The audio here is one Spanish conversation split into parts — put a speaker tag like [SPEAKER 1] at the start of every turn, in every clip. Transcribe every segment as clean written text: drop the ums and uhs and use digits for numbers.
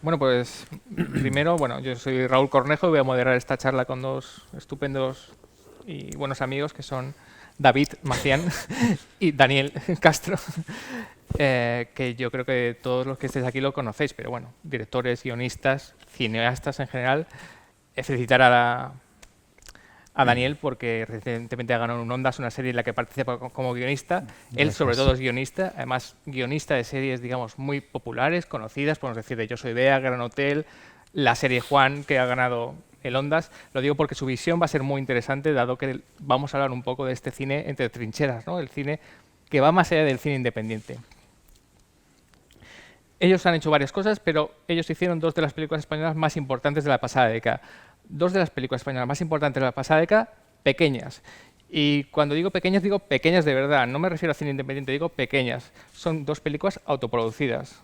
[SPEAKER 1] Bueno, pues primero, bueno, yo soy Raúl Cornejo y voy a moderar esta charla con dos estupendos y buenos amigos que son David Macián y Daniel Castro, que yo creo que todos los que estéis aquí lo conocéis, pero bueno, directores, guionistas, cineastas en general. Felicitar a Daniel porque recientemente ha ganado un Ondas, una serie en la que participa como guionista. Él sobre todo es guionista, además guionista de series, digamos, muy populares, conocidas, podemos decir de Yo soy Bea, Gran Hotel, la serie Juan, que ha ganado el Ondas. Lo digo porque su visión va a ser muy interesante, dado que vamos a hablar un poco de este cine entre trincheras, ¿no? El cine que va más allá del cine independiente. Ellos han hecho varias cosas, pero ellos hicieron dos de las películas españolas más importantes de la pasada década. Dos de las películas españolas más importantes de la pasada década, pequeñas. Y cuando digo pequeñas de verdad. No me refiero a cine independiente, digo pequeñas. Son dos películas autoproducidas,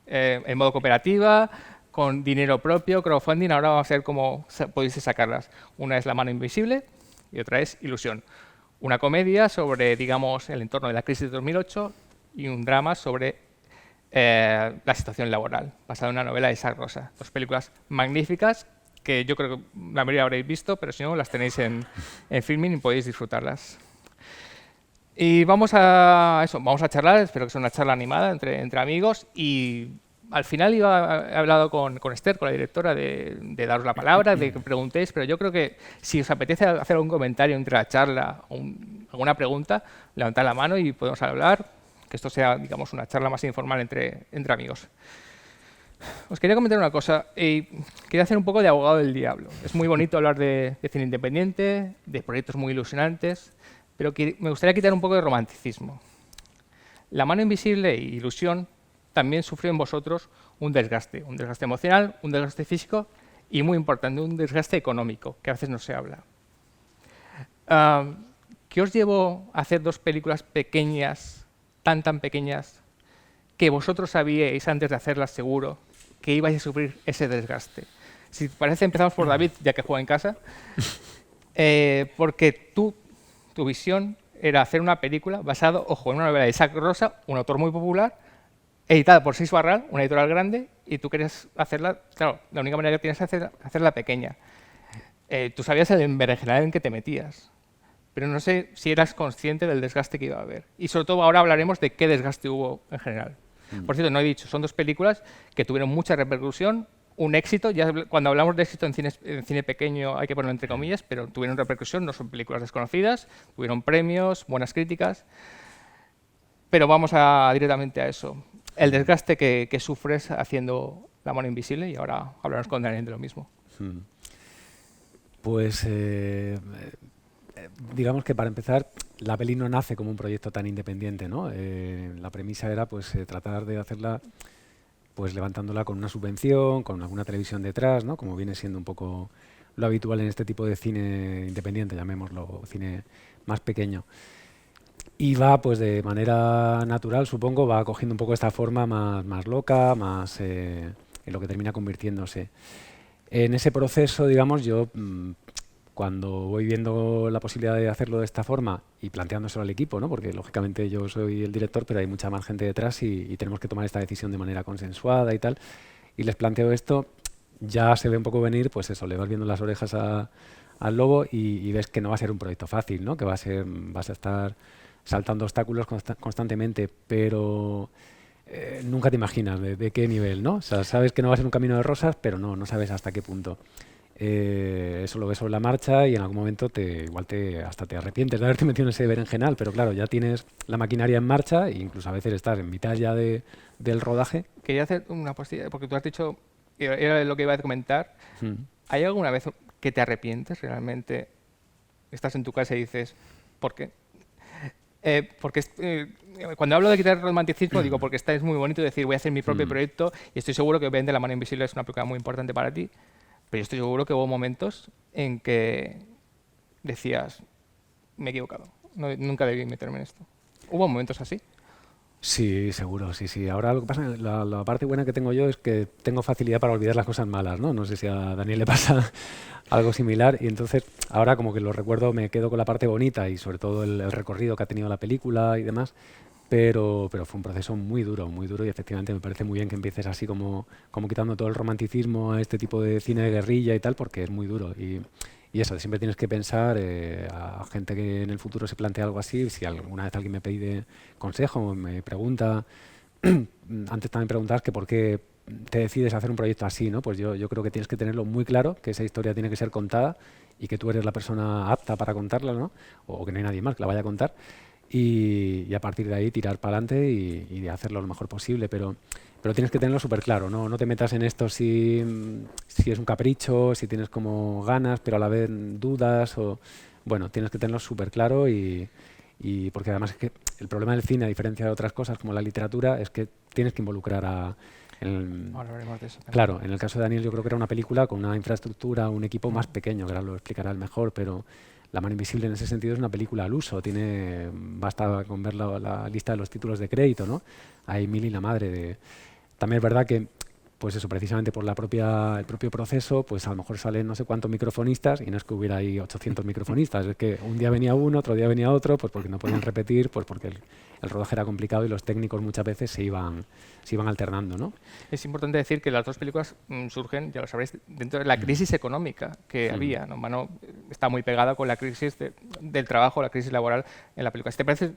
[SPEAKER 1] en modo cooperativa, con dinero propio, crowdfunding. Ahora vamos a ver cómo podéis sacarlas. Una es La mano invisible y otra es Ilusión. Una comedia sobre, digamos, el entorno de la crisis de 2008 y un drama sobre la situación laboral, basada en una novela de Isaac Rosa. Dos películas magníficas que yo creo que la mayoría habréis visto, pero si no, las tenéis en Filmin y podéis disfrutarlas. Y vamos a charlar, espero que sea una charla animada entre amigos, y al final he hablado con Esther, con la directora, de daros la palabra, de que preguntéis, pero yo creo que si os apetece hacer algún comentario entre la charla o alguna pregunta, levantad la mano y podemos hablar, que esto sea, digamos, una charla más informal entre amigos. Os quería comentar una cosa, quería hacer un poco de abogado del diablo. Es muy bonito hablar de cine independiente, de proyectos muy ilusionantes, pero me gustaría quitar un poco de romanticismo. La mano invisible y Ilusión también sufrió en vosotros un desgaste emocional, un desgaste físico y, muy importante, un desgaste económico, que a veces no se habla. ¿Qué os llevó a hacer dos películas pequeñas, tan pequeñas, que vosotros sabíais antes de hacerlas seguro que ibais a sufrir ese desgaste? Si parece, empezamos por David, ya que juega en casa, porque tu visión era hacer una película basada, ojo, en una novela de Isaac Rosa, un autor muy popular, editada por Seix Barral, una editorial grande, y tú querías hacerla, claro, la única manera que tienes es hacerla pequeña. Tú sabías el berenjenal en que te metías, pero no sé si eras consciente del desgaste que iba a haber. Y sobre todo ahora hablaremos de qué desgaste hubo en general. Por cierto, no he dicho, son dos películas que tuvieron mucha repercusión. un éxito. Ya cuando hablamos de éxito en cine pequeño hay que ponerlo entre comillas, pero tuvieron repercusión, no son películas desconocidas, tuvieron premios, buenas críticas. Pero vamos directamente a eso. El desgaste que sufres haciendo La mano invisible, y ahora hablaremos con Daniel de lo mismo.
[SPEAKER 2] Pues digamos que para empezar, la peli no nace como un proyecto tan independiente, ¿no? La premisa era pues tratar de hacerla pues levantándola con una subvención, con alguna televisión detrás, ¿no? Como viene siendo un poco lo habitual en este tipo de cine independiente, llamémoslo cine más pequeño. Y va pues de manera natural, supongo, va cogiendo un poco esta forma más loca, más en lo que termina convirtiéndose. En ese proceso, digamos, yo cuando voy viendo la posibilidad de hacerlo de esta forma y planteándoselo al equipo, ¿no? Porque lógicamente yo soy el director, pero hay mucha más gente detrás y tenemos que tomar esta decisión de manera consensuada y tal, y les planteo esto, ya se ve un poco venir, pues eso, le vas viendo las orejas al lobo y ves que no va a ser un proyecto fácil, ¿no? Que vas a estar saltando obstáculos constantemente, pero nunca te imaginas de qué nivel, ¿no? O sea, sabes que no va a ser un camino de rosas, pero no sabes hasta qué punto. Eso lo ves sobre la marcha y en algún momento hasta te arrepientes de haberte metido en ese berenjenal, pero claro, ya tienes la maquinaria en marcha e incluso a veces estás en mitad ya del rodaje.
[SPEAKER 1] Quería hacer una postilla, porque tú has dicho, era lo que iba a comentar, ¿hay alguna vez que te arrepientes realmente? Estás en tu casa y dices, ¿por qué? Porque cuando hablo de quitar el romanticismo digo porque es muy bonito decir voy a hacer mi propio proyecto y estoy seguro que obviamente La mano invisible es una película muy importante para ti, pero yo estoy seguro que hubo momentos en que decías me he equivocado, nunca debí meterme en esto. ¿Hubo momentos así?
[SPEAKER 2] Sí, seguro, sí. Ahora lo que pasa, la parte buena que tengo yo es que tengo facilidad para olvidar las cosas malas, ¿no? No sé si a Daniel le pasa algo similar y entonces ahora como que lo recuerdo, me quedo con la parte bonita y sobre todo el recorrido que ha tenido la película y demás, pero fue un proceso muy duro y efectivamente me parece muy bien que empieces así como quitando todo el romanticismo a este tipo de cine de guerrilla y tal, porque es muy duro y eso, siempre tienes que pensar a gente que en el futuro se plantea algo así, si alguna vez alguien me pide consejo, me pregunta, antes también preguntabas que por qué te decides hacer un proyecto así, ¿no? Pues yo creo que tienes que tenerlo muy claro, que esa historia tiene que ser contada y que tú eres la persona apta para contarla, ¿no? O que no hay nadie más que la vaya a contar y a partir de ahí tirar para adelante y hacerlo lo mejor posible, pero tienes que tenerlo súper claro, ¿no? No te metas en esto si es un capricho, si tienes como ganas, pero a la vez dudas, bueno, tienes que tenerlo súper claro y porque además es que el problema del cine, a diferencia de otras cosas como la literatura, es que tienes que involucrar
[SPEAKER 1] Ahora hablaremos de eso también.
[SPEAKER 2] Claro, en el caso de Daniel yo creo que era una película con una infraestructura, un equipo más pequeño, que ahora lo explicará el mejor, pero La mano invisible en ese sentido es una película al uso, basta con ver la lista de los títulos de crédito, ¿no? Hay Mil y la madre. También es verdad que, pues eso, precisamente por el propio proceso, pues a lo mejor salen no sé cuántos microfonistas y no es que hubiera ahí 800 microfonistas, es que un día venía uno, otro día venía otro, pues porque no podían repetir, pues porque el rodaje era complicado y los técnicos muchas veces se iban alternando, ¿no?
[SPEAKER 1] Es importante decir que las dos películas surgen, ya lo sabréis, dentro de la crisis económica que había, ¿no? Mano está muy pegada con la crisis del trabajo, la crisis laboral en la película. Si te parece,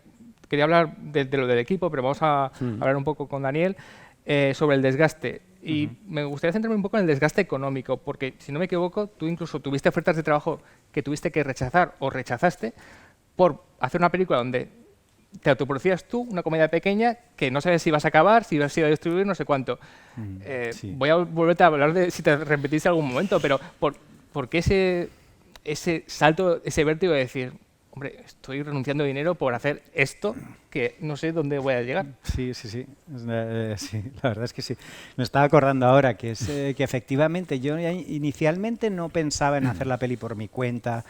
[SPEAKER 1] quería hablar de lo del equipo, pero vamos a hablar un poco con Daniel sobre el desgaste. Y me gustaría centrarme un poco en el desgaste económico, porque si no me equivoco, tú incluso tuviste ofertas de trabajo que tuviste que rechazar o rechazaste por hacer una película donde te autoproducías tú, una comedia pequeña, que no sabes si vas a acabar, si vas a distribuir, no sé cuánto.
[SPEAKER 2] Sí.
[SPEAKER 1] Voy a volverte a hablar de si te repetiste algún momento, pero ¿por qué ese salto, ese vértigo de decir, hombre, estoy renunciando a dinero por hacer esto que no sé dónde voy a llegar?
[SPEAKER 3] Sí. Sí, la verdad es que sí. Me estaba acordando ahora que que efectivamente yo inicialmente no pensaba en hacer la peli por mi cuenta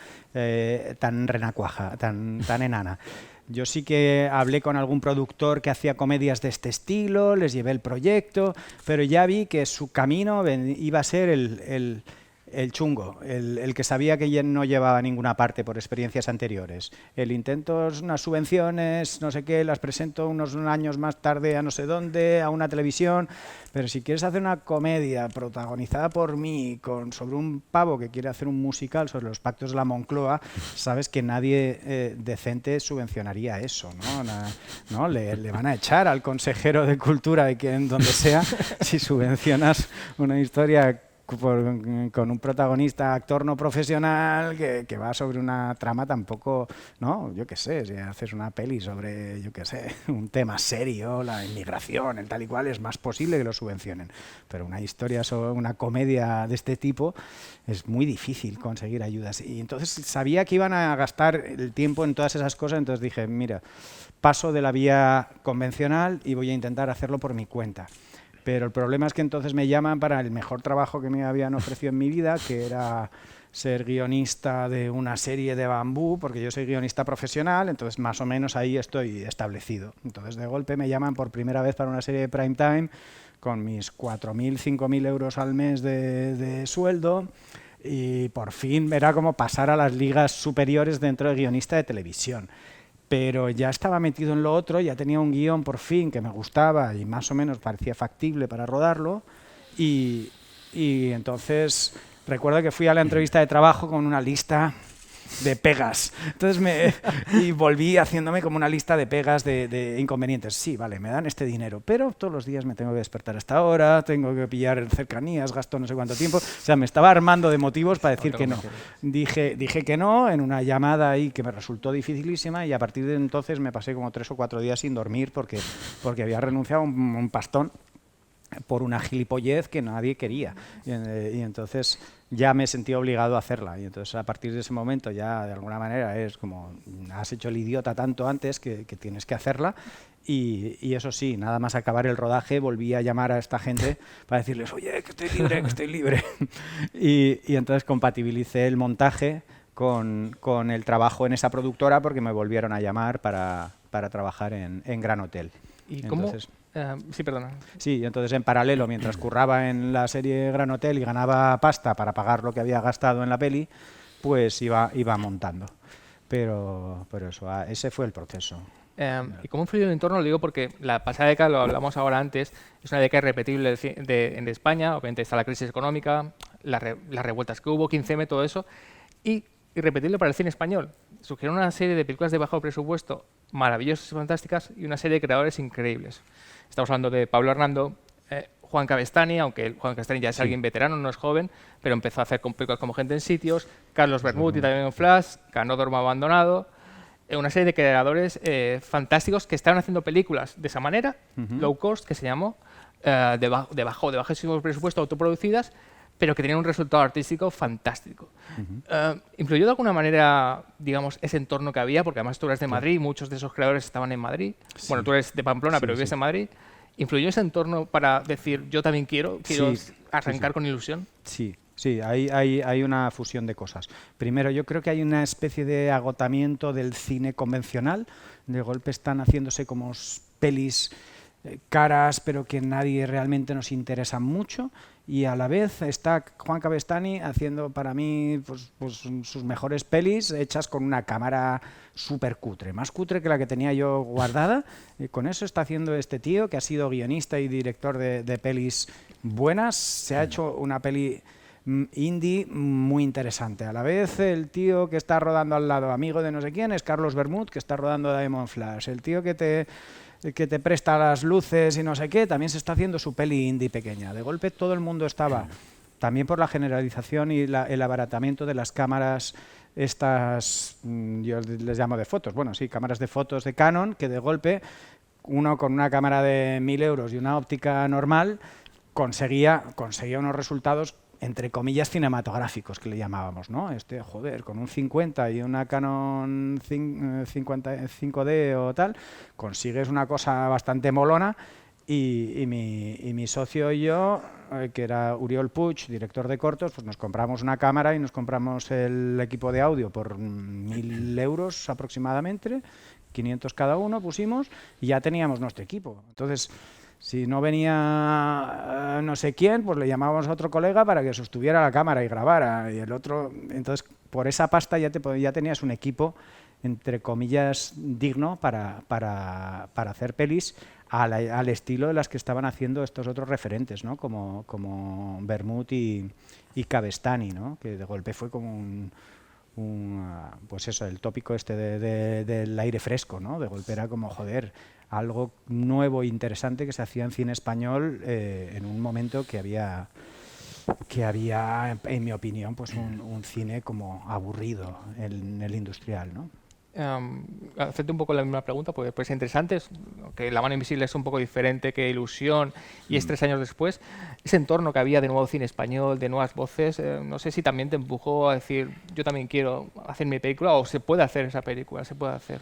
[SPEAKER 3] tan renacuaja, tan enana. Yo sí que hablé con algún productor que hacía comedias de este estilo, les llevé el proyecto, pero ya vi que su camino iba a ser el chungo, el que sabía que ya no llevaba a ninguna parte por experiencias anteriores. El intento es unas subvenciones, no sé qué, las presento unos años más tarde a no sé dónde, a una televisión, pero si quieres hacer una comedia protagonizada por mí sobre un pavo que quiere hacer un musical sobre los pactos de la Moncloa, sabes que nadie decente subvencionaría eso, ¿no? Le van a echar al consejero de Cultura en donde sea si subvencionas una historia con un protagonista, actor no profesional, que va sobre una trama tampoco, ¿no? Yo qué sé, si haces una peli sobre, yo qué sé, un tema serio, la inmigración, el tal y cual, es más posible que lo subvencionen. Pero una historia sobre una comedia de este tipo es muy difícil conseguir ayudas. Y entonces sabía que iban a gastar el tiempo en todas esas cosas, entonces dije, mira, paso de la vía convencional y voy a intentar hacerlo por mi cuenta. Pero el problema es que entonces me llaman para el mejor trabajo que me habían ofrecido en mi vida, que era ser guionista de una serie de Bambú, porque yo soy guionista profesional, entonces más o menos ahí estoy establecido. Entonces de golpe me llaman por primera vez para una serie de prime time con mis 4.000, 5.000 euros al mes de sueldo, y por fin era como pasar a las ligas superiores dentro de guionista de televisión. Pero ya estaba metido en lo otro, ya tenía un guión por fin que me gustaba y más o menos parecía factible para rodarlo, y entonces recuerdo que fui a la entrevista de trabajo con una lista de pegas. Entonces y volví haciéndome como una lista de pegas de inconvenientes. Sí, vale, me dan este dinero, pero todos los días me tengo que despertar hasta ahora, tengo que pillar cercanías, gasto no sé cuánto tiempo. O sea, me estaba armando de motivos para decir que no. Dije que no en una llamada ahí que me resultó dificilísima, y a partir de entonces me pasé como 3 o 4 días sin dormir porque había renunciado a un pastón por una gilipollez que nadie quería, y entonces ya me sentí obligado a hacerla, y entonces a partir de ese momento ya de alguna manera es como, has hecho el idiota tanto antes que tienes que hacerla, y eso sí, nada más acabar el rodaje volví a llamar a esta gente para decirles, oye, que estoy libre, que estoy libre. y entonces compatibilicé el montaje con el trabajo en esa productora, porque me volvieron a llamar para trabajar en Gran Hotel.
[SPEAKER 1] ¿Y
[SPEAKER 3] entonces,
[SPEAKER 1] cómo? Sí, perdona.
[SPEAKER 3] Sí, entonces en paralelo, mientras curraba en la serie Gran Hotel y ganaba pasta para pagar lo que había gastado en la peli, pues iba montando. Pero eso, ese fue el proceso.
[SPEAKER 1] ¿Y cómo influyó el entorno? Lo digo porque la pasada década, lo hablamos ahora antes, es una década irrepetible en España. Obviamente está la crisis económica, las revueltas que hubo, 15M, todo eso, y irrepetible para el cine español. Surgieron una serie de películas de bajo presupuesto maravillosas y fantásticas, y una serie de creadores increíbles. Estamos hablando de Pablo Hernando, Juan Cabestany, aunque Juan Cabestany ya es alguien veterano, no es joven, pero empezó a hacer películas como Gente en Sitios, Carlos Bermúdez y también en Flash, Canódromo Abandonado, una serie de creadores fantásticos que estaban haciendo películas de esa manera, low cost, que se llamó, de bajísimo presupuesto, autoproducidas, pero que tenían un resultado artístico fantástico. ¿Influyó de alguna manera, digamos, ese entorno que había? Porque además tú eres de Madrid, muchos de esos creadores estaban en Madrid. Sí. Bueno, tú eres de Pamplona, pero vives en Madrid. ¿Influyó ese entorno para decir, yo también quiero arrancar con ilusión?
[SPEAKER 3] Sí. Sí, hay una fusión de cosas. Primero, yo creo que hay una especie de agotamiento del cine convencional. De golpe están haciéndose como pelis caras, pero que nadie realmente nos interesa mucho. Y a la vez está Juan Cabestany haciendo para mí pues sus mejores pelis hechas con una cámara súper cutre, más cutre que la que tenía yo guardada. Y con eso está haciendo este tío, que ha sido guionista y director de pelis buenas. Se ha hecho una peli indie muy interesante. A la vez el tío que está rodando al lado, amigo de no sé quién, es Carlos Bermúdez, que está rodando Diamond Flash. El tío que te presta las luces y no sé qué, también se está haciendo su peli indie pequeña. De golpe todo el mundo estaba, también por la generalización y el abaratamiento de las cámaras estas, yo les llamo de fotos, bueno, sí, cámaras de fotos de Canon, que de golpe uno con una cámara de 1.000 euros y una óptica normal conseguía unos resultados entre comillas cinematográficos, que le llamábamos, ¿no? Joder, con un 50 y una Canon 5D o tal, consigues una cosa bastante molona, y mi socio y yo, que era Uriol Puig, director de cortos, pues nos compramos una cámara y nos compramos el equipo de audio por 1.000 euros aproximadamente, 500 cada uno pusimos, y ya teníamos nuestro equipo. Entonces, si no venía no sé quién, pues le llamábamos a otro colega para que sostuviera la cámara y grabara, y el otro. Entonces, por esa pasta ya tenías un equipo, entre comillas, digno para hacer pelis al estilo de las que estaban haciendo estos otros referentes, ¿no? Como Bermúdez y Cabestany, ¿no? Que de golpe fue como pues eso, el tópico este del aire fresco, ¿no? De golpe era como, joder, algo nuevo e interesante que se hacía en cine español en un momento que había que había, en mi opinión, pues un cine como aburrido en el industrial, ¿no?
[SPEAKER 1] Hacerte un poco la misma pregunta, porque puede ser interesante, que La mano invisible es un poco diferente que Ilusión y es 3 años después. Ese entorno que había de nuevo cine español, de nuevas voces, no sé si también te empujó a decir, yo también quiero hacer mi película, o se puede hacer esa película, se puede hacer.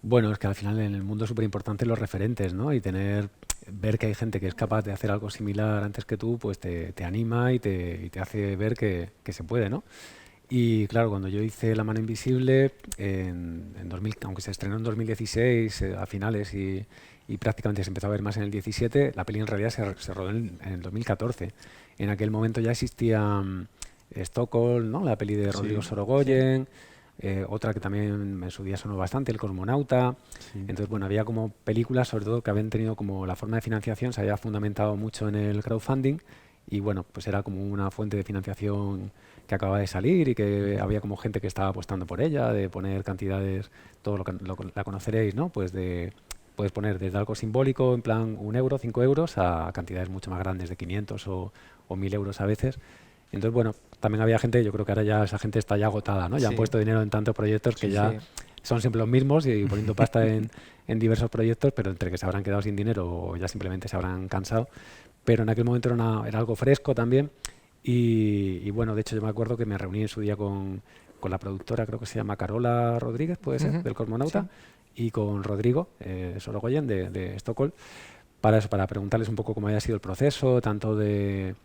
[SPEAKER 2] Bueno, es que al final en el mundo es súper importante los referentes, ¿no? Y ver que hay gente que es capaz de hacer algo similar antes que tú, pues te anima y te hace ver que se puede, ¿no? Y claro, cuando yo hice La mano invisible, en 2000, aunque se estrenó en 2016 a finales y prácticamente se empezó a ver más en el 17, la peli en realidad se rodó en el 2014. En aquel momento ya existía Stockholm, ¿no? La peli de Rodrigo Sorogoyen, otra que también en su día sonó bastante, El cosmonauta.
[SPEAKER 3] Sí.
[SPEAKER 2] Entonces, bueno, había como películas, sobre todo, que habían tenido como la forma de financiación, se había fundamentado mucho en el crowdfunding y bueno, pues era como una fuente de financiación que acababa de salir y que había como gente que estaba apostando por ella, de poner cantidades, todo la conoceréis, ¿no? Pues puedes poner desde algo simbólico, en plan 1 euro, 5 euros, a cantidades mucho más grandes de 500 o 1000 euros a veces. Entonces, bueno, también había gente, yo creo que ahora ya esa gente está ya agotada, ¿no? Ya han puesto dinero en tantos proyectos que ya son siempre los mismos y poniendo pasta en diversos proyectos, pero entre que se habrán quedado sin dinero o ya simplemente se habrán cansado. Pero en aquel momento era algo fresco también y bueno, de hecho yo me acuerdo que me reuní en su día con la productora, creo que se llama Carola Rodríguez, puede ser, del Cosmonauta, y con Rodrigo Sorogoyen de Stockholm, para preguntarles un poco cómo había sido el proceso, tanto de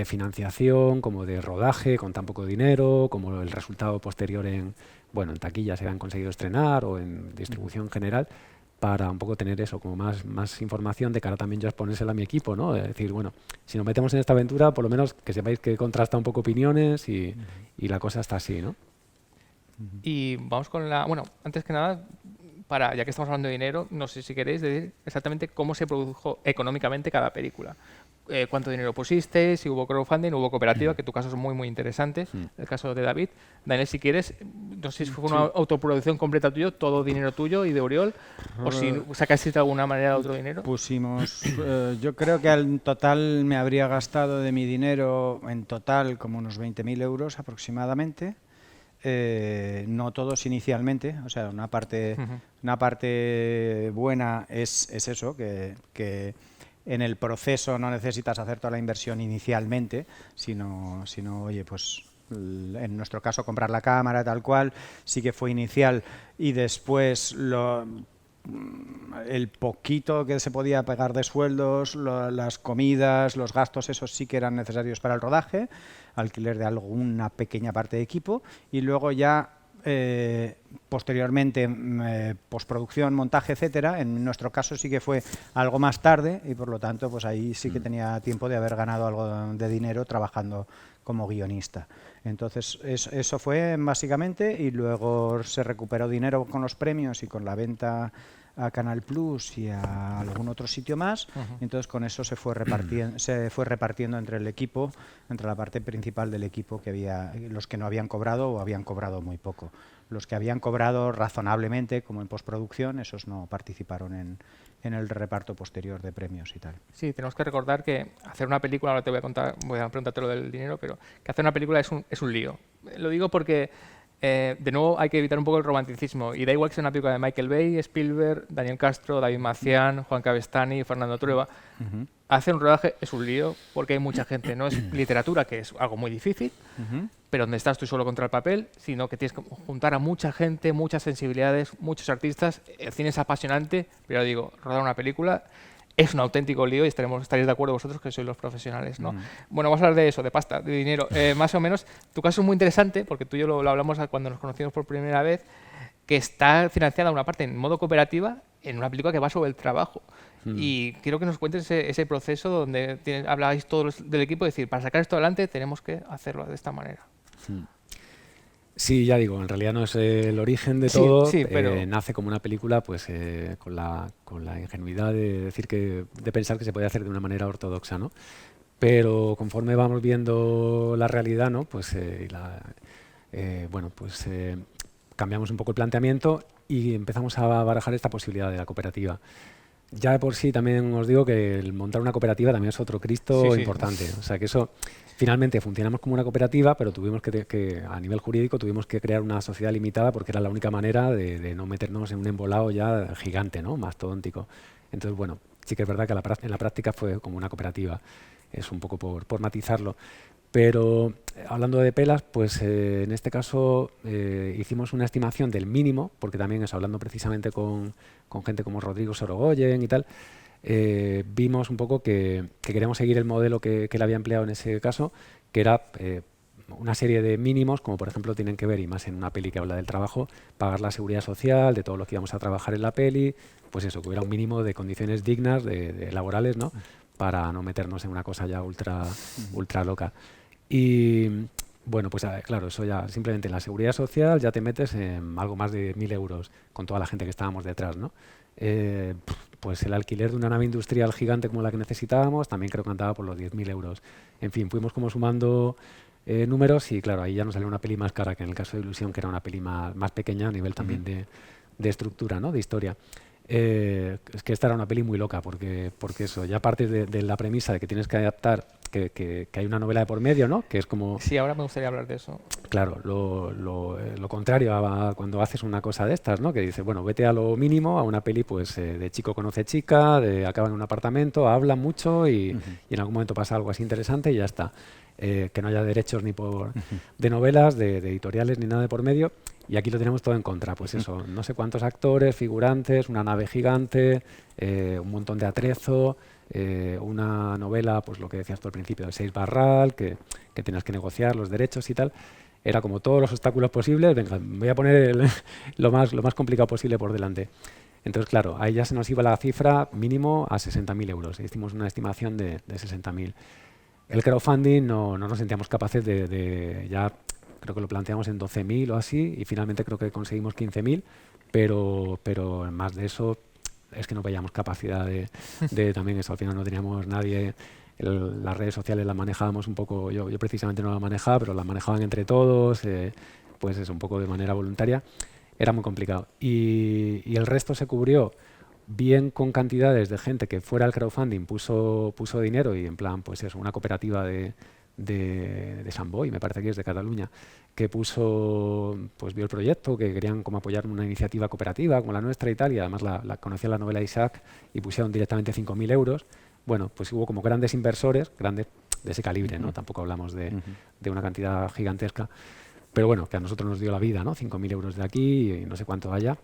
[SPEAKER 2] financiación como de rodaje con tan poco dinero, como el resultado posterior en taquilla se han conseguido estrenar o en distribución general, para un poco tener eso, como más información de cara también yo a exponérsela a mi equipo, ¿no? Es decir, bueno, si nos metemos en esta aventura, por lo menos que sepáis que contrasta un poco opiniones y la cosa está así, ¿no?
[SPEAKER 1] Y vamos con bueno, antes que nada, ya que estamos hablando de dinero, no sé si queréis decir exactamente cómo se produjo económicamente cada película. Cuánto dinero pusiste, si hubo crowdfunding, hubo cooperativa, que tu caso es muy, muy interesante, el caso de David. Daniel, si quieres, no sé si fue una autoproducción completa tuya, todo dinero tuyo y de Oriol, o si sacaste de alguna manera otro dinero.
[SPEAKER 3] Pusimos, yo creo que en total me habría gastado de mi dinero, en total, como unos 20.000 euros aproximadamente. No todos inicialmente, o sea, una parte buena es eso, que en el proceso no necesitas hacer toda la inversión inicialmente, sino oye, pues en nuestro caso comprar la cámara tal cual, sí que fue inicial y después el poquito que se podía pagar de sueldos, las comidas, los gastos, esos sí que eran necesarios para el rodaje, alquiler de alguna pequeña parte de equipo y luego ya posteriormente postproducción, montaje, etcétera. En nuestro caso sí que fue algo más tarde y por lo tanto pues ahí sí que tenía tiempo de haber ganado algo de dinero trabajando como guionista. Entonces eso fue básicamente y luego se recuperó dinero con los premios y con la venta a Canal Plus y a algún otro sitio más. Entonces con eso se fue repartiendo entre el equipo, entre la parte principal del equipo, que había los que no habían cobrado o habían cobrado muy poco. Los que habían cobrado razonablemente, como en postproducción, esos no participaron en el reparto posterior de premios y tal.
[SPEAKER 1] Sí, tenemos que recordar que hacer una película, ahora voy a preguntarte lo del dinero, pero que hacer una película es un lío. Lo digo porque de nuevo hay que evitar un poco el romanticismo y da igual que sea una película de Michael Bay, Spielberg, Daniel Castro, David Macián, Juan Cabestany, Fernando Trueba. Hacer un rodaje es un lío porque hay mucha gente, no es literatura, que es algo muy difícil, pero donde estás tú solo contra el papel, sino que tienes que juntar a mucha gente, muchas sensibilidades, muchos artistas. El cine es apasionante, pero digo, rodar una película es un auténtico lío y estaréis de acuerdo vosotros que sois los profesionales, ¿no? Bueno, vamos a hablar de eso, de pasta, de dinero. Más o menos, tu caso es muy interesante, porque tú y yo lo hablamos cuando nos conocimos por primera vez, que está financiada una parte en modo cooperativa en una película que va sobre el trabajo. Y quiero que nos cuentes ese proceso donde habláis todos del equipo, de decir, para sacar esto adelante tenemos que hacerlo de esta manera.
[SPEAKER 2] Sí, ya digo, en realidad no es el origen de todo,
[SPEAKER 1] pero
[SPEAKER 2] nace como una película pues con la ingenuidad de pensar que se puede hacer de una manera ortodoxa, ¿no? Pero conforme vamos viendo la realidad, ¿no? Pues cambiamos un poco el planteamiento y empezamos a barajar esta posibilidad de la cooperativa. Ya de por sí también os digo que el montar una cooperativa también es otro Cristo importante. O sea que eso, Finalmente funcionamos como una cooperativa, pero tuvimos que a nivel jurídico tuvimos que crear una sociedad limitada porque era la única manera de no meternos en un embolado ya gigante, ¿no? Mastodóntico. Entonces, bueno, sí que es verdad que en la práctica fue como una cooperativa. Es un poco por matizarlo. Pero hablando de pelas, pues en este caso hicimos una estimación del mínimo, porque también es hablando precisamente con gente como Rodrigo Sorogoyen y tal, vimos un poco que queríamos seguir el modelo que él había empleado en ese caso, que era una serie de mínimos, como por ejemplo tienen que ver, y más en una peli que habla del trabajo, pagar la seguridad social, de todo lo que íbamos a trabajar en la peli, pues eso, que hubiera un mínimo de condiciones dignas, de laborales, ¿no? Para no meternos en una cosa ya ultra loca. Y bueno, pues claro, eso ya simplemente en la seguridad social ya te metes en algo más de 1.000 euros con toda la gente que estábamos detrás, ¿no? Pues el alquiler de una nave industrial gigante como la que necesitábamos también creo que andaba por los 10.000 euros. En fin, fuimos como sumando números y claro, ahí ya nos salió una peli más cara que en el caso de Ilusión, que era una peli más pequeña a nivel también de estructura, ¿no? De historia. Es que esta era una peli muy loca porque eso, ya partes de la premisa de que tienes que adaptar, que hay una novela de por medio, ¿no? Que es como,
[SPEAKER 1] Sí, ahora me gustaría hablar de eso.
[SPEAKER 2] claro, lo contrario a cuando haces una cosa de estas, ¿no? Que dices, bueno, vete a lo mínimo, a una peli pues de chico conoce chica, acaba en un apartamento, habla mucho y en algún momento pasa algo así interesante y ya está. Que no haya derechos ni de novelas, de editoriales ni nada de por medio. Y aquí lo tenemos todo en contra, pues eso, no sé cuántos actores, figurantes, una nave gigante, un montón de atrezo, una novela, pues lo que decías tú al principio, de 6 barral, que tenías que negociar los derechos y tal. Era como todos los obstáculos posibles, venga, voy a poner lo más complicado posible por delante. Entonces, claro, ahí ya se nos iba la cifra mínimo a 60.000 euros. Hicimos una estimación de 60.000. El crowdfunding no nos sentíamos capaces ya creo que lo planteamos en 12.000 o así y finalmente creo que conseguimos 15.000, pero más de eso es que no veíamos capacidad de también eso. Al final no teníamos nadie, las redes sociales las manejábamos un poco, yo precisamente no las manejaba, pero las manejaban entre todos, pues eso, un poco de manera voluntaria. Era muy complicado. Y el resto se cubrió bien con cantidades de gente que fuera al crowdfunding puso dinero y en plan, pues eso, una cooperativa de Sant Boi, me parece que es de Cataluña, que vio el proyecto, que querían como apoyar una iniciativa cooperativa como la nuestra y tal, y además la conocía la novela de Isaac y pusieron directamente 5.000 euros. Bueno, pues hubo como grandes inversores, grandes de ese calibre, ¿no? Tampoco hablamos de una cantidad gigantesca, pero bueno, que a nosotros nos dio la vida, ¿no? 5.000 euros de aquí y no sé cuánto haya.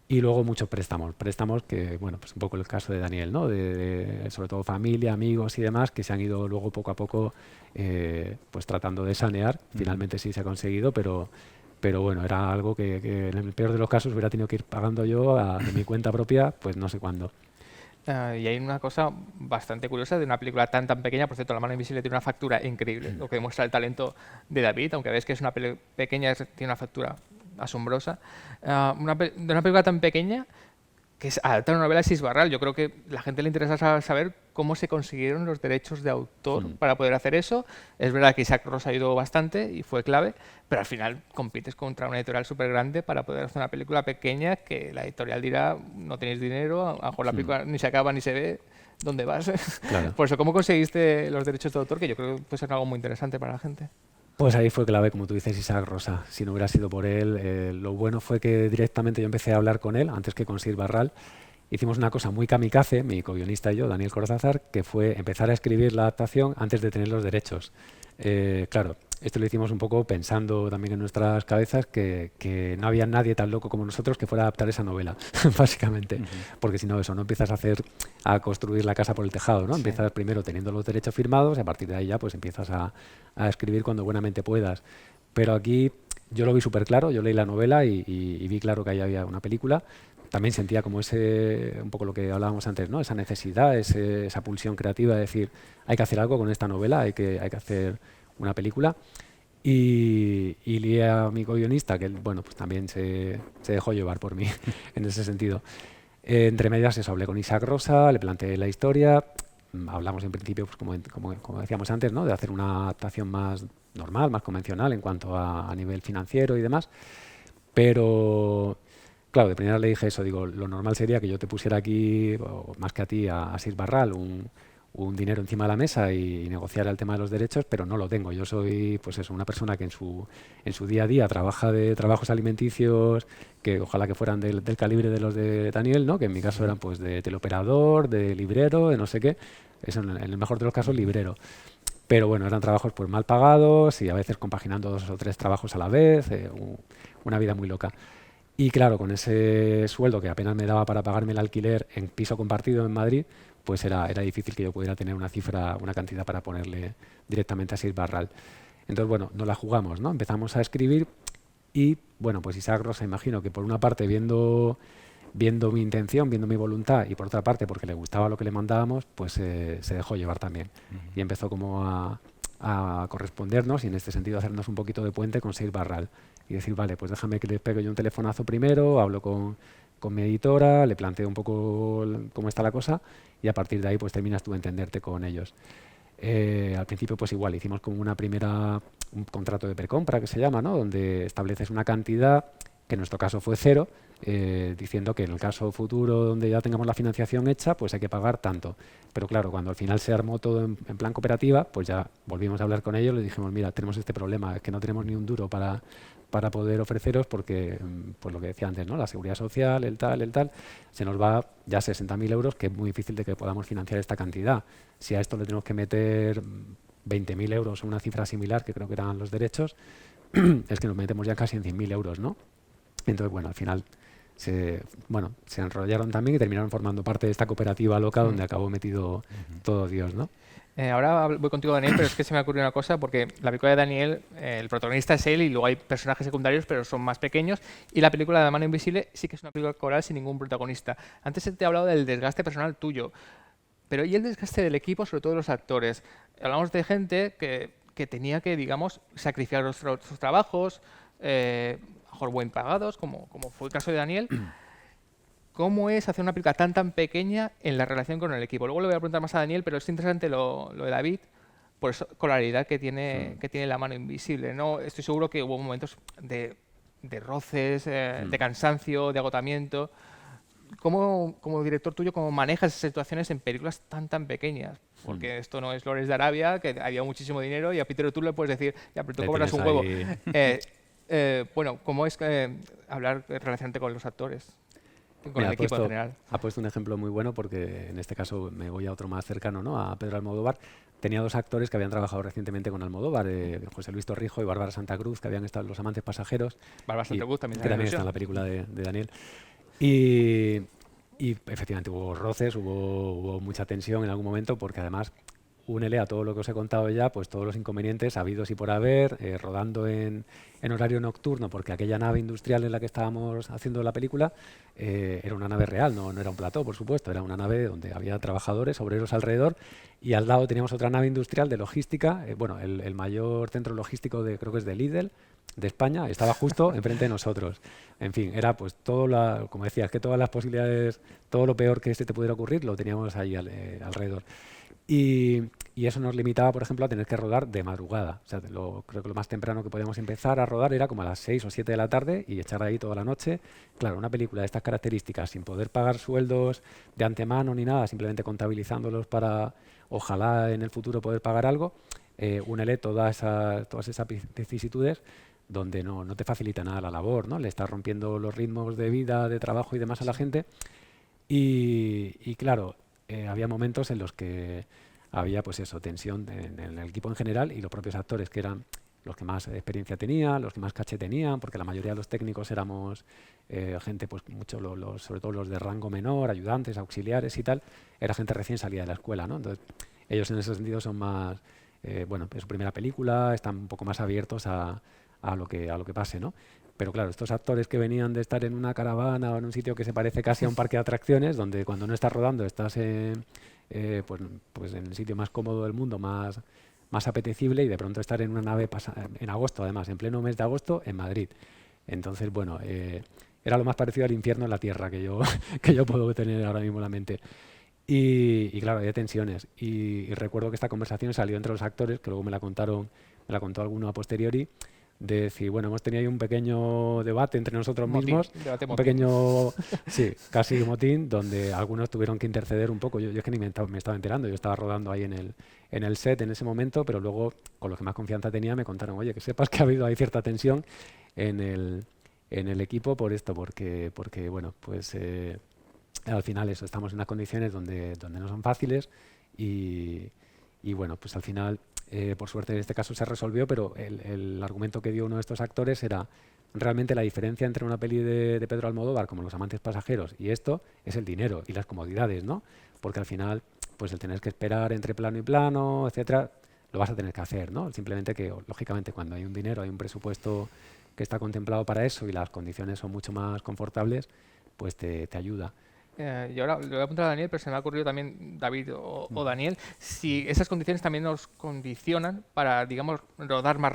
[SPEAKER 2] Y luego muchos préstamos que, bueno, pues un poco el caso de Daniel, ¿no? Sobre todo familia, amigos y demás, que se han ido luego poco a poco pues tratando de sanear. Finalmente sí se ha conseguido, pero bueno, era algo que en el peor de los casos hubiera tenido que ir pagando yo de mi cuenta propia, pues no sé cuándo.
[SPEAKER 1] Y hay una cosa bastante curiosa de una película tan pequeña. Por cierto, La mano invisible tiene una factura increíble, lo que demuestra el talento de David, aunque ves que es una peli pequeña, tiene una factura asombrosa. De una película tan pequeña que es adaptar una novela de Sisbarral. Yo creo que a la gente le interesa saber cómo se consiguieron los derechos de autor para poder hacer eso. Es verdad que Isaac Rosa ayudó bastante y fue clave, pero al final compites contra una editorial súper grande para poder hacer una película pequeña que la editorial dirá, no tenéis dinero, a lo mejor la película ni se acaba ni se ve, ¿dónde vas?
[SPEAKER 2] Claro.
[SPEAKER 1] Por eso, ¿cómo conseguiste los derechos de autor? Que yo creo que puede ser algo muy interesante para la gente.
[SPEAKER 2] Pues ahí fue clave, como tú dices, Isaac Rosa. Si no hubiera sido por él, lo bueno fue que directamente yo empecé a hablar con él, antes que con Sir Barral. Hicimos una cosa muy kamikaze, mi co-guionista y yo, Daniel Cortázar, que fue empezar a escribir la adaptación antes de tener los derechos. Claro, esto lo hicimos un poco pensando también en nuestras cabezas que no había nadie tan loco como nosotros que fuera a adaptar esa novela, básicamente. Porque si no, eso, no empiezas a construir la casa por el tejado, ¿no? Sí. Empiezas primero teniendo los derechos firmados y a partir de ahí ya pues empiezas a escribir cuando buenamente puedas. Pero aquí yo lo vi súper claro, yo leí la novela y vi claro que ahí había una película. También sentía como un poco lo que hablábamos antes, ¿no? Esa necesidad, esa pulsión creativa de decir, hay que hacer algo con esta novela, hay que hacer una película. Y lié a mi co-guionista, que bueno, pues también se dejó llevar por mí en ese sentido. Entre medias eso, hablé con Isaac Rosa, le planteé la historia, hablamos en principio, pues como decíamos antes, ¿no? De hacer una adaptación más normal, más convencional en cuanto a nivel financiero y demás, pero claro, de primera le dije eso, digo, lo normal sería que yo te pusiera aquí, o más que a ti, a Sir Barral, un dinero encima de la mesa y negociar el tema de los derechos, pero no lo tengo. Yo soy, pues eso, una persona que en su día a día trabaja de trabajos alimenticios que ojalá que fueran del calibre de los de Daniel, ¿no? Que en mi caso eran pues de teleoperador, de librero, de no sé qué. Eso en el mejor de los casos librero. Pero bueno, eran trabajos pues mal pagados y a veces compaginando 2 o 3 trabajos a la vez, una vida muy loca. Y claro, con ese sueldo que apenas me daba para pagarme el alquiler en piso compartido en Madrid, pues era difícil que yo pudiera tener una cifra, una cantidad para ponerle directamente a Save Barral. Entonces, bueno, nos la jugamos, ¿no? Empezamos a escribir y, bueno, pues Isaac Rosa, imagino que por una parte viendo mi intención, viendo mi voluntad y por otra parte porque le gustaba lo que le mandábamos, pues se dejó llevar también. Y empezó como a correspondernos y en este sentido hacernos un poquito de puente con Save Barral y decir, vale, pues déjame que le pegue yo un telefonazo primero, hablo con mi editora, le planteo un poco cómo está la cosa y a partir de ahí pues terminas tú de entenderte con ellos. Al principio pues igual hicimos como un contrato de precompra que se llama, ¿no? Donde estableces una cantidad que en nuestro caso fue 0, diciendo que en el caso futuro donde ya tengamos la financiación hecha, pues hay que pagar tanto. Pero claro, cuando al final se armó todo en plan cooperativa, pues ya volvimos a hablar con ellos, les dijimos, mira, tenemos este problema, es que no tenemos ni un duro para poder ofreceros porque, pues lo que decía antes, ¿no? La seguridad social, el tal, se nos va ya 60.000 euros, que es muy difícil de que podamos financiar esta cantidad. Si a esto le tenemos que meter 20.000 euros o una cifra similar, que creo que eran los derechos, es que nos metemos ya casi en 100.000 euros, ¿no? Entonces, bueno, al final se enrollaron también y terminaron formando parte de esta cooperativa loca donde acabó metido todo Dios, ¿no?
[SPEAKER 1] Ahora voy contigo, Daniel, pero es que se me ha ocurrido una cosa, porque la película de Daniel, el protagonista es él y luego hay personajes secundarios, pero son más pequeños, y la película de La mano invisible sí que es una película coral sin ningún protagonista. Antes te he hablado del desgaste personal tuyo, pero ¿y el desgaste del equipo, sobre todo de los actores? Hablamos de gente que tenía que, digamos, sacrificar sus trabajos, mejor buen pagados, como fue el caso de Daniel. ¿Cómo es hacer una película tan pequeña en la relación con el equipo? Luego le voy a preguntar más a Daniel, pero es interesante lo de David, por esa coralidad que tiene La mano invisible, ¿no? Estoy seguro que hubo momentos de roces, de cansancio, de agotamiento. Como director tuyo, ¿cómo manejas esas situaciones en películas tan pequeñas? Porque esto no es Lawrence de Arabia, que había muchísimo dinero, y a Peter O'Toole le puedes decir, ya, pero tú cobras un huevo. Bueno, ¿cómo es relacionarte con los actores? Con
[SPEAKER 2] Mira,
[SPEAKER 1] el equipo en general.
[SPEAKER 2] ha puesto un ejemplo muy bueno porque en este caso me voy a otro más cercano, ¿no? A Pedro Almodóvar. Tenía 2 actores que habían trabajado recientemente con Almodóvar, José Luis Torrijo y Bárbara Santa Cruz, que habían estado en Los amantes pasajeros.
[SPEAKER 1] Bárbara Santa Cruz también,
[SPEAKER 2] que también está en la película de Daniel. Y efectivamente hubo roces, hubo mucha tensión en algún momento porque además únele a todo lo que os he contado ya, pues todos los inconvenientes habidos y por haber, rodando en horario nocturno, porque aquella nave industrial en la que estábamos haciendo la película era una nave real, no era un plató, por supuesto, era una nave donde había trabajadores, obreros alrededor, y al lado teníamos otra nave industrial de logística, el mayor centro logístico creo que es de Lidl, de España, estaba justo enfrente de nosotros. En fin, era pues como decías, que todas las posibilidades, todo lo peor que se te pudiera ocurrir, lo teníamos ahí alrededor. Y eso nos limitaba, por ejemplo, a tener que rodar de madrugada. O sea, creo que lo más temprano que podíamos empezar a rodar era como a las 6 o 7 de la tarde y echar ahí toda la noche. Claro, una película de estas características, sin poder pagar sueldos de antemano ni nada, simplemente contabilizándolos para, ojalá en el futuro poder pagar algo, únele todas esas vicisitudes donde no te facilita nada la labor, ¿no? Le estás rompiendo los ritmos de vida, de trabajo y demás a la gente. Y claro, había momentos en los que había pues eso, tensión en el equipo en general y los propios actores que eran los que más experiencia tenían, los que más caché tenían, porque la mayoría de los técnicos éramos gente, pues mucho, sobre todo los de rango menor, ayudantes, auxiliares y tal, era gente recién salida de la escuela, ¿no? Entonces ellos en ese sentido son más, bueno, es su primera película, están un poco más abiertos a lo que pase, ¿no? Pero claro, estos actores que venían de estar en una caravana o en un sitio que se parece casi a un parque de atracciones, donde cuando no estás rodando estás pues en el sitio más cómodo del mundo, más apetecible, y de pronto estar en una nave en agosto, además, en pleno mes de agosto, en Madrid. Entonces, bueno, era lo más parecido al infierno en la tierra que yo puedo tener ahora mismo en la mente. Y claro, había tensiones. Y recuerdo que esta conversación salió entre los actores, que luego me la contó alguno a posteriori, de decir, bueno, hemos tenido ahí un pequeño debate entre nosotros
[SPEAKER 1] Motín,
[SPEAKER 2] mismos,
[SPEAKER 1] debate
[SPEAKER 2] un
[SPEAKER 1] motín.
[SPEAKER 2] pequeño, sí, casi motín, donde algunos tuvieron que interceder un poco. Yo es que ni me estaba enterando, yo estaba rodando ahí en el set en ese momento, pero luego, con los que más confianza tenía, me contaron, oye, que sepas que ha habido ahí cierta tensión en el equipo por esto, porque bueno, pues al final eso, estamos en unas condiciones donde no son fáciles y bueno, pues al final, por suerte en este caso se resolvió, pero el argumento que dio uno de estos actores era realmente la diferencia entre una peli de Pedro Almodóvar, como Los amantes pasajeros, y esto es el dinero y las comodidades, ¿no? Porque al final, pues el tener que esperar entre plano y plano, etcétera, lo vas a tener que hacer, ¿no? Simplemente que, lógicamente, cuando hay un dinero, hay un presupuesto que está contemplado para eso y las condiciones son mucho más confortables, pues te ayuda.
[SPEAKER 1] Y ahora le voy a apuntar a Daniel, pero se me ha ocurrido también, David o Daniel, si esas condiciones también nos condicionan para, digamos, rodar más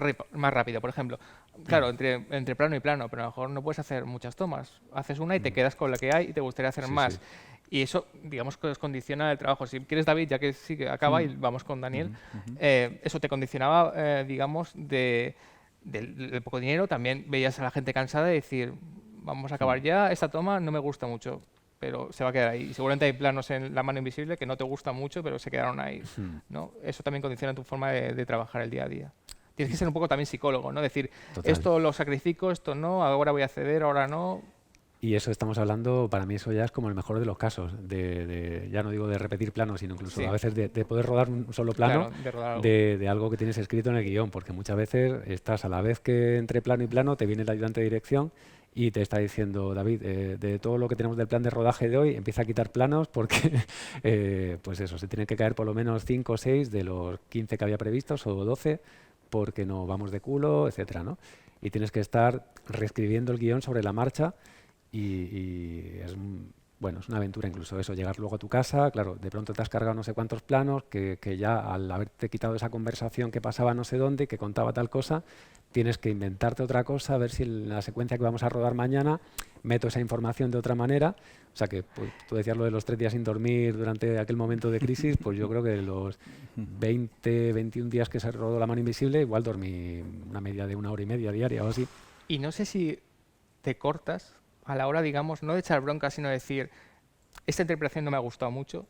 [SPEAKER 1] rápido. Por ejemplo, claro, entre plano y plano, pero a lo mejor no puedes hacer muchas tomas. Haces una y te quedas con la que hay y te gustaría hacer
[SPEAKER 2] Sí,
[SPEAKER 1] más.
[SPEAKER 2] sí.
[SPEAKER 1] Y eso, digamos, que os condiciona el trabajo. Si quieres, David, ya que sí que acaba y vamos con Daniel, eso te condicionaba, digamos, del poco dinero. También veías a la gente cansada y decir, vamos a acabar ya, esta toma no me gusta mucho, pero se va a quedar ahí. Y seguramente hay planos en La mano invisible que no te gustan mucho, pero se quedaron ahí, ¿no? Eso también condiciona tu forma de trabajar el día a día. Tienes que ser un poco también psicólogo, ¿no? Decir,
[SPEAKER 2] Total.
[SPEAKER 1] esto lo sacrifico, esto no, ahora voy a ceder, ahora no.
[SPEAKER 2] Y eso estamos hablando, para mí eso ya es como el mejor de los casos, ya no digo de repetir planos, sino incluso
[SPEAKER 1] Sí.
[SPEAKER 2] a veces de poder rodar un solo plano
[SPEAKER 1] Claro, de rodar algo.
[SPEAKER 2] de algo que tienes escrito en el guión, porque muchas veces estás a la vez que entre plano y plano, te viene el ayudante de dirección y te está diciendo, David, de todo lo que tenemos del plan de rodaje de hoy, empieza a quitar planos porque, pues eso, se tienen que caer por lo menos 5 o 6 de los 15 que había previstos o 12 porque no vamos de culo, etcétera, ¿no? Y tienes que estar reescribiendo el guión sobre la marcha y es, bueno, es una aventura incluso eso, llegar luego a tu casa, claro, de pronto te has cargado no sé cuántos planos, que ya al haberte quitado esa conversación que pasaba no sé dónde, que contaba tal cosa, tienes que inventarte otra cosa, a ver si en la secuencia que vamos a rodar mañana meto esa información de otra manera. O sea que pues, tú decías lo de los 3 días sin dormir durante aquel momento de crisis, pues yo creo que los 20, 21 días que se rodó La mano invisible, igual dormí una media de 1 hora y media diaria o así.
[SPEAKER 1] Y no sé si te cortas a la hora, digamos, no de echar bronca, sino de decir, esta interpretación no me ha gustado mucho,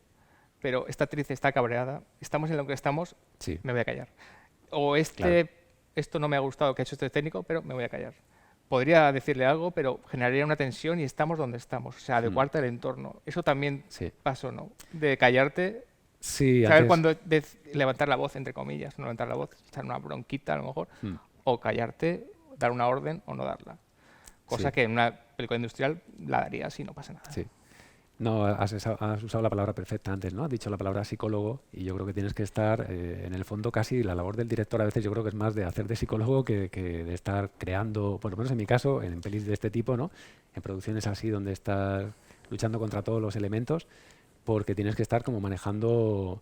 [SPEAKER 1] pero esta actriz está cabreada, estamos en lo que estamos,
[SPEAKER 2] Sí,
[SPEAKER 1] me voy a callar. O
[SPEAKER 2] claro.
[SPEAKER 1] esto no me ha gustado que ha hecho este técnico, pero me voy a callar. Podría decirle algo, pero generaría una tensión y estamos donde estamos. O sea, adecuarte al entorno. Eso también
[SPEAKER 2] Sí.
[SPEAKER 1] pasó, ¿no? De callarte,
[SPEAKER 2] Sí,
[SPEAKER 1] saber
[SPEAKER 2] antes.
[SPEAKER 1] cuándo levantar la voz, entre comillas, no levantar la voz, echar una bronquita a lo mejor, o callarte, dar una orden o no darla. Cosa
[SPEAKER 2] Sí.
[SPEAKER 1] que en una película industrial la darías y no pasa nada.
[SPEAKER 2] Sí. No, has usado la palabra perfecta antes, ¿no? Has dicho la palabra psicólogo y yo creo que tienes que estar, en el fondo casi la labor del director a veces yo creo que es más de hacer de psicólogo que de estar creando, por lo menos en mi caso, en pelis de este tipo, ¿no? En producciones así donde estás luchando contra todos los elementos, porque tienes que estar como manejando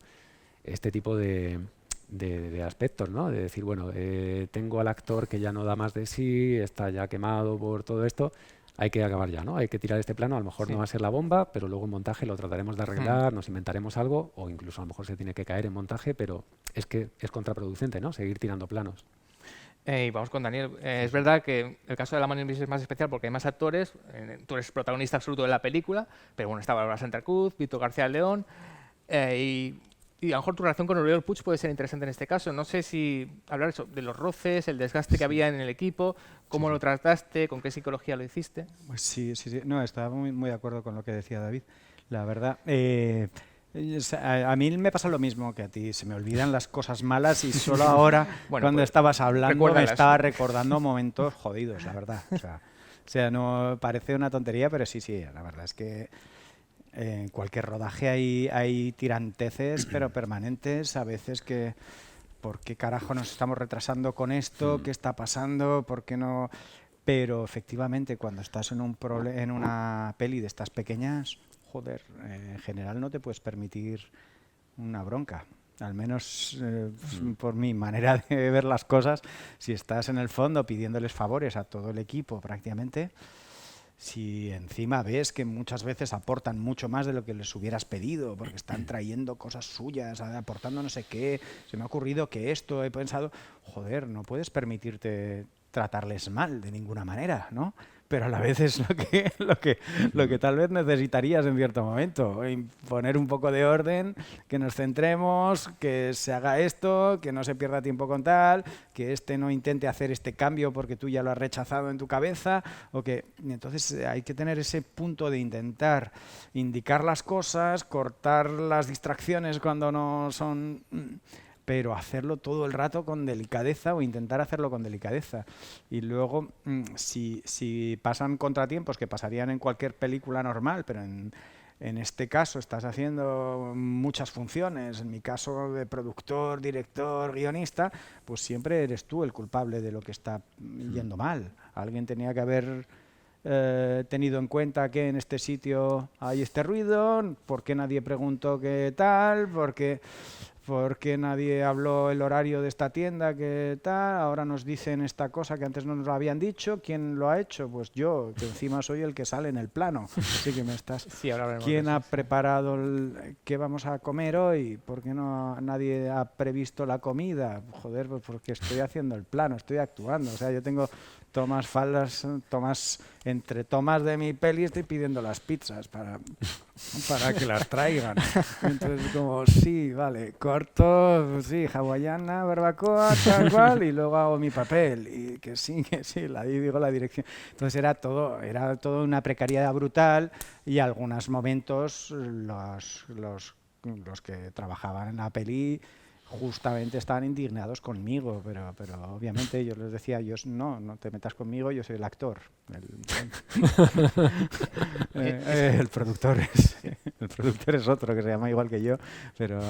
[SPEAKER 2] este tipo de aspectos, ¿no? De decir, bueno, tengo al actor que ya no da más de sí, está ya quemado por todo esto, hay que acabar ya, ¿no? Hay que tirar este plano, a lo mejor
[SPEAKER 1] Sí.
[SPEAKER 2] no va a ser la bomba, pero luego en montaje lo trataremos de arreglar, nos inventaremos algo, o incluso a lo mejor se tiene que caer en montaje, pero es que es contraproducente, ¿no? Seguir tirando planos.
[SPEAKER 1] Y vamos con Daniel. Es verdad que el caso de La mano invisible es más especial porque hay más actores. Tú eres protagonista absoluto de la película, pero bueno, estaba Bárbara Santa Cruz, Víctor García León, y a lo mejor tu relación con Oriol Puig puede ser interesante en este caso. No sé si hablar eso, de los roces, el desgaste que había en el equipo, cómo lo trataste, con qué psicología lo hiciste.
[SPEAKER 3] Pues sí, sí, sí. No, estaba muy de acuerdo con lo que decía David. La verdad, a mí me pasa lo mismo que a ti. Se me olvidan las cosas malas y solo ahora,
[SPEAKER 1] Bueno,
[SPEAKER 3] cuando
[SPEAKER 1] pues,
[SPEAKER 3] estabas hablando, me
[SPEAKER 1] recuérdalas.
[SPEAKER 3] estaba recordando momentos jodidos, la verdad. O sea, no parece una tontería, pero sí, sí. La verdad es que en cualquier rodaje hay tiranteces, pero permanentes. A veces que, ¿por qué carajo nos estamos retrasando con esto? ¿Qué está pasando? ¿Por qué no...? Pero efectivamente, cuando estás en en una peli de estas pequeñas, joder, en general no te puedes permitir una bronca. Al menos por mi manera de ver las cosas, si estás en el fondo pidiéndoles favores a todo el equipo prácticamente, si encima ves que muchas veces aportan mucho más de lo que les hubieras pedido, porque están trayendo cosas suyas, aportando no sé qué, se me ha ocurrido que esto, he pensado, joder, no puedes permitirte tratarles mal de ninguna manera, ¿no? Pero a la vez es lo que tal vez necesitarías en cierto momento, poner un poco de orden, que nos centremos, que se haga esto, que no se pierda tiempo con tal, que este no intente hacer este cambio porque tú ya lo has rechazado en tu cabeza, y entonces hay que tener ese punto de intentar indicar las cosas, cortar las distracciones cuando no son... pero hacerlo todo el rato con delicadeza o intentar hacerlo con delicadeza. Y luego, si pasan contratiempos que pasarían en cualquier película normal, pero en este caso estás haciendo muchas funciones, en mi caso de productor, director, guionista, pues siempre eres tú el culpable de lo que está yendo mal. Alguien tenía que haber tenido en cuenta que en este sitio hay este ruido, por qué nadie preguntó qué tal, por qué nadie habló el horario de esta tienda, qué tal, ahora nos dicen esta cosa que antes no nos lo habían dicho, ¿quién lo ha hecho? Pues yo, que encima soy el que sale en el plano. Así que me estás...
[SPEAKER 1] Sí, ahora hablaremos
[SPEAKER 3] ¿Quién
[SPEAKER 1] de
[SPEAKER 3] ha
[SPEAKER 1] eso, sí.
[SPEAKER 3] preparado qué vamos a comer hoy? ¿Por qué nadie ha previsto la comida? Joder, pues porque estoy haciendo el plano, estoy actuando. O sea, yo tengo entre tomas de mi peli estoy pidiendo las pizzas para que las traigan. Entonces como, sí, vale, corto, pues sí, hawaiana, barbacoa, tal cual, y luego hago mi papel. Y que sí, ahí digo la dirección. Entonces era todo una precariedad brutal y algunos momentos los que trabajaban en la peli justamente estaban indignados conmigo, pero obviamente yo les decía, no te metas conmigo, yo soy el actor. El productor es otro que se llama igual que yo, pero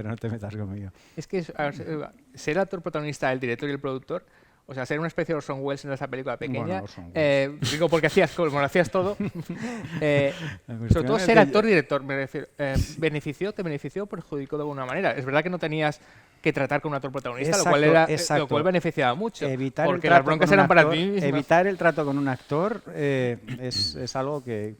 [SPEAKER 3] no te metas conmigo.
[SPEAKER 1] Es que ser actor protagonista, el director y el productor, o sea, ser una especie de Orson Welles en esa película pequeña,
[SPEAKER 3] Bueno, Orson Welles.
[SPEAKER 1] digo porque como lo hacías todo, sobre todo
[SPEAKER 3] es
[SPEAKER 1] ser
[SPEAKER 3] que
[SPEAKER 1] actor-director, me refiero, ¿te benefició o perjudicó de alguna manera? Es verdad que no tenías que tratar con un actor protagonista, lo cual beneficiaba mucho, porque las broncas eran para ti mismas.
[SPEAKER 3] Evitar el trato con un actor es algo que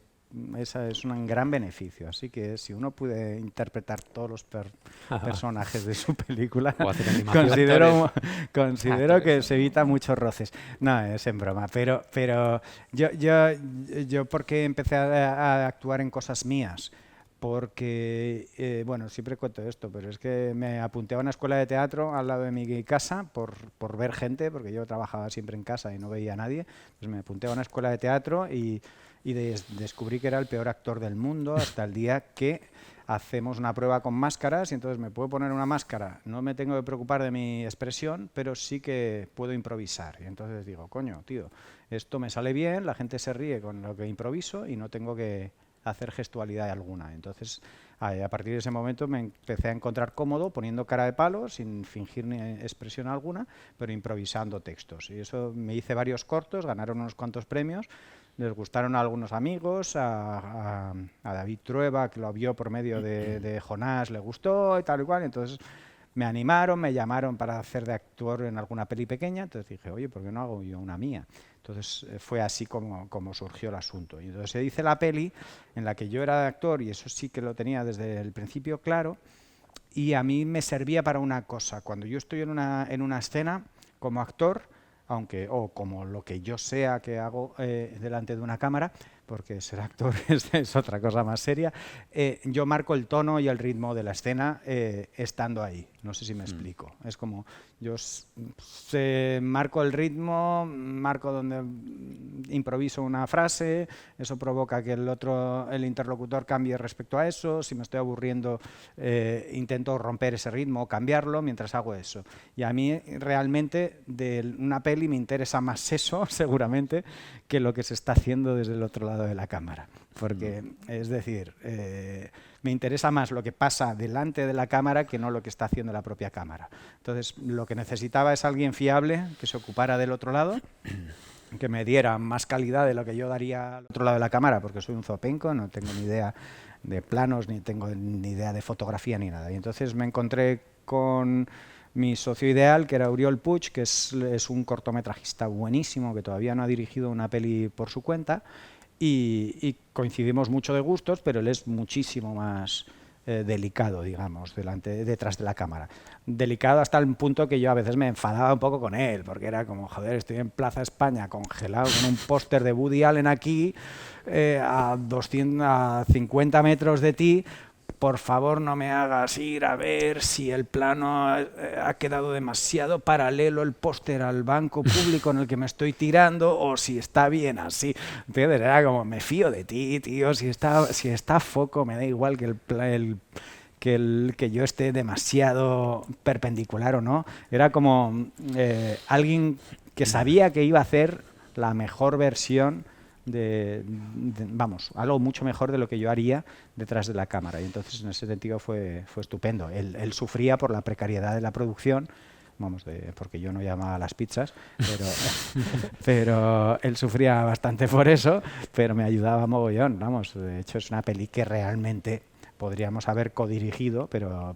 [SPEAKER 3] es un gran beneficio. Así que si uno puede interpretar todos los personajes de su película,
[SPEAKER 2] O hacer animación.
[SPEAKER 3] considero que se evita muchos roces. No, es en broma. Pero yo porque empecé a actuar en cosas mías. Porque, bueno, siempre cuento esto, pero es que me apunté a una escuela de teatro al lado de mi casa por ver gente, porque yo trabajaba siempre en casa y no veía a nadie. Pues me apunté a una escuela de teatro y descubrí que era el peor actor del mundo hasta el día que hacemos una prueba con máscaras y entonces me puedo poner una máscara, no me tengo que preocupar de mi expresión, pero sí que puedo improvisar. Y entonces digo, coño, tío, esto me sale bien, la gente se ríe con lo que improviso y no tengo que hacer gestualidad alguna. Entonces, a partir de ese momento me empecé a encontrar cómodo poniendo cara de palo, sin fingir ni expresión alguna, pero improvisando textos. Y eso me hice varios cortos, ganaron unos cuantos premios, les gustaron a algunos amigos, a David Trueba, que lo vio por medio de Jonás, le gustó y tal y cual. Entonces me animaron, me llamaron para hacer de actor en alguna peli pequeña. Entonces dije, oye, ¿por qué no hago yo una mía? Entonces fue así como surgió el asunto. Y entonces se hice la peli en la que yo era actor, y eso sí que lo tenía desde el principio claro, y a mí me servía para una cosa. Cuando yo estoy en una escena como actor, o como lo que yo sea que hago delante de una cámara, porque ser actor es otra cosa más seria, yo marco el tono y el ritmo de la escena estando ahí. No sé si me explico. Es como yo marco el ritmo, marco donde improviso una frase, eso provoca que el interlocutor cambie respecto a eso. Si me estoy aburriendo, intento romper ese ritmo, cambiarlo mientras hago eso. Y a mí realmente de una peli me interesa más eso, seguramente, que lo que se está haciendo desde el otro lado de la cámara. Porque, es decir, me interesa más lo que pasa delante de la cámara que no lo que está haciendo la propia cámara. Entonces, lo que necesitaba es alguien fiable que se ocupara del otro lado, que me diera más calidad de lo que yo daría al otro lado de la cámara, porque soy un zopenco, no tengo ni idea de planos, ni tengo ni idea de fotografía, ni nada. Y entonces me encontré con mi socio ideal, que era Oriol Puig, que es un cortometrajista buenísimo, que todavía no ha dirigido una peli por su cuenta, y coincidimos mucho de gustos, pero él es muchísimo más delicado, digamos, detrás de la cámara. Delicado hasta el punto que yo a veces me enfadaba un poco con él, porque era como, joder, estoy en Plaza España congelado con un póster de Woody Allen aquí, a 50 metros de ti. Por favor, no me hagas ir a ver si el plano ha quedado demasiado paralelo el póster al banco público en el que me estoy tirando, o si está bien así. Entonces era como, me fío de ti, tío, si está foco, me da igual que yo esté demasiado perpendicular o no. Era como alguien que sabía que iba a hacer la mejor versión vamos, algo mucho mejor de lo que yo haría detrás de la cámara, y entonces en ese sentido fue estupendo. Él sufría por la precariedad de la producción, vamos, porque yo no llamaba a las pizzas, pero él sufría bastante por eso, pero me ayudaba mogollón, vamos. De hecho es una peli que realmente podríamos haber codirigido, pero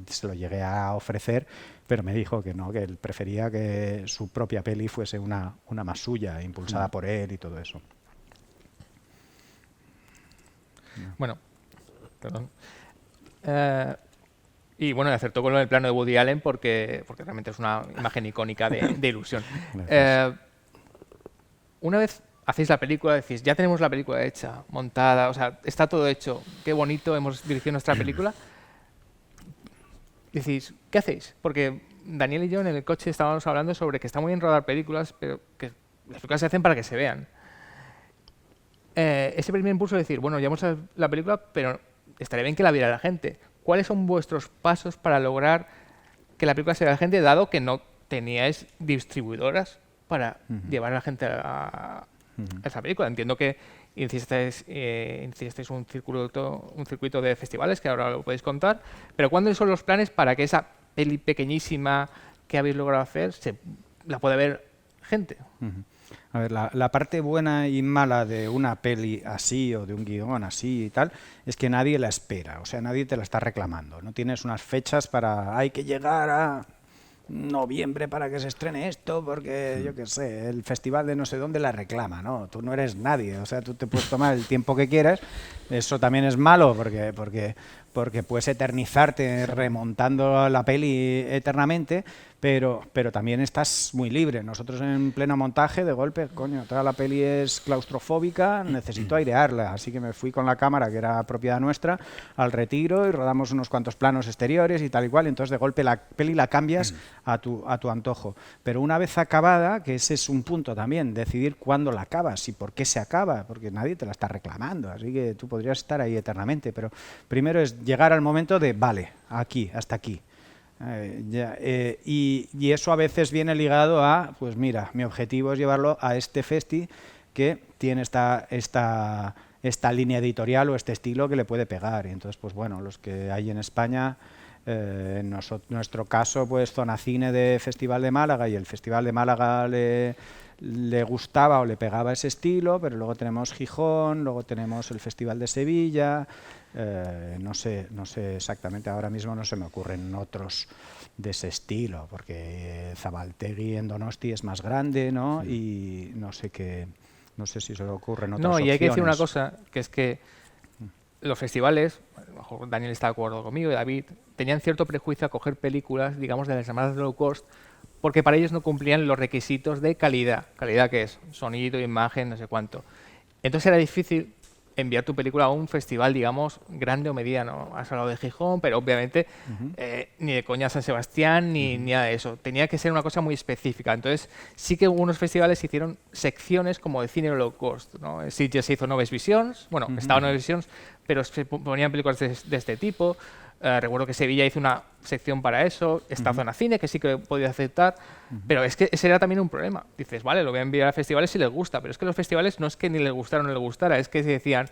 [SPEAKER 3] se lo llegué a ofrecer, pero me dijo que no, que él prefería que su propia peli fuese una más suya, impulsada por él y todo eso.
[SPEAKER 1] Bueno, perdón. Y bueno, acertó con lo del plano de Woody Allen porque realmente es una imagen icónica de ilusión. Una vez hacéis la película, decís, ya tenemos la película hecha, montada, o sea, está todo hecho, qué bonito, hemos dirigido nuestra película. Decís, ¿qué hacéis? Porque Daniel y yo en el coche estábamos hablando sobre que está muy bien rodar películas, pero que las películas se hacen para que se vean. Ese primer impulso de decir, bueno, ya hemos hecho la película, pero estaría bien que la viera la gente. ¿Cuáles son vuestros pasos para lograr que la película se vea la gente, dado que no teníais distribuidoras para llevar a la gente a esa película? Entiendo que hicisteis un circuito de festivales, que ahora lo podéis contar, pero ¿cuáles son los planes para que esa peli pequeñísima que habéis logrado hacer la pueda ver gente?
[SPEAKER 3] A ver, la parte buena y mala de una peli así o de un guión así y tal es que nadie la espera, o sea, nadie te la está reclamando. No tienes unas fechas para hay que llegar a noviembre para que se estrene esto, porque yo qué sé, el festival de no sé dónde la reclama, ¿no? Tú no eres nadie, o sea, tú te puedes tomar el tiempo que quieras. Eso también es malo porque puedes eternizarte remontando la peli eternamente, pero también estás muy libre. Nosotros en pleno montaje, de golpe, coño, toda la peli es claustrofóbica, necesito airearla, así que me fui con la cámara, que era propiedad nuestra, al Retiro y rodamos unos cuantos planos exteriores y tal y cual, y entonces de golpe la peli la cambias a tu antojo. Pero una vez acabada, que ese es un punto también, decidir cuándo la acabas y por qué se acaba, porque nadie te la está reclamando, así que tú podrías estar ahí eternamente, pero primero es llegar al momento de, vale, aquí, hasta aquí. Y eso a veces viene ligado a, pues mira, mi objetivo es llevarlo a este festi que tiene esta línea editorial o este estilo que le puede pegar. Y entonces, pues bueno, los que hay en España, en nuestro caso, pues Zona Cine de Festival de Málaga, y el Festival de Málaga le gustaba o le pegaba ese estilo, pero luego tenemos Gijón, luego tenemos el Festival de Sevilla. No sé exactamente, ahora mismo no se me ocurren otros de ese estilo, porque Zabaltegui en Donosti es más grande, ¿no? Y no sé si se le ocurren otras opciones.
[SPEAKER 1] No, y hay que decir una cosa, que es que los festivales, a lo mejor Daniel está de acuerdo conmigo y David, tenían cierto prejuicio a coger películas, digamos, de las llamadas low cost, porque para ellos no cumplían los requisitos de calidad. ¿Calidad qué es? Sonido, imagen, no sé cuánto. Entonces era difícil enviar tu película a un festival, digamos, grande o mediano. Has hablado de Gijón, pero obviamente ni de coña San Sebastián ni nada de eso. Tenía que ser una cosa muy específica. Entonces sí que algunos festivales hicieron secciones como de cine low cost, ¿no? Sitges se hizo Noves Visions, bueno, estaba Noves Visions, pero se ponían películas de este tipo. Recuerdo que Sevilla hizo una sección para eso, esta Zona Cine, que sí que podía aceptar, pero es que ese era también un problema. Dices, vale, lo voy a enviar a festivales si les gusta, pero es que los festivales no es que ni les gustara o no les gustara, es que se decían,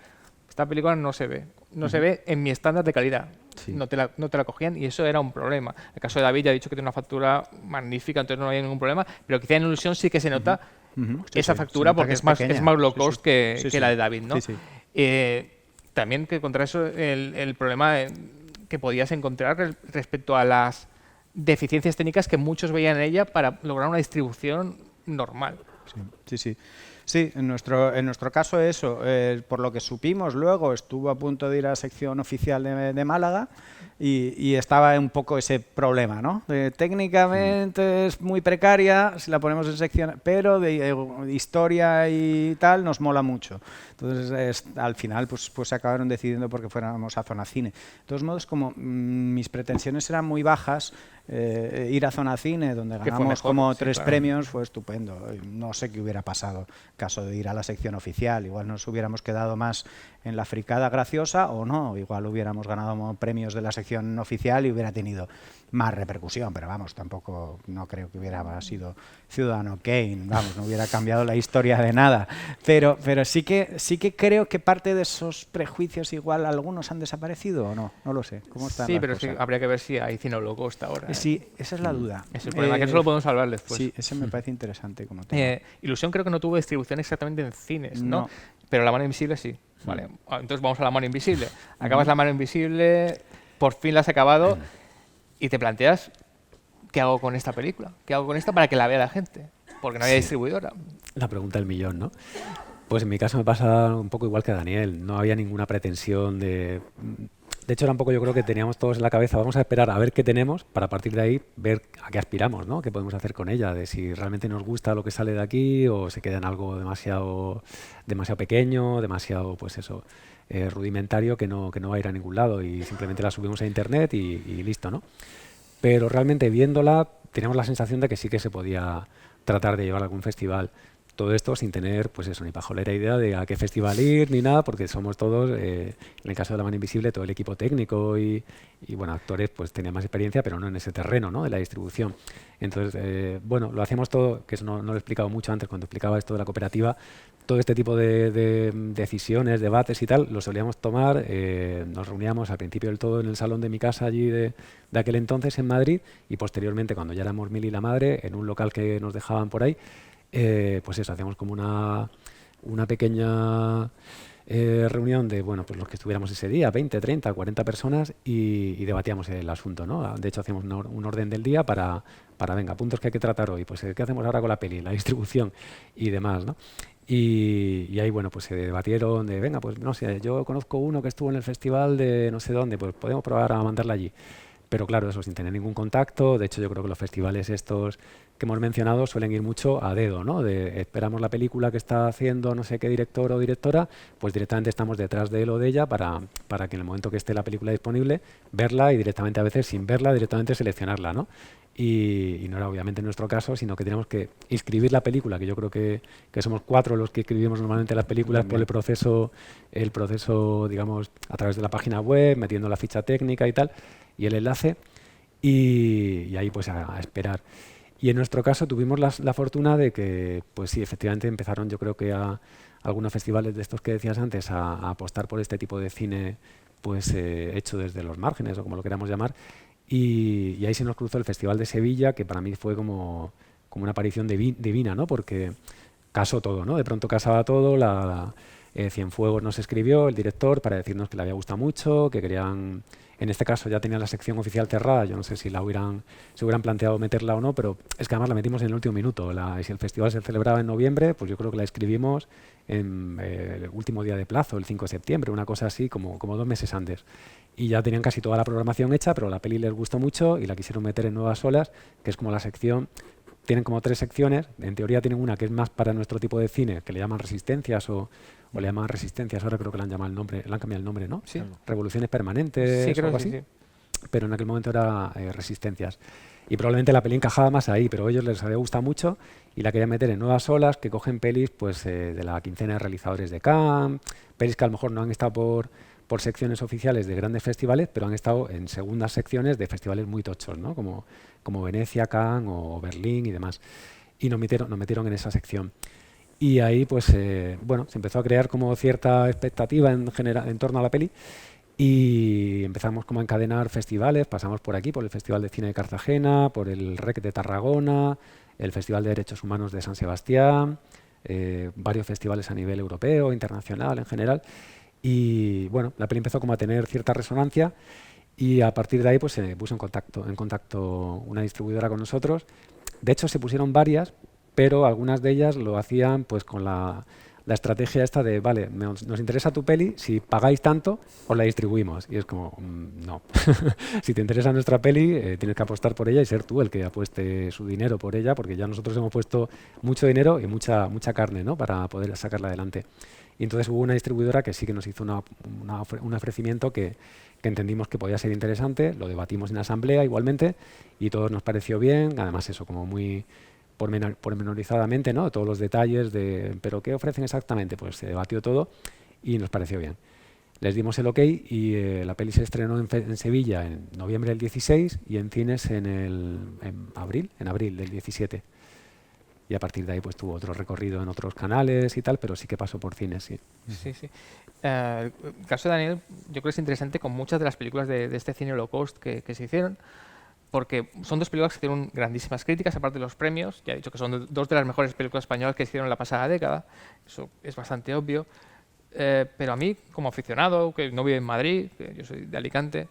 [SPEAKER 1] esta película no se ve en mi estándar de calidad. Sí. No te la cogían y eso era un problema. El caso de David ya ha dicho que tiene una factura magnífica, entonces no había ningún problema, pero quizá en Ilusión sí que se nota esa factura porque es más low cost que la de David, ¿no? También que contra eso el problema que podías encontrar respecto a las deficiencias técnicas que muchos veían en ella para lograr una distribución normal.
[SPEAKER 3] Sí, sí. Sí, en nuestro caso eso, por lo que supimos luego, estuvo a punto de ir a la sección oficial de Málaga y estaba un poco ese problema, ¿no? Técnicamente es muy precaria si la ponemos en sección, pero de historia y tal nos mola mucho. Entonces, al final, pues se acabaron decidiendo porque fuéramos a Zona Cine. De todos modos, como mis pretensiones eran muy bajas, ir a Zona Cine, donde ganamos
[SPEAKER 1] mejor,
[SPEAKER 3] como
[SPEAKER 1] sí,
[SPEAKER 3] 3
[SPEAKER 1] claro.
[SPEAKER 3] premios, fue estupendo. No sé qué hubiera pasado caso de ir a la sección oficial. Igual nos hubiéramos quedado más en la fricada graciosa o no. Igual hubiéramos ganado premios de la sección oficial y hubiera tenido más repercusión. Pero vamos, tampoco no creo que hubiera sido Ciudadano Kane. Vamos, no hubiera cambiado la historia de nada. Pero sí que creo que parte de esos prejuicios igual algunos han desaparecido o no. No lo sé. ¿Cómo están
[SPEAKER 1] Sí,
[SPEAKER 3] las
[SPEAKER 1] pero es que
[SPEAKER 3] cosas?
[SPEAKER 1] habría que ver si hay cinólogo hasta ahora.
[SPEAKER 3] Sí, esa es la duda.
[SPEAKER 1] Es el problema, que eso lo podemos hablar después.
[SPEAKER 3] Sí, ese me parece interesante como tema.
[SPEAKER 1] Ilusión creo que no tuvo distribución exactamente en cines, ¿no?
[SPEAKER 3] No.
[SPEAKER 1] Pero La mano invisible sí. Vale, entonces vamos a La mano invisible. Acabas La mano invisible, por fin la has acabado y te planteas, ¿qué hago con esta película? ¿Qué hago con esta para que la vea la gente? Porque no había distribuidora.
[SPEAKER 2] La pregunta del millón, ¿no? Pues en mi caso me pasa un poco igual que a Daniel. No había ninguna pretensión de... De hecho, tampoco yo creo que teníamos todos en la cabeza, vamos a esperar a ver qué tenemos para a partir de ahí ver a qué aspiramos, ¿no? ¿Qué podemos hacer con ella? De si realmente nos gusta lo que sale de aquí o se queda en algo demasiado pequeño, demasiado, pues eso, rudimentario que no va a ir a ningún lado y simplemente la subimos a internet y listo, ¿no? Pero realmente viéndola teníamos la sensación de que sí que se podía tratar de llevar a algún festival. Todo esto sin tener, pues eso, ni pajolera idea de a qué festival ir ni nada, porque somos todos, en el caso de La mano invisible, todo el equipo técnico y bueno, actores pues tenían más experiencia, pero no en ese terreno, ¿no? De la distribución. Entonces, bueno, lo hacíamos todo, que eso no lo he explicado mucho antes cuando explicaba esto de la cooperativa, todo este tipo de decisiones, debates y tal, lo solíamos tomar, nos reuníamos al principio del todo en el salón de mi casa allí de aquel entonces en Madrid y posteriormente, cuando ya éramos Mil y la madre, en un local que nos dejaban por ahí, pues eso, hacíamos como una pequeña reunión de, bueno, pues los que estuviéramos ese día, 20, 30, 40 personas y debatíamos el asunto, ¿no? De hecho, hacíamos un orden del día para, venga, puntos que hay que tratar hoy, pues ¿qué hacemos ahora con la peli? La distribución y demás, ¿no? Y ahí, bueno, pues se debatieron de, venga, pues no sé, yo conozco uno que estuvo en el festival de no sé dónde, pues podemos probar a mandarla allí. Pero claro, eso sin tener ningún contacto. De hecho, yo creo que los festivales estos que hemos mencionado suelen ir mucho a dedo, ¿no? De esperamos la película que está haciendo no sé qué director o directora, pues directamente estamos detrás de él o de ella para que en el momento que esté la película disponible, verla y directamente, a veces sin verla, directamente seleccionarla, ¿no? Y no era obviamente nuestro caso, sino que teníamos que inscribir la película, que yo creo que somos 4 los que escribimos normalmente las películas por el proceso, digamos, a través de la página web, metiendo la ficha técnica y tal, y el enlace, y ahí pues a esperar. Y en nuestro caso tuvimos la fortuna de que, pues sí, efectivamente empezaron, yo creo que a algunos festivales de estos que decías antes, a apostar por este tipo de cine pues hecho desde los márgenes, o como lo queramos llamar, y ahí se nos cruzó el Festival de Sevilla, que para mí fue como una aparición divina, ¿no? Porque casó todo, ¿no? De pronto casaba todo, Cienfuegos nos escribió, el director, para decirnos que le había gustado mucho, que querían... En este caso ya tenía la sección oficial cerrada, yo no sé si se hubieran planteado meterla o no, pero es que además la metimos en el último minuto. Si el festival se celebraba en noviembre, pues yo creo que la escribimos en el último día de plazo, el 5 de septiembre, una cosa así, como 2 meses antes. Y ya tenían casi toda la programación hecha, pero la peli les gustó mucho y la quisieron meter en Nuevas Olas, que es como la sección... Tienen como 3 secciones, en teoría tienen una que es más para nuestro tipo de cine, que le llaman Resistencias o le llaman Resistencias, ahora creo que le han llamado le han cambiado el nombre, ¿no?
[SPEAKER 1] Sí.
[SPEAKER 2] Revoluciones Permanentes,
[SPEAKER 1] Sí, creo
[SPEAKER 2] algo
[SPEAKER 1] que
[SPEAKER 2] así.
[SPEAKER 1] sí.
[SPEAKER 2] Pero en aquel momento era Resistencias. Y probablemente la peli encajaba más ahí, pero a ellos les había gustado mucho y la querían meter en Nuevas Olas, que cogen pelis pues de la quincena de realizadores de Cannes, pelis que a lo mejor no han estado por secciones oficiales de grandes festivales, pero han estado en segundas secciones de festivales muy tochos, ¿no? Como Venecia, Cannes o Berlín y demás. Y nos metieron en esa sección. Y ahí, pues, bueno, se empezó a crear como cierta expectativa en torno a la peli y empezamos como a encadenar festivales, pasamos por aquí, por el Festival de Cine de Cartagena, por el REC de Tarragona, el Festival de Derechos Humanos de San Sebastián, varios festivales a nivel europeo, internacional en general. Y bueno, la peli empezó como a tener cierta resonancia y a partir de ahí pues se puso en contacto una distribuidora con nosotros. De hecho, se pusieron varias, pero algunas de ellas lo hacían pues con la estrategia esta de, vale, nos interesa tu peli, si pagáis tanto, os la distribuimos. Y es como, no. Si te interesa nuestra peli, tienes que apostar por ella y ser tú el que apueste su dinero por ella, porque ya nosotros hemos puesto mucho dinero y mucha carne, ¿no?, para poder sacarla adelante. Y entonces hubo una distribuidora que sí que nos hizo un ofrecimiento que entendimos que podía ser interesante, lo debatimos en asamblea igualmente y todo nos pareció bien, además eso como muy pormenorizadamente, ¿no?, todos los detalles de ¿pero qué ofrecen exactamente? Pues se debatió todo y nos pareció bien. Les dimos el ok y la peli se estrenó en Sevilla en noviembre del 16 y en cines en abril del 17. Y a partir de ahí pues tuvo otro recorrido en otros canales y tal, pero sí que pasó por cines, sí.
[SPEAKER 1] Sí, sí. El caso de Daniel yo creo que es interesante con muchas de las películas de este cine low cost que se hicieron, porque son dos películas que tienen grandísimas críticas, aparte de los premios. Ya he dicho que son dos de las mejores películas españolas que se hicieron en la pasada década, eso es bastante obvio. Pero a mí, como aficionado, que no vivo en Madrid, que yo soy de Alicante,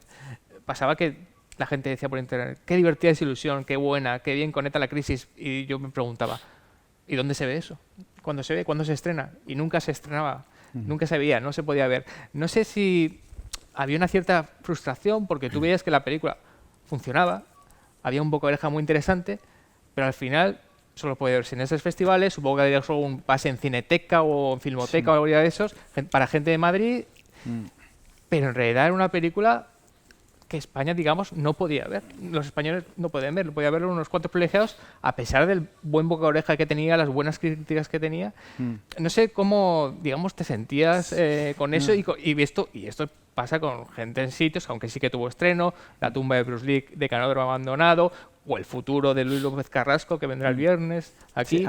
[SPEAKER 1] pasaba que la gente decía por internet, qué divertida desilusión, qué buena, qué bien conecta la crisis. Y yo me preguntaba, ¿y dónde se ve eso? ¿Cuándo se ve? ¿Cuándo se estrena? Y nunca se estrenaba, nunca se veía, no se podía ver. No sé si había una cierta frustración porque tú veías que la película funcionaba, había un boca de oreja muy interesante, pero al final solo puede verse en esos festivales, supongo que había solo un pase en Cineteca o en Filmoteca o algo de esos, para gente de Madrid, pero en realidad era una película que España, digamos, no podía ver. Los españoles no podían ver, podía verlo unos cuantos privilegiados, a pesar del buen boca de oreja que tenía, las buenas críticas que tenía. No sé cómo, digamos, te sentías con eso y esto pasa con gente en sitios, aunque sí que tuvo estreno, La tumba de Bruce Lee de Canódromo abandonado, o El futuro de Luis López Carrasco, que vendrá el viernes aquí.
[SPEAKER 3] Sí,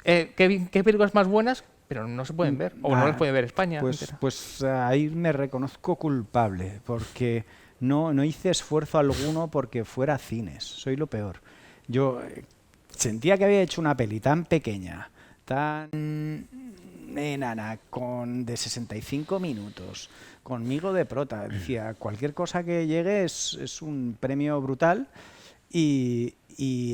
[SPEAKER 1] ¿Qué películas más buenas? Pero no se pueden ver, o no las puede ver España.
[SPEAKER 3] Pues ahí me reconozco culpable, porque no hice esfuerzo alguno porque fuera a cines, soy lo peor. Yo sentía que había hecho una peli tan pequeña, tan enana, de 65 minutos, conmigo de prota. Decía, cualquier cosa que llegue es un premio brutal y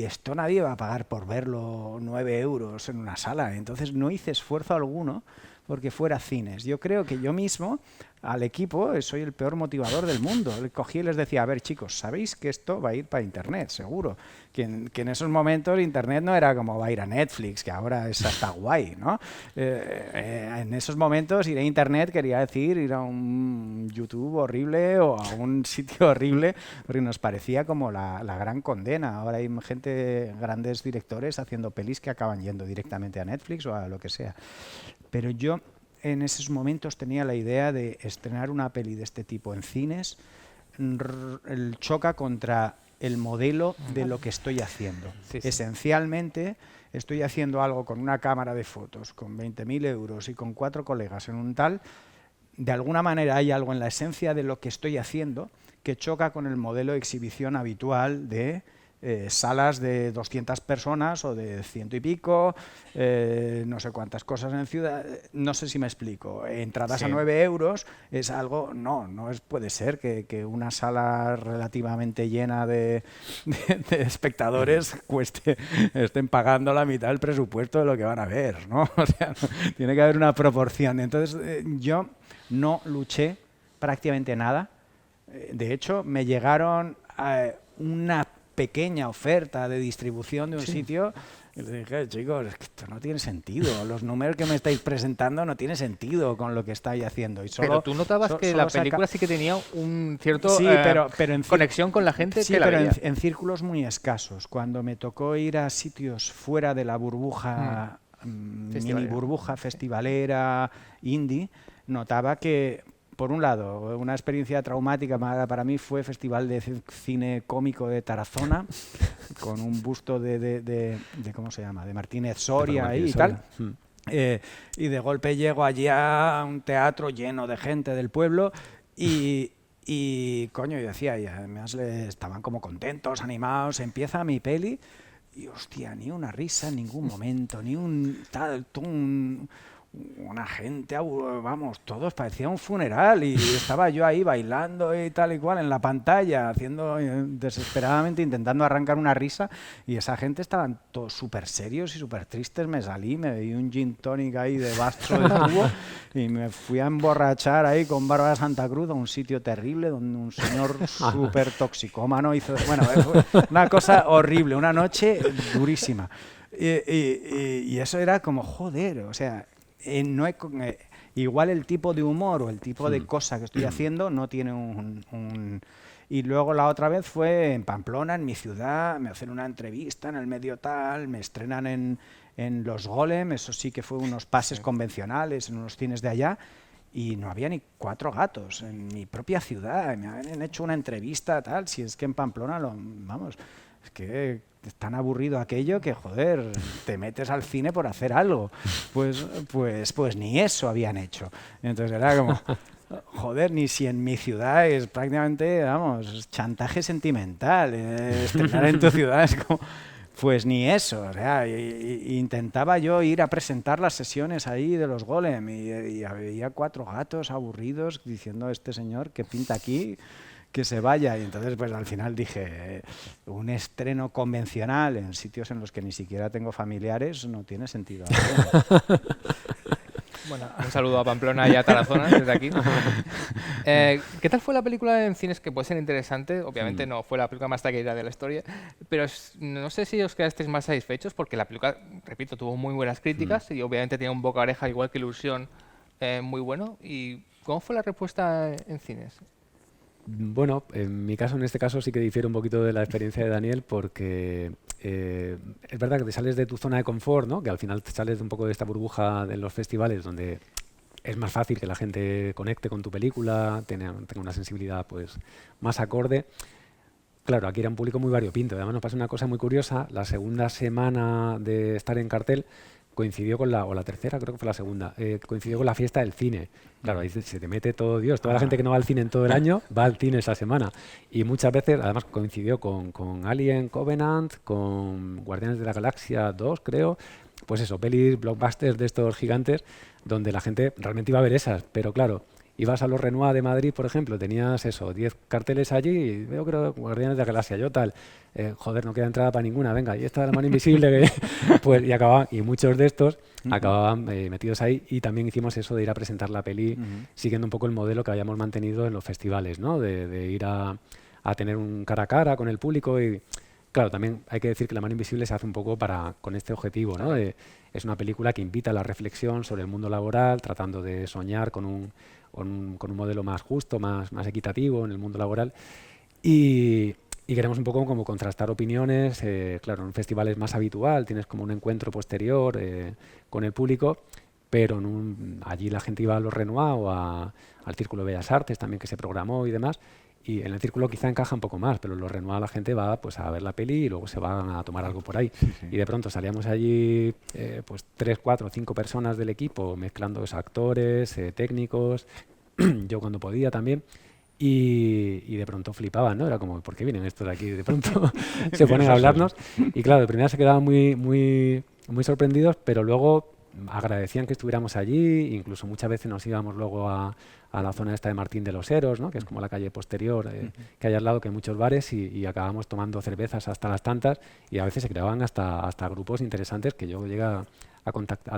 [SPEAKER 3] esto nadie va a pagar por verlo 9 euros en una sala. Entonces no hice esfuerzo alguno porque fuera cines. Yo creo que yo mismo, al equipo, soy el peor motivador del mundo. Le cogí y les decía, a ver chicos, sabéis que esto va a ir para Internet, seguro. Que en esos momentos Internet no era como va a ir a Netflix, que ahora es hasta guay, ¿no? En esos momentos ir a Internet quería decir ir a un YouTube horrible o a un sitio horrible, porque nos parecía como la gran condena. Ahora hay grandes directores haciendo pelis que acaban yendo directamente a Netflix o a lo que sea. Pero yo en esos momentos tenía la idea de estrenar una peli de este tipo en cines, choca contra el modelo de lo que estoy haciendo. Sí. Esencialmente estoy haciendo algo con una cámara de fotos, con 20.000 euros y con 4 colegas en un tal. De alguna manera hay algo en la esencia de lo que estoy haciendo que choca con el modelo de exhibición habitual de salas de 200 personas o de 100 y pico, no sé cuántas cosas en ciudad, no sé si me explico. Entradas a 9 euros es algo, puede ser que una sala relativamente llena de espectadores estén pagando la mitad del presupuesto de lo que van a ver, ¿no? O sea, tiene que haber una proporción. Entonces yo no luché prácticamente nada. De hecho, me llegaron una pequeña oferta de distribución de un sitio y les dije, chicos, es que esto no tiene sentido, los números que me estáis presentando no tiene sentido con lo que estáis haciendo. Y
[SPEAKER 1] pero tú notabas que la película sí que tenía un cierto
[SPEAKER 3] pero
[SPEAKER 1] conexión con la gente
[SPEAKER 3] que
[SPEAKER 1] la
[SPEAKER 3] pero
[SPEAKER 1] veía.
[SPEAKER 3] En círculos muy escasos. Cuando me tocó ir a sitios fuera de la burbuja, mini burbuja festivalera, indie, notaba que por un lado, una experiencia traumática para mí fue Festival de Cine Cómico de Tarazona, con un busto de ¿cómo se llama?, de Martínez Soria y tal. Y de golpe llego allí a un teatro lleno de gente del pueblo y coño, yo decía, y además estaban como contentos, animados, empieza mi peli y hostia, ni una risa en ningún momento, ni un una gente, vamos, todos parecía un funeral y estaba yo ahí bailando y tal y cual en la pantalla, haciendo desesperadamente, intentando arrancar una risa y esa gente estaban todos súper serios y súper tristes. Me salí, me bebí un gin tonic ahí de vaso de tubo y me fui a emborrachar ahí con Bárbara Santa Cruz a un sitio terrible donde un señor súper toxicómano hizo... Bueno, una cosa horrible, una noche durísima. Y eso era como, joder, o sea... no es, igual el tipo de humor o el tipo de cosa que estoy haciendo no tiene un... Y luego la otra vez fue en Pamplona, en mi ciudad, me hacen una entrevista en el medio tal, me estrenan en Los Golem, eso sí que fue unos pases convencionales en unos cines de allá, y no había ni 4 gatos en mi propia ciudad, me habían hecho una entrevista tal, si es que en Pamplona, vamos, es que... es tan aburrido aquello que, joder, te metes al cine por hacer algo. Pues ni eso habían hecho. Entonces era como, joder, ni si en mi ciudad es prácticamente, vamos, chantaje sentimental. Estrenar en tu ciudad es como... Pues ni eso, o sea, intentaba yo ir a presentar las sesiones ahí de Los Golem y había 4 gatos aburridos diciendo, este señor que pinta aquí... que se vaya. Y entonces pues al final dije, un estreno convencional en sitios en los que ni siquiera tengo familiares no tiene sentido.
[SPEAKER 1] Bueno, un saludo a Pamplona y a Tarazona desde aquí. ¿Qué tal fue la película en cines? Que puede ser interesante, obviamente no fue la película más taquillera de la historia, pero no sé si os quedasteis más satisfechos porque la película, repito, tuvo muy buenas críticas y obviamente tenía un boca a oreja igual que Ilusión muy bueno. ¿Y cómo fue la respuesta en cines?
[SPEAKER 2] Bueno, en mi caso, en este caso, sí que difiere un poquito de la experiencia de Daniel porque es verdad que te sales de tu zona de confort, ¿no? Que al final te sales de un poco de esta burbuja de los festivales donde es más fácil que la gente conecte con tu película, tenga una sensibilidad pues más acorde. Claro, aquí era un público muy variopinto. Además nos pasó una cosa muy curiosa. La segunda semana de estar en cartel coincidió con o la tercera, creo que fue la segunda, coincidió con la fiesta del cine. Claro, ahí se te mete todo Dios. Toda la gente que no va al cine en todo el año va al cine esa semana. Y muchas veces, además coincidió con Alien Covenant, con Guardianes de la Galaxia 2, creo. Pues eso, pelis blockbusters de estos gigantes, donde la gente realmente iba a ver esas. Pero claro, ibas a los Renoir de Madrid, por ejemplo, tenías eso, 10 carteles allí, y veo creo Guardianes de la Galaxia, yo tal, joder, no queda entrada para ninguna, venga, y esta de la mano invisible, que pues, y acababan, y muchos de estos acababan metidos ahí, y también hicimos eso de ir a presentar la peli, siguiendo un poco el modelo que habíamos mantenido en los festivales, ¿no? De ir a tener un cara a cara con el público y... Claro, también hay que decir que La mano invisible se hace un poco con este objetivo, ¿no? Es una película que invita a la reflexión sobre el mundo laboral, tratando de soñar con un modelo más justo, más equitativo en el mundo laboral. Y queremos un poco como contrastar opiniones. Claro, en un festival es más habitual, tienes como un encuentro posterior con el público, pero allí la gente iba a los Renoir o al Círculo de Bellas Artes también que se programó y demás. Y en el Círculo quizá encaja un poco más, pero en los Renoir la gente va pues a ver la peli y luego se van a tomar algo por ahí. Sí. Y de pronto salíamos allí pues 3, 4, 5 personas del equipo mezclando actores, técnicos, yo cuando podía también. Y de pronto flipaban, ¿no? Era como, ¿por qué vienen estos de aquí? De pronto se ponen a hablarnos. Y claro, de primera se quedaban muy sorprendidos, pero luego agradecían que estuviéramos allí, incluso muchas veces nos íbamos luego a la zona esta de Martín de los Heros, ¿no? Que es como la calle posterior que hay al lado, que hay muchos bares y acabamos tomando cervezas hasta las tantas y a veces se creaban hasta grupos interesantes que yo llegué a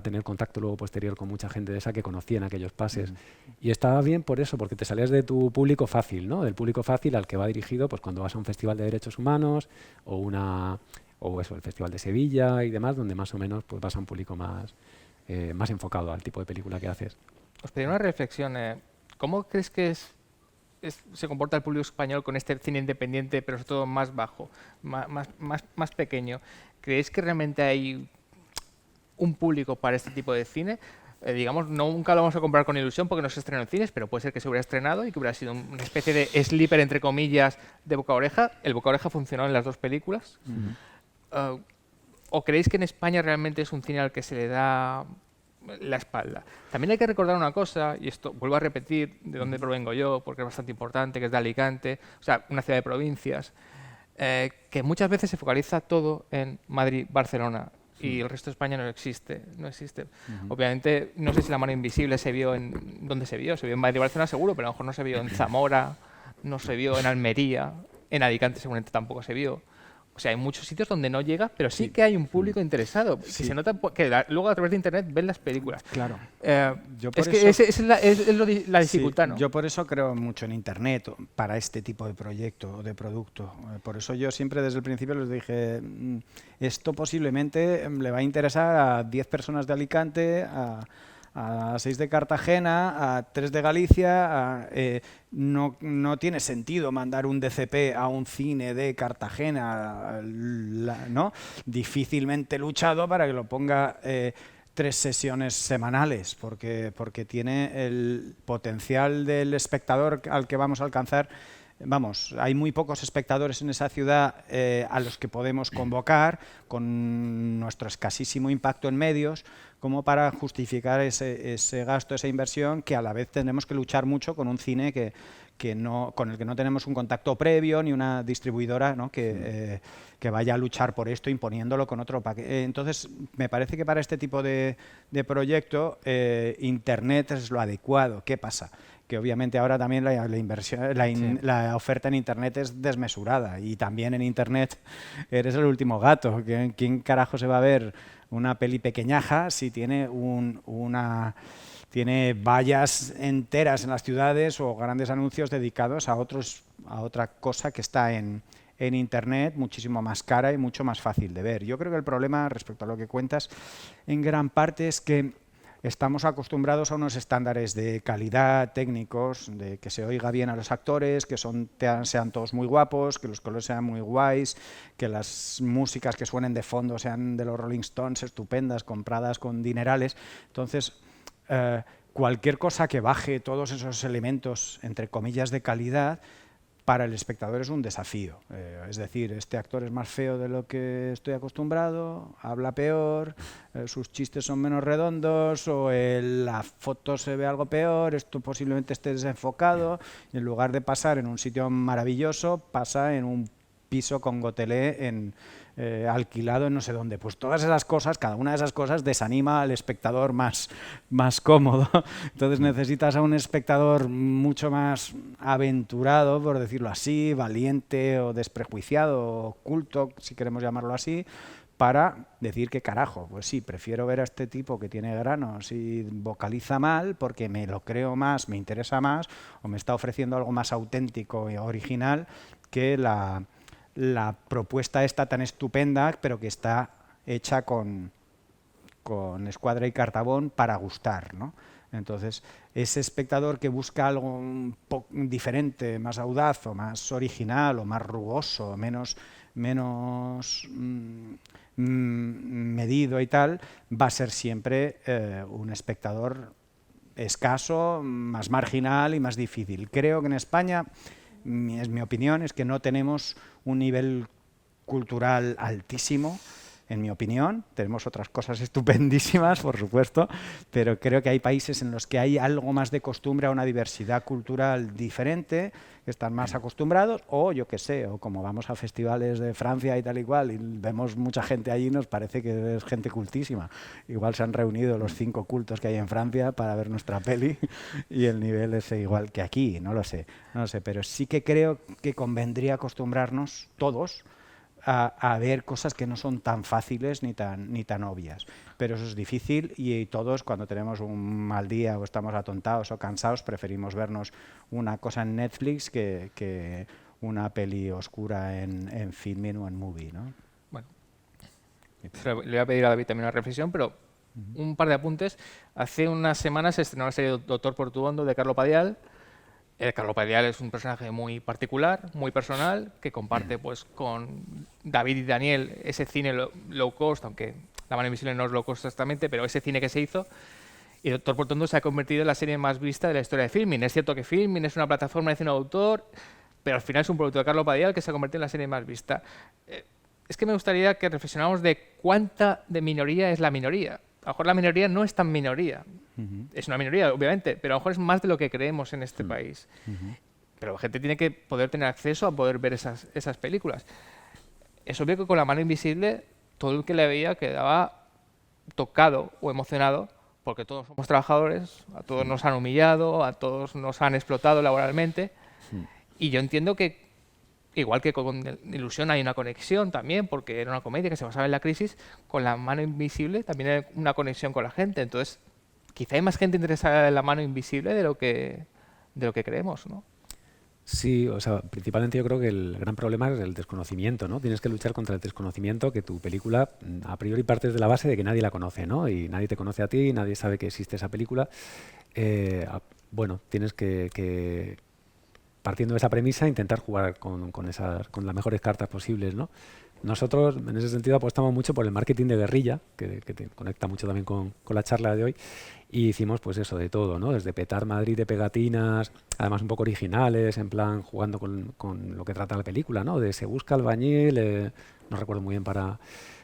[SPEAKER 2] tener contacto luego posterior con mucha gente de esa que conocía en aquellos pases. Y estaba bien por eso, porque te salías de tu público fácil, ¿no? Del público fácil al que va dirigido pues cuando vas a un festival de derechos humanos o eso, el Festival de Sevilla y demás, donde más o menos pues vas a un público más enfocado al tipo de película que haces.
[SPEAKER 1] Os pedí una reflexión. ¿Cómo crees que se comporta el público español con este cine independiente, pero sobre todo más bajo, más pequeño? ¿Creéis que realmente hay un público para este tipo de cine? Digamos, nunca lo vamos a comparar con Ilusión porque no se estrenó en cines, pero puede ser que se hubiera estrenado y que hubiera sido una especie de sleeper, entre comillas, de boca a oreja. El boca a oreja funcionó en las dos películas. ¿O creéis que en España realmente es un cine al que se le da la espalda? También hay que recordar una cosa, y esto vuelvo a repetir de dónde provengo yo, porque es bastante importante, que es de Alicante, o sea, una ciudad de provincias, que muchas veces se focaliza todo en Madrid, Barcelona. y el resto de España no existe. Obviamente, no sé si La mano invisible se vio en... ¿Dónde se vio? Se vio en Madrid y Barcelona seguro, pero a lo mejor no se vio en Zamora, no se vio en Almería, en Alicante seguramente tampoco se vio. O sea, hay muchos sitios donde no llega, pero sí que hay un público interesado. Que se nota que luego a través de Internet ven las películas.
[SPEAKER 3] Claro.
[SPEAKER 1] Es que esa es la dificultad, ¿no?
[SPEAKER 3] Yo por eso creo mucho en Internet para este tipo de proyecto o de producto. Por eso yo siempre desde el principio les dije, esto posiblemente le va a interesar a 10 personas de Alicante, a 6 de Cartagena, a 3 de Galicia. No tiene sentido mandar un DCP a un cine de Cartagena, ¿no? Difícilmente luchado para que lo ponga 3 sesiones semanales, porque tiene el potencial del espectador al que vamos a alcanzar. Vamos, hay muy pocos espectadores en esa ciudad a los que podemos convocar con nuestro escasísimo impacto en medios como para justificar ese gasto, esa inversión, que a la vez tenemos que luchar mucho con un cine con el que no tenemos un contacto previo ni una distribuidora, ¿no? que vaya a luchar por esto imponiéndolo con otro paquete. Entonces, me parece que para este tipo de proyecto Internet es lo adecuado. ¿Qué pasa? Que obviamente ahora también la oferta en Internet es desmesurada, y también en Internet eres el último gato. ¿Quién carajo se va a ver una peli pequeñaja si tiene tiene vallas enteras en las ciudades o grandes anuncios dedicados a otra cosa que está en Internet, muchísimo más cara y mucho más fácil de ver? Yo creo que el problema, respecto a lo que cuentas, en gran parte es que estamos acostumbrados a unos estándares de calidad técnicos, de que se oiga bien a los actores, que sean todos muy guapos, que los colores sean muy guays, que las músicas que suenen de fondo sean de los Rolling Stones, estupendas, compradas con dinerales. Entonces, cualquier cosa que baje todos esos elementos, entre comillas, de calidad, para el espectador es un desafío. Es decir, este actor es más feo de lo que estoy acostumbrado, habla peor, sus chistes son menos redondos, o la foto se ve algo peor, esto posiblemente esté desenfocado, y en lugar de pasar en un sitio maravilloso, pasa en un piso con gotelé alquilado en no sé dónde. Pues todas esas cosas, cada una de esas cosas desanima al espectador más cómodo. Entonces necesitas a un espectador mucho más aventurado, por decirlo así, valiente o desprejuiciado o culto, si queremos llamarlo así, para decir que carajo, pues sí, prefiero ver a este tipo que tiene granos y vocaliza mal porque me lo creo más, me interesa más, o me está ofreciendo algo más auténtico y original que la propuesta esta tan estupenda, pero que está hecha con escuadra y cartabón para gustar, ¿no? Entonces, ese espectador que busca algo diferente, más audaz o más original o más rugoso, menos medido y tal, va a ser siempre un espectador escaso, más marginal y más difícil. Creo que en España, es mi opinión, es que no tenemos un nivel cultural altísimo, en mi opinión. Tenemos otras cosas estupendísimas, por supuesto, pero creo que hay países en los que hay algo más de costumbre a una diversidad cultural diferente, que están más acostumbrados, o yo qué sé, o como vamos a festivales de Francia y tal y cual, y vemos mucha gente allí, nos parece que es gente cultísima. Igual se han reunido los 5 cultos que hay en Francia para ver nuestra peli y el nivel es igual que aquí, no lo sé, pero sí que creo que convendría acostumbrarnos todos a ver cosas que no son tan fáciles ni tan obvias. Pero eso es difícil, y todos, cuando tenemos un mal día o estamos atontados o cansados, preferimos vernos una cosa en Netflix que una peli oscura en Filmin o en Movie, ¿no?
[SPEAKER 1] Bueno, le voy a pedir a David también una reflexión, pero un par de apuntes. Hace unas semanas se estrenó la serie Doctor Portuondo de Carlo Padial. Carlo Padial es un personaje muy particular, muy personal, que comparte pues con David y Daniel ese cine low cost, aunque La mano invisible no es low cost exactamente, pero ese cine que se hizo. Y Doctor Portuondo se ha convertido en la serie más vista de la historia de Filmin. Es cierto que Filmin es una plataforma de cine de autor, pero al final es un producto de Carlo Padial que se ha convertido en la serie más vista. Es que me gustaría que reflexionáramos de cuánta de minoría es la minoría. A lo mejor la minoría no es tan minoría. Es una minoría, obviamente, pero a lo mejor es más de lo que creemos en este país. Pero la gente tiene que poder tener acceso a poder ver esas películas. Es obvio que con La mano invisible todo el que le veía quedaba tocado o emocionado, porque todos somos trabajadores, a todos nos han humillado, a todos nos han explotado laboralmente, y yo entiendo que, igual que con Ilusión hay una conexión también, porque era una comedia que se basaba en la crisis, con La mano invisible también hay una conexión con la gente. Entonces, quizá hay más gente interesada en La mano invisible de lo que creemos, ¿no?
[SPEAKER 2] Sí, o sea, principalmente yo creo que el gran problema es el desconocimiento, ¿no? Tienes que luchar contra el desconocimiento, que tu película, a priori partes de la base de que nadie la conoce, ¿no? Y nadie te conoce a ti, nadie sabe que existe esa película. Bueno, tienes que, partiendo de esa premisa, intentar jugar con las mejores cartas posibles, ¿no? Nosotros, en ese sentido, apostamos mucho por el marketing de guerrilla, que te conecta mucho también con la charla de hoy, y hicimos pues eso, de todo, ¿no? Desde petar Madrid de pegatinas, además un poco originales, en plan jugando con lo que trata la película, ¿no? De se busca albañil, no recuerdo muy bien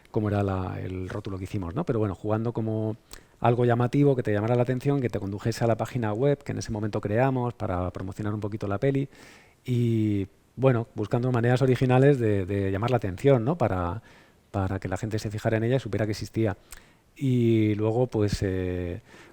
[SPEAKER 2] cómo era el rótulo que hicimos, ¿no? Pero bueno, jugando como algo llamativo que te llamara la atención, que te condujese a la página web que en ese momento creamos para promocionar un poquito la peli y bueno, buscando maneras originales de llamar la atención, ¿no? Para que la gente se fijara en ella y supiera que existía. Y luego, pues,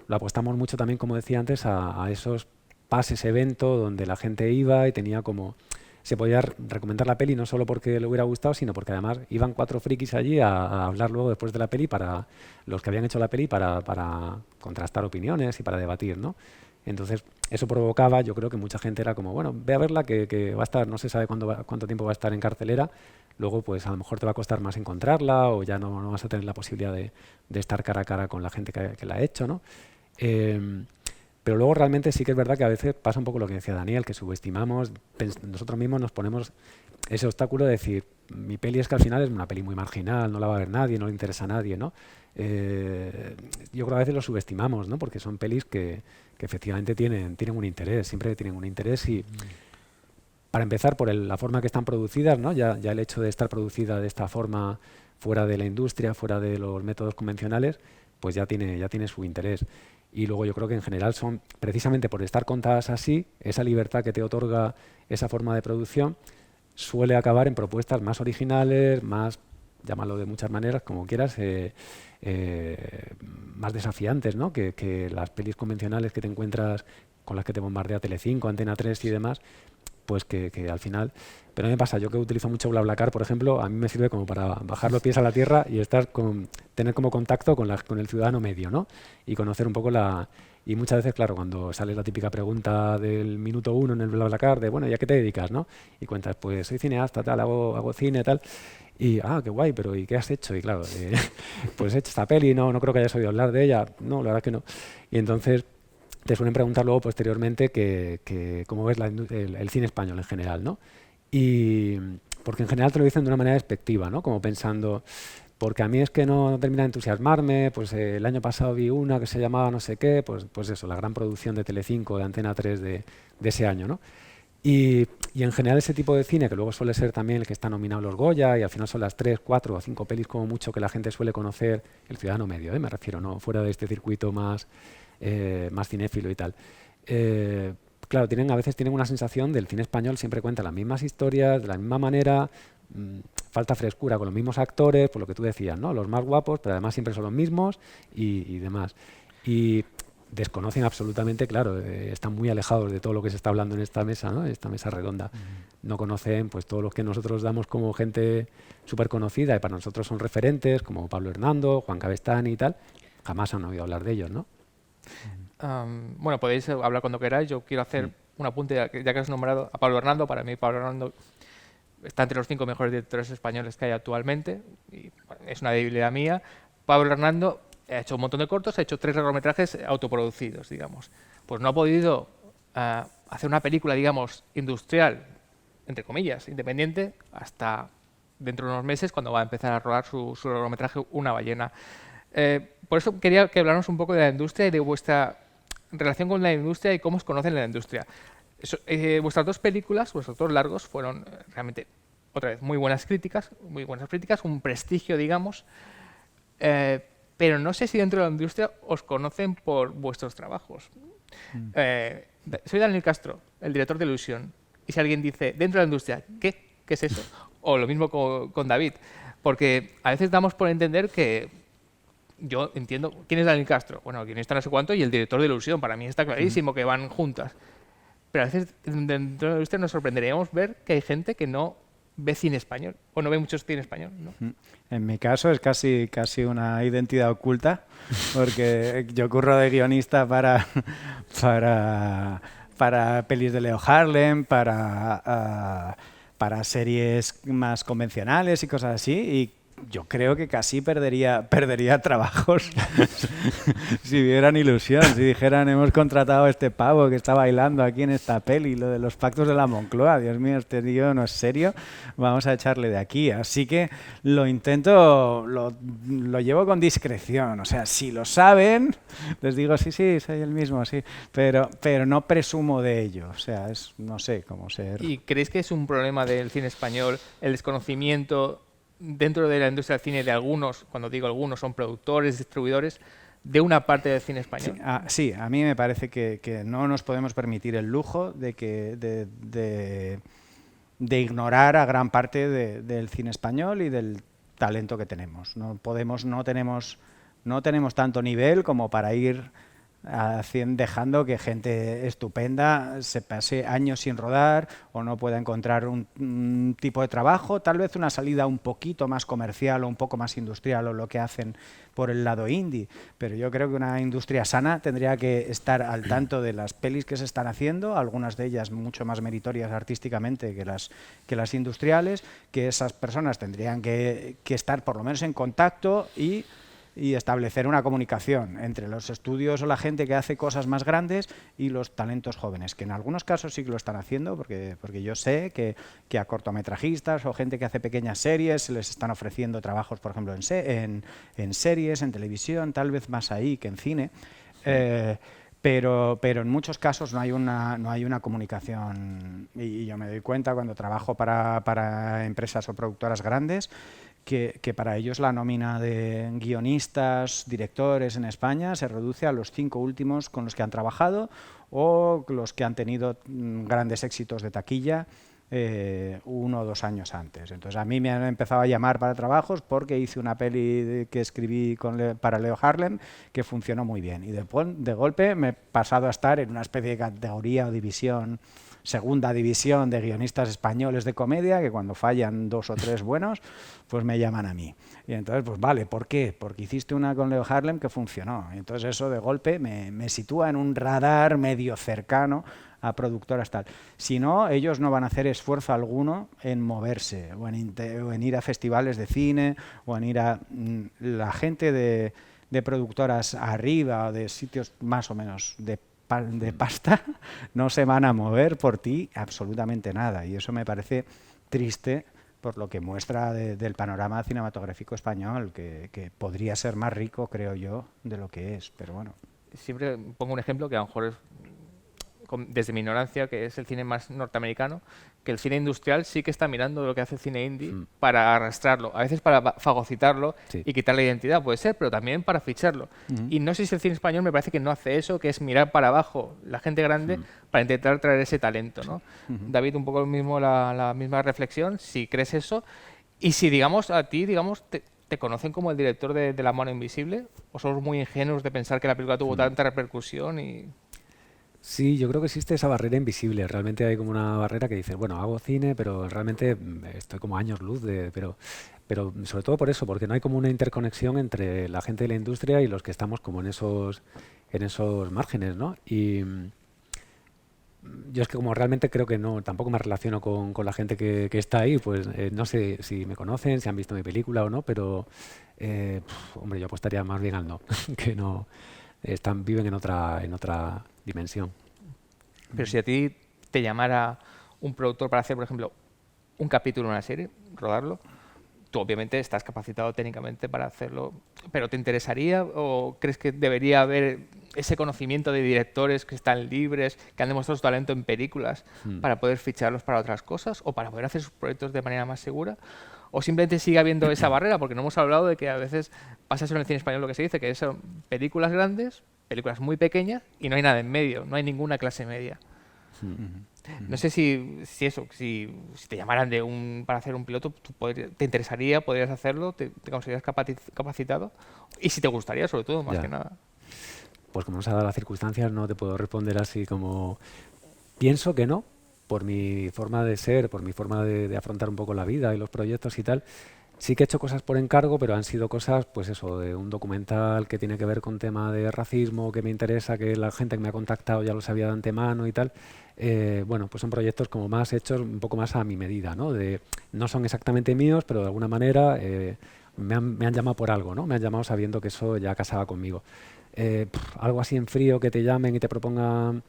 [SPEAKER 2] lo apostamos mucho también, como decía antes, a esos pases evento donde la gente iba y tenía como... Se podía recomendar la peli no solo porque le hubiera gustado, sino porque además iban 4 frikis allí a hablar luego después de la peli para los que habían hecho la peli para contrastar opiniones y para debatir, ¿no? Entonces, eso provocaba, yo creo que mucha gente era como, bueno, ve a verla que va a estar, no se sabe cuánto tiempo va a estar en cartelera, luego pues a lo mejor te va a costar más encontrarla o ya no vas a tener la posibilidad de estar cara a cara con la gente que la ha hecho, ¿no? Pero luego realmente sí que es verdad que a veces pasa un poco lo que decía Daniel, que subestimamos, nosotros mismos nos ponemos ese obstáculo de decir, mi peli es que al final es una peli muy marginal, no la va a ver nadie, no le interesa a nadie, ¿no? Yo creo que a veces lo subestimamos, ¿no? Porque son pelis que efectivamente tienen un interés, siempre tienen un interés y para empezar por la forma que están producidas, ¿no? Ya el hecho de estar producida de esta forma fuera de la industria, fuera de los métodos convencionales, pues ya tiene su interés. Y luego yo creo que en general son, precisamente por estar contadas así, esa libertad que te otorga esa forma de producción suele acabar en propuestas más originales, más, llámalo de muchas maneras, como quieras, más desafiantes, ¿no? Que las pelis convencionales que te encuentras, con las que te bombardea Telecinco, Antena 3 y demás, pues que al final... Pero a mí me pasa, yo que utilizo mucho BlaBlaCar, por ejemplo, a mí me sirve como para bajar los pies a la tierra y tener como contacto con el ciudadano medio, ¿no? Y conocer un poco Y muchas veces, claro, cuando sale la típica pregunta del minuto 1 en el BlaBlaCar de, bueno, ¿y a qué te dedicas, no? Y cuentas, pues soy cineasta, tal, hago cine, tal... Y, qué guay, pero ¿y qué has hecho? Y claro, pues he hecho esta peli, no creo que hayas oído hablar de ella. No, la verdad que no. Y entonces te suelen preguntar luego posteriormente que cómo ves el cine español en general, ¿no? Y porque en general te lo dicen de una manera despectiva, ¿no? Como pensando, porque a mí es que no termina de entusiasmarme, pues el año pasado vi una que se llamaba no sé qué, pues eso, la gran producción de Telecinco, de Antena 3 de ese año, ¿no? Y en general ese tipo de cine, que luego suele ser también el que está nominado a los Goya, y al final son las 3, 4 o 5 pelis como mucho que la gente suele conocer, el ciudadano medio, me refiero, no fuera de este circuito más cinéfilo y tal. Claro, a veces tienen una sensación del cine español, siempre cuenta las mismas historias, de la misma manera, falta frescura con los mismos actores, por lo que tú decías, ¿no? Los más guapos, pero además siempre son los mismos y demás. Y desconocen absolutamente, claro, están muy alejados de todo lo que se está hablando en esta mesa, ¿no? Esta mesa redonda. No conocen pues todos los que nosotros damos como gente súper conocida y para nosotros son referentes, como Pablo Hernando, Juan Cabestany y tal. Jamás han oído hablar de ellos, ¿no?
[SPEAKER 1] Bueno, podéis hablar cuando queráis. Yo quiero hacer un apunte, ya que has nombrado a Pablo Hernando. Para mí, Pablo Hernando está entre los 5 mejores directores españoles que hay actualmente. Y, bueno, es una debilidad mía. Pablo Hernando ha hecho un montón de cortos, ha hecho 3 largometrajes autoproducidos, digamos. Pues no ha podido hacer una película, digamos, industrial, entre comillas, independiente, hasta dentro de unos meses, cuando va a empezar a rodar su largometraje Una ballena. Por eso quería que habláramos un poco de la industria y de vuestra relación con la industria y cómo os conocen en la industria. Vuestras 2 películas, vuestros 2 largos, fueron realmente, otra vez, muy buenas críticas, un prestigio, digamos, pero no sé si dentro de la industria os conocen por vuestros trabajos. Soy Daniel Castro, el director de Ilusión, y si alguien dice, dentro de la industria, ¿qué es eso? O lo mismo con David. Porque a veces damos por entender que yo entiendo quién es Daniel Castro, bueno, guionista no sé cuánto, y el director de Ilusión, para mí está clarísimo que van juntas. Pero a veces dentro de la industria nos sorprenderíamos ver que hay gente que no ve cine español, o no ve mucho cine español, ¿no?
[SPEAKER 3] En mi caso es casi una identidad oculta, porque yo curro de guionista para pelis de Leo Harlem, para series más convencionales y cosas así, y yo creo que casi perdería trabajos si vieran Ilusión, si dijeran hemos contratado a este pavo que está bailando aquí en esta peli, lo de los pactos de la Moncloa, Dios mío, este tío no es serio, vamos a echarle de aquí. Así que lo intento, lo llevo con discreción, o sea, si lo saben, les digo sí, soy el mismo, sí, pero no presumo de ello, o sea, no sé cómo ser.
[SPEAKER 1] ¿Y creéis que es un problema del cine español el desconocimiento dentro de la industria del cine de algunos, cuando digo algunos, son productores, distribuidores, de una parte del cine español?
[SPEAKER 3] Sí, a mí me parece que no nos podemos permitir el lujo de ignorar a gran parte del cine español y del talento que tenemos. No tenemos tanto nivel como para ir dejando que gente estupenda se pase años sin rodar o no pueda encontrar un tipo de trabajo, tal vez una salida un poquito más comercial o un poco más industrial o lo que hacen por el lado indie, pero yo creo que una industria sana tendría que estar al tanto de las pelis que se están haciendo, algunas de ellas mucho más meritorias artísticamente que las industriales, que esas personas tendrían que estar por lo menos en contacto y establecer una comunicación entre los estudios o la gente que hace cosas más grandes y los talentos jóvenes, que en algunos casos sí que lo están haciendo, porque yo sé que a cortometrajistas o gente que hace pequeñas series se les están ofreciendo trabajos, por ejemplo, en series, en televisión, tal vez más ahí que en cine. Pero en muchos casos no hay una comunicación, y yo me doy cuenta cuando trabajo para empresas o productoras grandes que para ellos la nómina de guionistas, directores en España se reduce a los 5 últimos con los que han trabajado o los que han tenido grandes éxitos de taquilla 1 o 2 años antes. Entonces a mí me han empezado a llamar para trabajos porque hice una peli que escribí para Leo Harlem que funcionó muy bien, y de golpe me he pasado a estar en una especie de categoría o división, segunda división de guionistas españoles de comedia, que cuando fallan 2 o 3 buenos, pues me llaman a mí. Y entonces, pues vale, ¿por qué? Porque hiciste una con Leo Harlem que funcionó. Y entonces eso de golpe me sitúa en un radar medio cercano a productoras tal. Si no, ellos no van a hacer esfuerzo alguno en moverse o en ir a festivales de cine o en ir a la gente de productoras arriba o de sitios más o menos de pasta, no se van a mover por ti absolutamente nada, y eso me parece triste por lo que muestra del panorama cinematográfico español, que podría ser más rico, creo yo, de lo que es, pero bueno.
[SPEAKER 1] Siempre pongo un ejemplo que a lo mejor es, desde mi ignorancia, que es el cine más norteamericano, que el cine industrial sí que está mirando lo que hace el cine indie para arrastrarlo, a veces para fagocitarlo y quitarle identidad, puede ser, pero también para ficharlo. Y no sé si el cine español me parece que no hace eso, que es mirar para abajo la gente grande para intentar traer ese talento, ¿no? David, un poco lo mismo, la misma reflexión, si crees eso, y si digamos a ti, digamos, te conocen como el director de La mano invisible, o somos muy ingenuos de pensar que la película tuvo tanta repercusión y...
[SPEAKER 2] Sí, yo creo que existe esa barrera invisible. Realmente hay como una barrera que dices, bueno, hago cine, pero realmente estoy como años luz pero sobre todo por eso, porque no hay como una interconexión entre la gente de la industria y los que estamos como en esos márgenes, ¿no? Y yo es que como realmente creo que no, tampoco me relaciono con la gente que está ahí, pues no sé si me conocen, si han visto mi película o no, pero hombre, yo apostaría más bien al no, que no viven en otra dimensión.
[SPEAKER 1] Pero si a ti te llamara un productor para hacer, por ejemplo, un capítulo en una serie, rodarlo, tú obviamente estás capacitado técnicamente para hacerlo, pero ¿te interesaría o crees que debería haber ese conocimiento de directores que están libres, que han demostrado su talento en películas para poder ficharlos para otras cosas o para poder hacer sus proyectos de manera más segura? ¿O simplemente sigue habiendo esa barrera? Porque no hemos hablado de que a veces pasa eso en el cine español, lo que se dice, que son películas grandes, películas muy pequeñas y no hay nada en medio, no hay ninguna clase media. No sé si te llamaran para hacer un piloto, ¿te interesaría, podrías hacerlo? ¿Te consideras capacitado? Y si te gustaría, sobre todo, más
[SPEAKER 2] Ya.
[SPEAKER 1] que nada.
[SPEAKER 2] Pues como nos ha dado las circunstancias, no te puedo responder así como... Pienso que no, por mi forma de ser, por mi forma de afrontar un poco la vida y los proyectos y tal. Sí que he hecho cosas por encargo, pero han sido cosas, pues eso, de un documental que tiene que ver con tema de racismo, que me interesa, que la gente que me ha contactado ya lo sabía de antemano y tal. Bueno, pues son proyectos como más hechos un poco más a mi medida, ¿no? No son exactamente míos, pero de alguna manera me han llamado por algo, ¿no? Me han llamado sabiendo que eso ya casaba conmigo. Algo así en frío que te llamen y te propongan,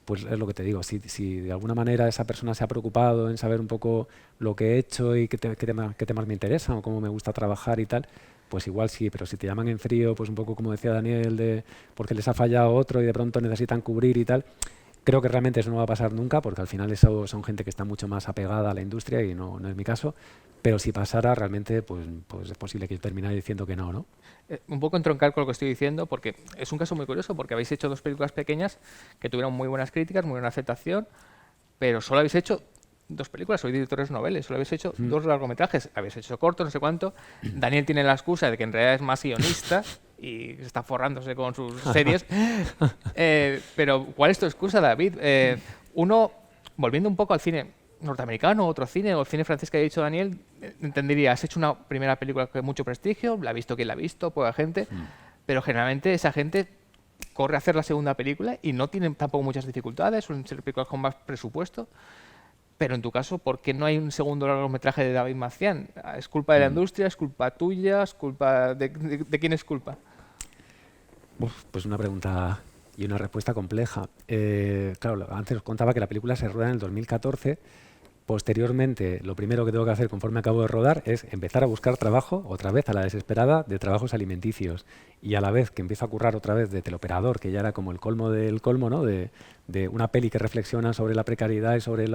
[SPEAKER 2] pues es lo que te digo, si de alguna manera esa persona se ha preocupado en saber un poco lo que he hecho y qué temas me interesan o cómo me gusta trabajar y tal, pues igual sí, pero si te llaman en frío, pues un poco como decía Daniel, porque les ha fallado otro y de pronto necesitan cubrir y tal, creo que realmente eso no va a pasar nunca, porque al final eso son gente que está mucho más apegada a la industria y no es mi caso, pero si pasara realmente, pues es posible que terminara diciendo que no, ¿no?
[SPEAKER 1] Un poco entroncar con lo que estoy diciendo, porque es un caso muy curioso, porque habéis hecho 2 películas pequeñas que tuvieron muy buenas críticas, muy buena aceptación, pero solo habéis hecho 2 películas, sois directores noveles, solo habéis hecho 2 largometrajes, habéis hecho cortos, no sé cuánto. Daniel tiene la excusa de que en realidad es más guionista y está forrándose con sus series. Pero ¿cuál es tu excusa, David? Volviendo un poco al cine norteamericano, otro cine, o el cine francés que ha dicho Daniel, entendería, has hecho una primera película con mucho prestigio, la ha visto quien la ha visto, poca gente, pero generalmente esa gente corre a hacer la segunda película y no tienen tampoco muchas dificultades, suelen ser películas con más presupuesto. Pero en tu caso, ¿por qué no hay un segundo largometraje de David Macián? ¿Es culpa de la industria? ¿Es culpa tuya? ¿Es culpa de quién es culpa?
[SPEAKER 2] Pues una pregunta y una respuesta compleja. Claro, antes os contaba que la película se rueda en el 2014. Posteriormente, lo primero que tengo que hacer conforme acabo de rodar es empezar a buscar trabajo, otra vez a la desesperada, de trabajos alimenticios. Y a la vez que empiezo a currar otra vez de teleoperador, que ya era como el colmo del colmo, ¿no? De una peli que reflexiona sobre la precariedad y sobre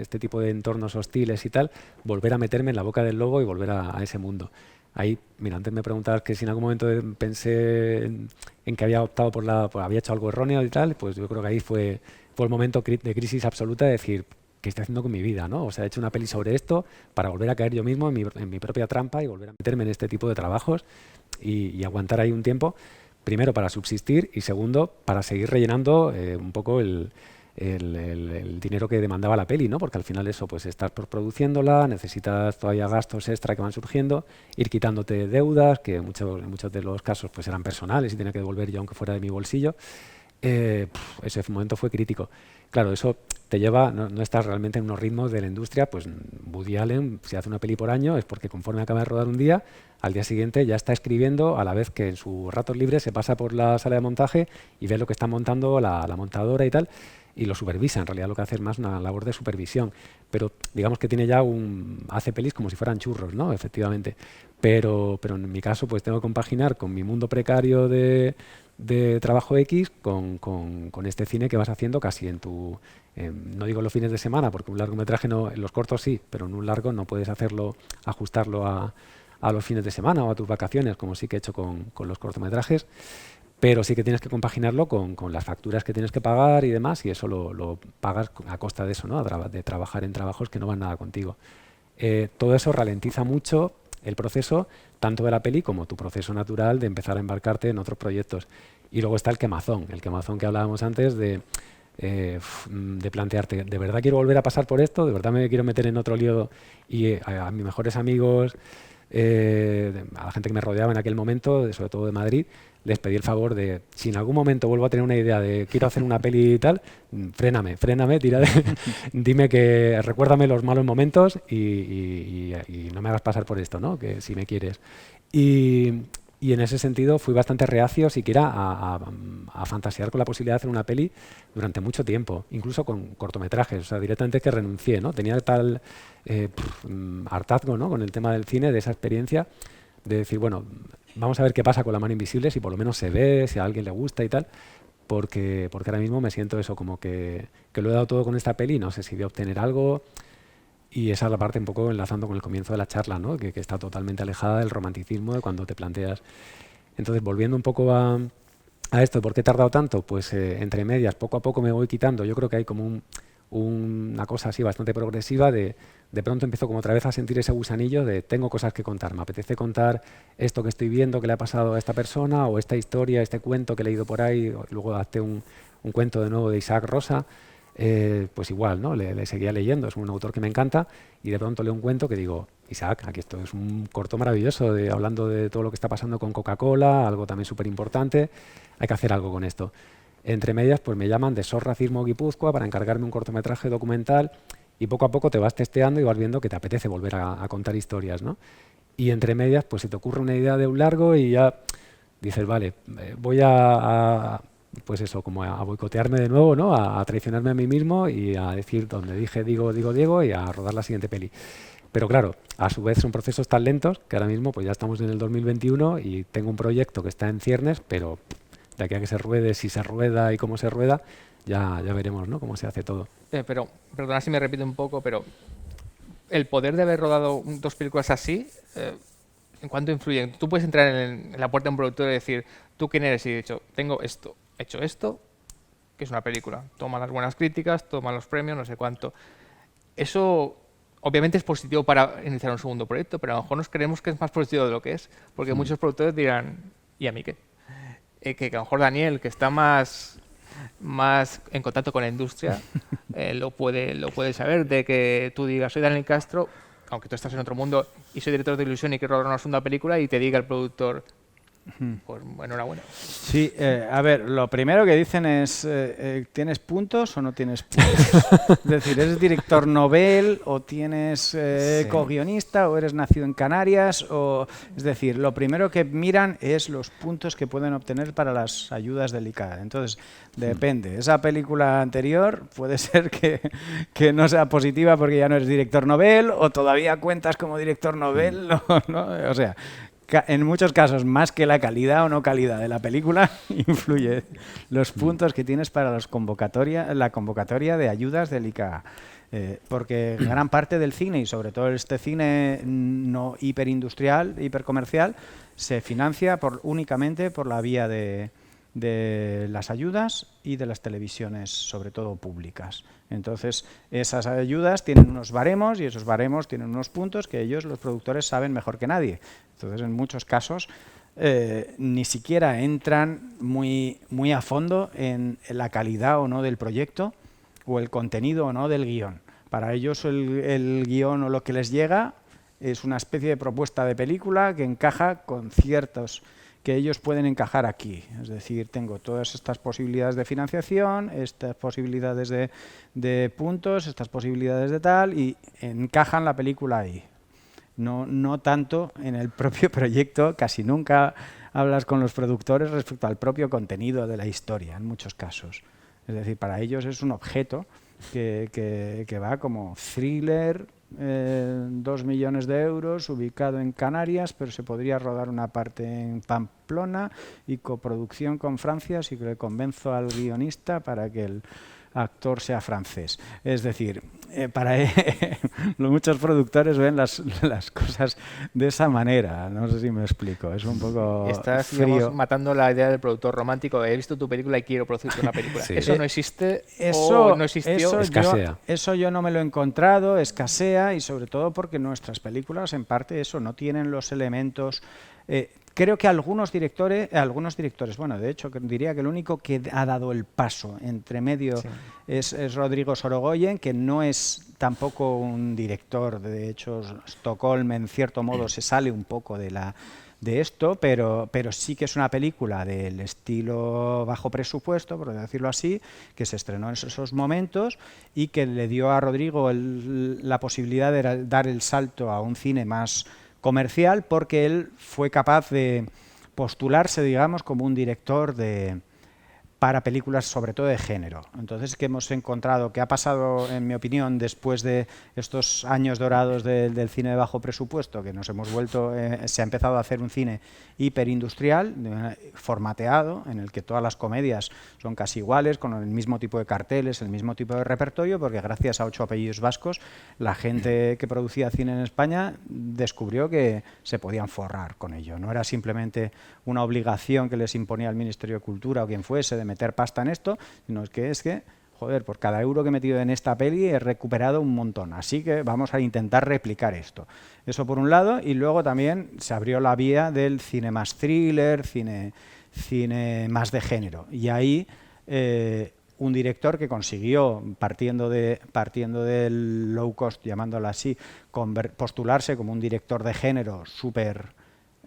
[SPEAKER 2] este tipo de entornos hostiles y tal, volver a meterme en la boca del lobo y volver a ese mundo. Ahí, mira, antes me preguntabas que si en algún momento pensé en que había optado había hecho algo erróneo y tal, pues yo creo que ahí fue el momento de crisis absoluta de decir, ¿qué estoy haciendo con mi vida, no? O sea, he hecho una peli sobre esto para volver a caer yo mismo en mi propia trampa y volver a meterme en este tipo de trabajos y aguantar ahí un tiempo, primero para subsistir y segundo para seguir rellenando un poco el dinero que demandaba la peli, ¿no? Porque al final eso, pues estás produciéndola, necesitas todavía gastos extra que van surgiendo, ir quitándote deudas, que en muchos de los casos pues eran personales y tenía que devolver yo aunque fuera de mi bolsillo. Ese momento fue crítico. Claro, eso te lleva, no estás realmente en unos ritmos de la industria, pues Woody Allen, si hace una peli por año, es porque conforme acaba de rodar un día, al día siguiente ya está escribiendo, a la vez que en sus ratos libres se pasa por la sala de montaje y ve lo que está montando la montadora y tal, y lo supervisa. En realidad lo que hace es más una labor de supervisión, pero digamos que tiene ya hace pelis como si fueran churros, ¿no? Efectivamente. Pero en mi caso pues tengo que compaginar con mi mundo precario de trabajo X con este cine que vas haciendo casi no digo los fines de semana, porque un largometraje no, en los cortos sí, pero en un largo no puedes ajustarlo a los fines de semana o a tus vacaciones, como sí que he hecho con los cortometrajes, pero sí que tienes que compaginarlo con las facturas que tienes que pagar y demás, y eso lo pagas a costa de eso, ¿no? De trabajar en trabajos que no van nada contigo. Todo eso ralentiza mucho el proceso, tanto de la peli como tu proceso natural de empezar a embarcarte en otros proyectos. Y luego está el quemazón que hablábamos antes de plantearte, ¿de verdad quiero volver a pasar por esto? ¿De verdad me quiero meter en otro lío? Y a mis mejores amigos, a la gente que me rodeaba en aquel momento, sobre todo de Madrid, les pedí el favor de, si en algún momento vuelvo a tener una idea de quiero hacer una peli y tal, fréname, dime recuérdame los malos momentos y no me hagas pasar por esto, ¿no? Que si me quieres. Y en ese sentido fui bastante reacio siquiera a fantasear con la posibilidad de hacer una peli durante mucho tiempo, incluso con cortometrajes. O sea, directamente que renuncié, ¿no? Tenía tal hartazgo, ¿no? Con el tema del cine, de esa experiencia, de decir, bueno, vamos a ver qué pasa con La mano invisible, si por lo menos se ve, si a alguien le gusta y tal, porque ahora mismo me siento eso, como que lo he dado todo con esta peli, no sé si voy a obtener algo. Y esa es la parte un poco enlazando con el comienzo de la charla, ¿no? Que está totalmente alejada del romanticismo de cuando te planteas. Entonces, volviendo un poco a esto, ¿por qué he tardado tanto? Pues entre medias, poco a poco me voy quitando. Yo creo que hay como una cosa así bastante progresiva de pronto empiezo como otra vez a sentir ese gusanillo de tengo cosas que contar, me apetece contar esto que estoy viendo que le ha pasado a esta persona o esta historia, este cuento que he leído por ahí, luego adapté un cuento de nuevo de Isaac Rosa, pues igual, ¿no? Le seguía leyendo, es un autor que me encanta y de pronto leo un cuento que digo, Isaac, aquí esto es un corto maravilloso hablando de todo lo que está pasando con Coca-Cola, algo también súper importante, hay que hacer algo con esto. Entre medias, pues me llaman de SOS Racismo Guipúzcoa para encargarme un cortometraje documental y poco a poco te vas testeando y vas viendo que te apetece volver a contar historias, ¿no? Y entre medias, pues se te ocurre una idea de un largo y ya dices, vale, voy pues eso, como a boicotearme de nuevo, ¿no? A traicionarme a mí mismo y a decir donde dije Diego y a rodar la siguiente peli. Pero claro, a su vez son procesos tan lentos que ahora mismo pues ya estamos en el 2021 y tengo un proyecto que está en ciernes, pero de aquí a que se ruede, si se rueda y cómo se rueda, ya veremos, ¿no? Cómo se hace todo.
[SPEAKER 1] Pero, perdona si me repito un poco, pero el poder de haber rodado dos películas así, ¿en cuánto influye? Tú puedes entrar en la puerta de un productor y decir, ¿tú quién eres? Y he dicho, tengo esto, he hecho esto, que es una película. Toma las buenas críticas, toma los premios, no sé cuánto. Eso obviamente es positivo para iniciar un segundo proyecto, pero a lo mejor nos creemos que es más positivo de lo que es, porque muchos productores dirán, ¿y a mí qué? Que a lo mejor Daniel, que está más en contacto con la industria, lo puede saber, de que tú digas, soy Daniel Castro, aunque tú estás en otro mundo, y soy director de ilusión y quiero rodar una segunda película, y te diga el productor, pues enhorabuena.
[SPEAKER 3] Sí, a ver, lo primero que dicen es, ¿tienes puntos o no tienes puntos? Es decir, ¿eres director novel o tienes co-guionista o eres nacido en Canarias? Es decir, lo primero que miran es los puntos que pueden obtener para las ayudas del ICA. Entonces, depende. Esa película anterior puede ser que no sea positiva porque ya no eres director novel o todavía cuentas como director novel, ¿no? O sea, en muchos casos, más que la calidad o no calidad de la película, influye los puntos que tienes para la convocatoria de ayudas del ICA. Porque gran parte del cine, y sobre todo este cine no hiperindustrial, hipercomercial, se financia únicamente por la vía de las ayudas y de las televisiones, sobre todo públicas. Entonces, esas ayudas tienen unos baremos y esos baremos tienen unos puntos que ellos, los productores, saben mejor que nadie. Entonces, en muchos casos, ni siquiera entran muy a fondo en la calidad o no del proyecto o el contenido o no del guión. Para ellos, el guión o lo que les llega es una especie de propuesta de película que encaja con ciertos que ellos pueden encajar aquí. Es decir, tengo todas estas posibilidades de financiación, estas posibilidades de puntos, estas posibilidades de tal, y encajan la película ahí. No tanto en el propio proyecto, casi nunca hablas con los productores respecto al propio contenido de la historia, en muchos casos. Es decir, para ellos es un objeto que va como thriller, 2 millones de euros, ubicado en Canarias, pero se podría rodar una parte en Pamplona y coproducción con Francia, si le convenzo al guionista para que el actor sea francés. Es decir, muchos productores ven las cosas de esa manera. No sé si me explico. Es un poco
[SPEAKER 1] Estás,
[SPEAKER 3] frío.
[SPEAKER 1] digamos, matando la idea del productor romántico. He visto tu película y quiero producirte una película.
[SPEAKER 2] Sí.
[SPEAKER 1] Eso no existe
[SPEAKER 3] Eso
[SPEAKER 1] o no existió.
[SPEAKER 2] Escasea.
[SPEAKER 3] Eso yo no me lo he encontrado, escasea, y sobre todo porque nuestras películas, en parte, eso no tienen los elementos. Creo que algunos directores, bueno, de hecho, diría que el único que ha dado el paso entre medio es Rodrigo Sorogoyen, que no es tampoco un director. De hecho, Stockholm, en cierto modo, se sale un poco de esto, pero sí que es una película del estilo bajo presupuesto, por decirlo así, que se estrenó en esos momentos y que le dio a Rodrigo la posibilidad de dar el salto a un cine más comercial, porque él fue capaz de postularse, digamos, como un director para películas sobre todo de género. Entonces, que hemos encontrado que ha pasado, en mi opinión, después de estos años dorados del cine de bajo presupuesto, que nos hemos vuelto, se ha empezado a hacer un cine hiperindustrial, formateado, en el que todas las comedias son casi iguales, con el mismo tipo de carteles, el mismo tipo de repertorio, porque gracias a 8 apellidos vascos, la gente que producía cine en España descubrió que se podían forrar con ello. No era simplemente una obligación que les imponía el Ministerio de Cultura o quien fuese de meter pasta en esto, sino que joder, por cada euro que he metido en esta peli he recuperado un montón, así que vamos a intentar replicar esto. Eso por un lado, y luego también se abrió la vía del cine más thriller, cine más de género. Y ahí un director que consiguió, partiendo del low cost, llamándolo así, postularse como un director de género súper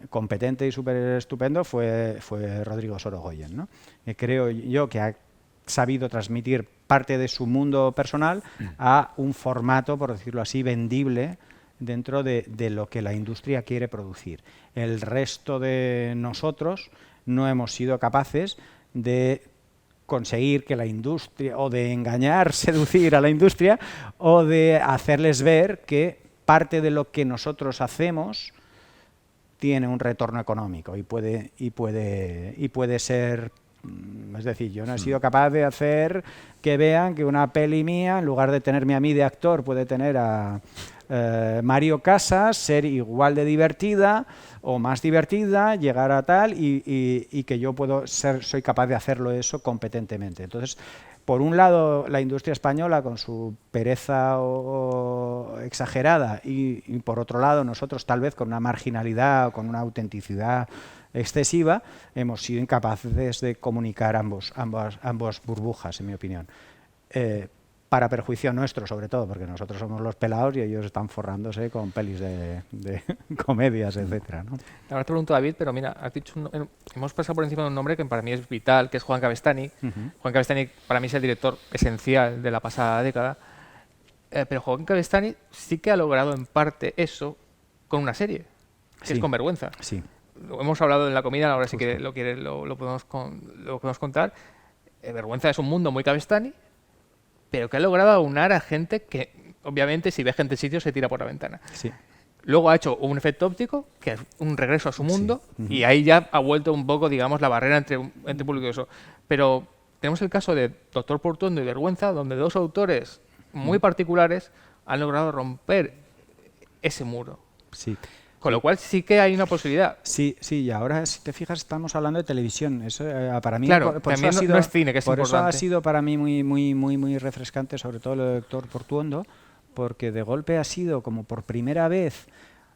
[SPEAKER 3] competente y súper estupendo, fue Rodrigo Sorogoyen, ¿no? Creo yo que ha sabido transmitir parte de su mundo personal a un formato, por decirlo así, vendible dentro de lo que la industria quiere producir. El resto de nosotros no hemos sido capaces de conseguir que la industria, o de engañar, seducir a la industria, o de hacerles ver que parte de lo que nosotros hacemos tiene un retorno económico y puede ser. Es decir, yo no he sido capaz de hacer que vean que una peli mía, en lugar de tenerme a mí de actor, puede tener a Mario Casas, ser igual de divertida o más divertida, llegar a tal, y que yo soy capaz de hacerlo eso competentemente. Entonces, por un lado, la industria española con su pereza exagerada y por otro lado, nosotros tal vez con una marginalidad o con una autenticidad excesiva, hemos sido incapaces de comunicar ambas burbujas, en mi opinión. Para perjuicio nuestro, sobre todo, porque nosotros somos los pelados y ellos están forrándose con pelis de comedias, etcétera, ¿no?
[SPEAKER 1] Ahora te pregunto, David, pero mira, has dicho hemos pasado por encima de un nombre que para mí es vital, que es Juan Cavestany. Juan Cavestany para mí es el director esencial de la pasada década, pero Juan Cavestany sí que ha logrado en parte eso con una serie, que es Con Vergüenza.
[SPEAKER 3] Sí.
[SPEAKER 1] Hemos hablado en la comida, ahora sí que
[SPEAKER 3] Justo.
[SPEAKER 1] lo podemos contar. Vergüenza es un mundo muy Cavestany, pero que ha logrado aunar a gente que, obviamente, si ve gente en sitio, se tira por la ventana.
[SPEAKER 3] Sí.
[SPEAKER 1] Luego ha hecho un efecto óptico, que es un regreso a su mundo, y ahí ya ha vuelto un poco, digamos, la barrera entre público y eso. Pero tenemos el caso de Doctor Portuondo y Vergüenza, donde dos autores muy particulares han logrado romper ese muro.
[SPEAKER 3] Sí.
[SPEAKER 1] Con lo cual sí que hay una posibilidad.
[SPEAKER 3] Sí, y ahora, si te fijas, estamos hablando de televisión. Eso para mí,
[SPEAKER 1] claro,
[SPEAKER 3] por
[SPEAKER 1] también
[SPEAKER 3] eso
[SPEAKER 1] no es cine, que es
[SPEAKER 3] por
[SPEAKER 1] importante.
[SPEAKER 3] eso ha sido para mí muy refrescante, sobre todo lo de Doctor Portuondo, porque de golpe ha sido como por primera vez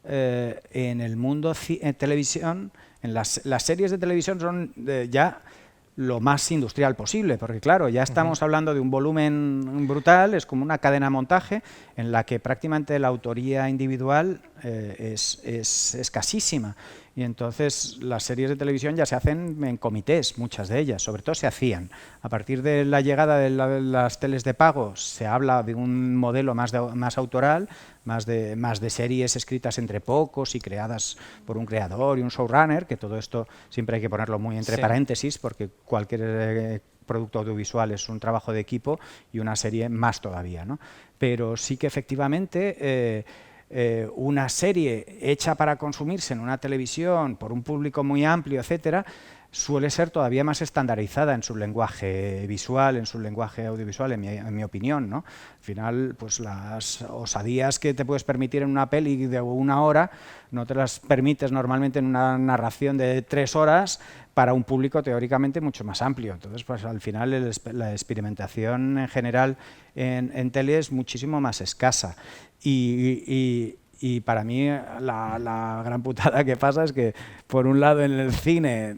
[SPEAKER 3] en el mundo televisión, en las series de televisión son ya lo más industrial posible, porque claro, ya estamos hablando de un volumen brutal, es como una cadena de montaje en la que prácticamente la autoría individual es escasísima. Y entonces las series de televisión ya se hacen en comités, muchas de ellas, sobre todo se hacían. A partir de la llegada de las teles de pago se habla de un modelo más autoral, más de series escritas entre pocos y creadas por un creador y un showrunner, que todo esto siempre hay que ponerlo muy entre paréntesis, porque cualquier producto audiovisual es un trabajo de equipo y una serie más todavía, ¿no? Pero sí que efectivamente una serie hecha para consumirse en una televisión por un público muy amplio, etcétera, suele ser todavía más estandarizada en su lenguaje visual, en su lenguaje audiovisual, en mi opinión, ¿no? Al final, pues las osadías que te puedes permitir en una peli de 1 hora no te las permites normalmente en una narración de 3 horas para un público teóricamente mucho más amplio. Entonces, pues al final la experimentación en general en tele es muchísimo más escasa. Y para mí la gran putada que pasa es que, por un lado, en el cine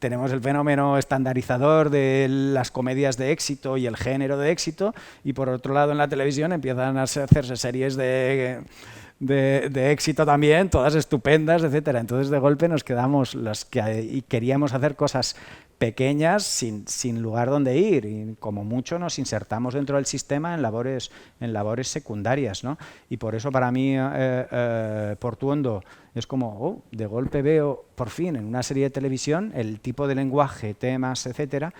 [SPEAKER 3] tenemos el fenómeno estandarizador de las comedias de éxito y el género de éxito, y por otro lado en la televisión empiezan a hacerse series de éxito también, todas estupendas, etcétera. Entonces de golpe nos quedamos los que queríamos hacer cosas pequeñas sin lugar donde ir, y como mucho nos insertamos dentro del sistema en labores secundarias, ¿no? Y por eso para mí Portuondo es como, de golpe veo por fin en una serie de televisión el tipo de lenguaje, temas, etcétera,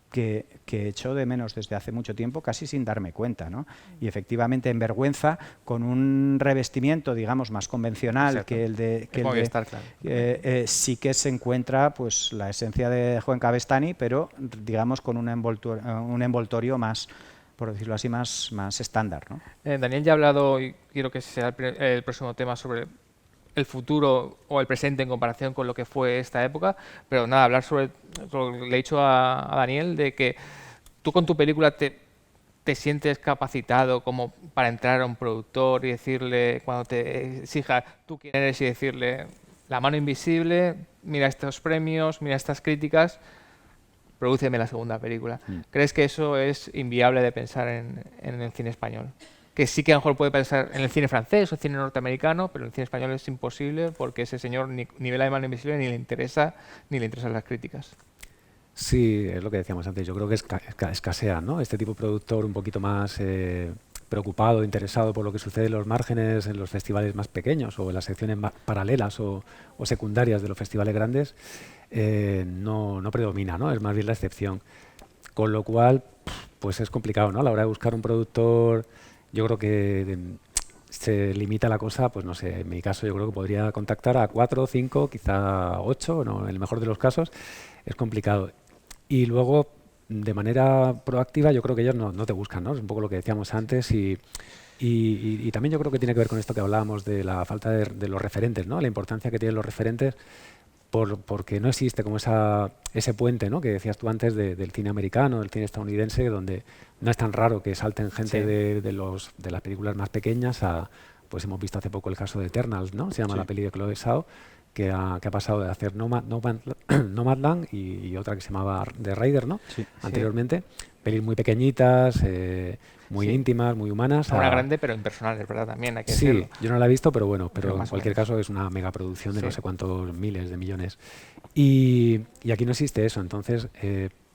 [SPEAKER 3] que echo de menos desde hace mucho tiempo, casi sin darme cuenta, ¿no? Y efectivamente en Vergüenza, con un revestimiento, digamos, más convencional. Exacto. Que el de sí que se encuentra pues la esencia de Juan Cavestany, pero digamos con un envoltorio más, por decirlo así, más estándar, ¿no?
[SPEAKER 1] Daniel ya ha hablado, y quiero que sea el próximo tema, sobre el futuro o el presente en comparación con lo que fue esta época, pero nada, hablar sobre, le he dicho a Daniel de que tú con tu película te sientes capacitado como para entrar a un productor y decirle, cuando te exija tú quién eres y decirle, la mano invisible, mira estos premios, mira estas críticas, prodúceme la segunda película. ¿Crees que eso es inviable de pensar en el cine español? Que sí que a lo mejor puede pensar en el cine francés o el cine norteamericano, pero en el cine español es imposible porque ese señor ni ve la mano invisible ni le interesan las críticas.
[SPEAKER 2] Sí, es lo que decíamos antes. Yo creo que escasea, ¿no? Este tipo de productor un poquito más preocupado, interesado por lo que sucede en los márgenes, en los festivales más pequeños o en las secciones más paralelas o secundarias de los festivales grandes, no predomina, ¿no? Es más bien la excepción. Con lo cual, pues es complicado, ¿no? A la hora de buscar un productor, yo creo que se limita la cosa, pues no sé, en mi caso yo creo que podría contactar a 4, 5, quizá 8, ¿no? En el mejor de los casos, es complicado. Y luego, de manera proactiva, yo creo que ellos no te buscan, ¿no? Es un poco lo que decíamos antes y también yo creo que tiene que ver con esto que hablábamos de la falta de los referentes, ¿no? La importancia que tienen los referentes porque no existe como ese puente, ¿no? Que decías tú antes del cine americano, del cine estadounidense, donde no es tan raro que salten gente de las películas más pequeñas pues hemos visto hace poco el caso de Eternals, ¿no? Se llama la peli de Chloe Zhao, que ha pasado de hacer Nomadland y otra que se llamaba The Rider, ¿no? Anteriormente. Pelis muy pequeñitas, muy íntimas, muy humanas.
[SPEAKER 1] Una grande, pero impersonal, es verdad, también hay que
[SPEAKER 2] sí,
[SPEAKER 1] decirlo.
[SPEAKER 2] Yo no la he visto, pero bueno, pero en
[SPEAKER 1] más
[SPEAKER 2] cualquier caso es una megaproducción de no sé cuántos miles de millones. Y aquí no existe eso, entonces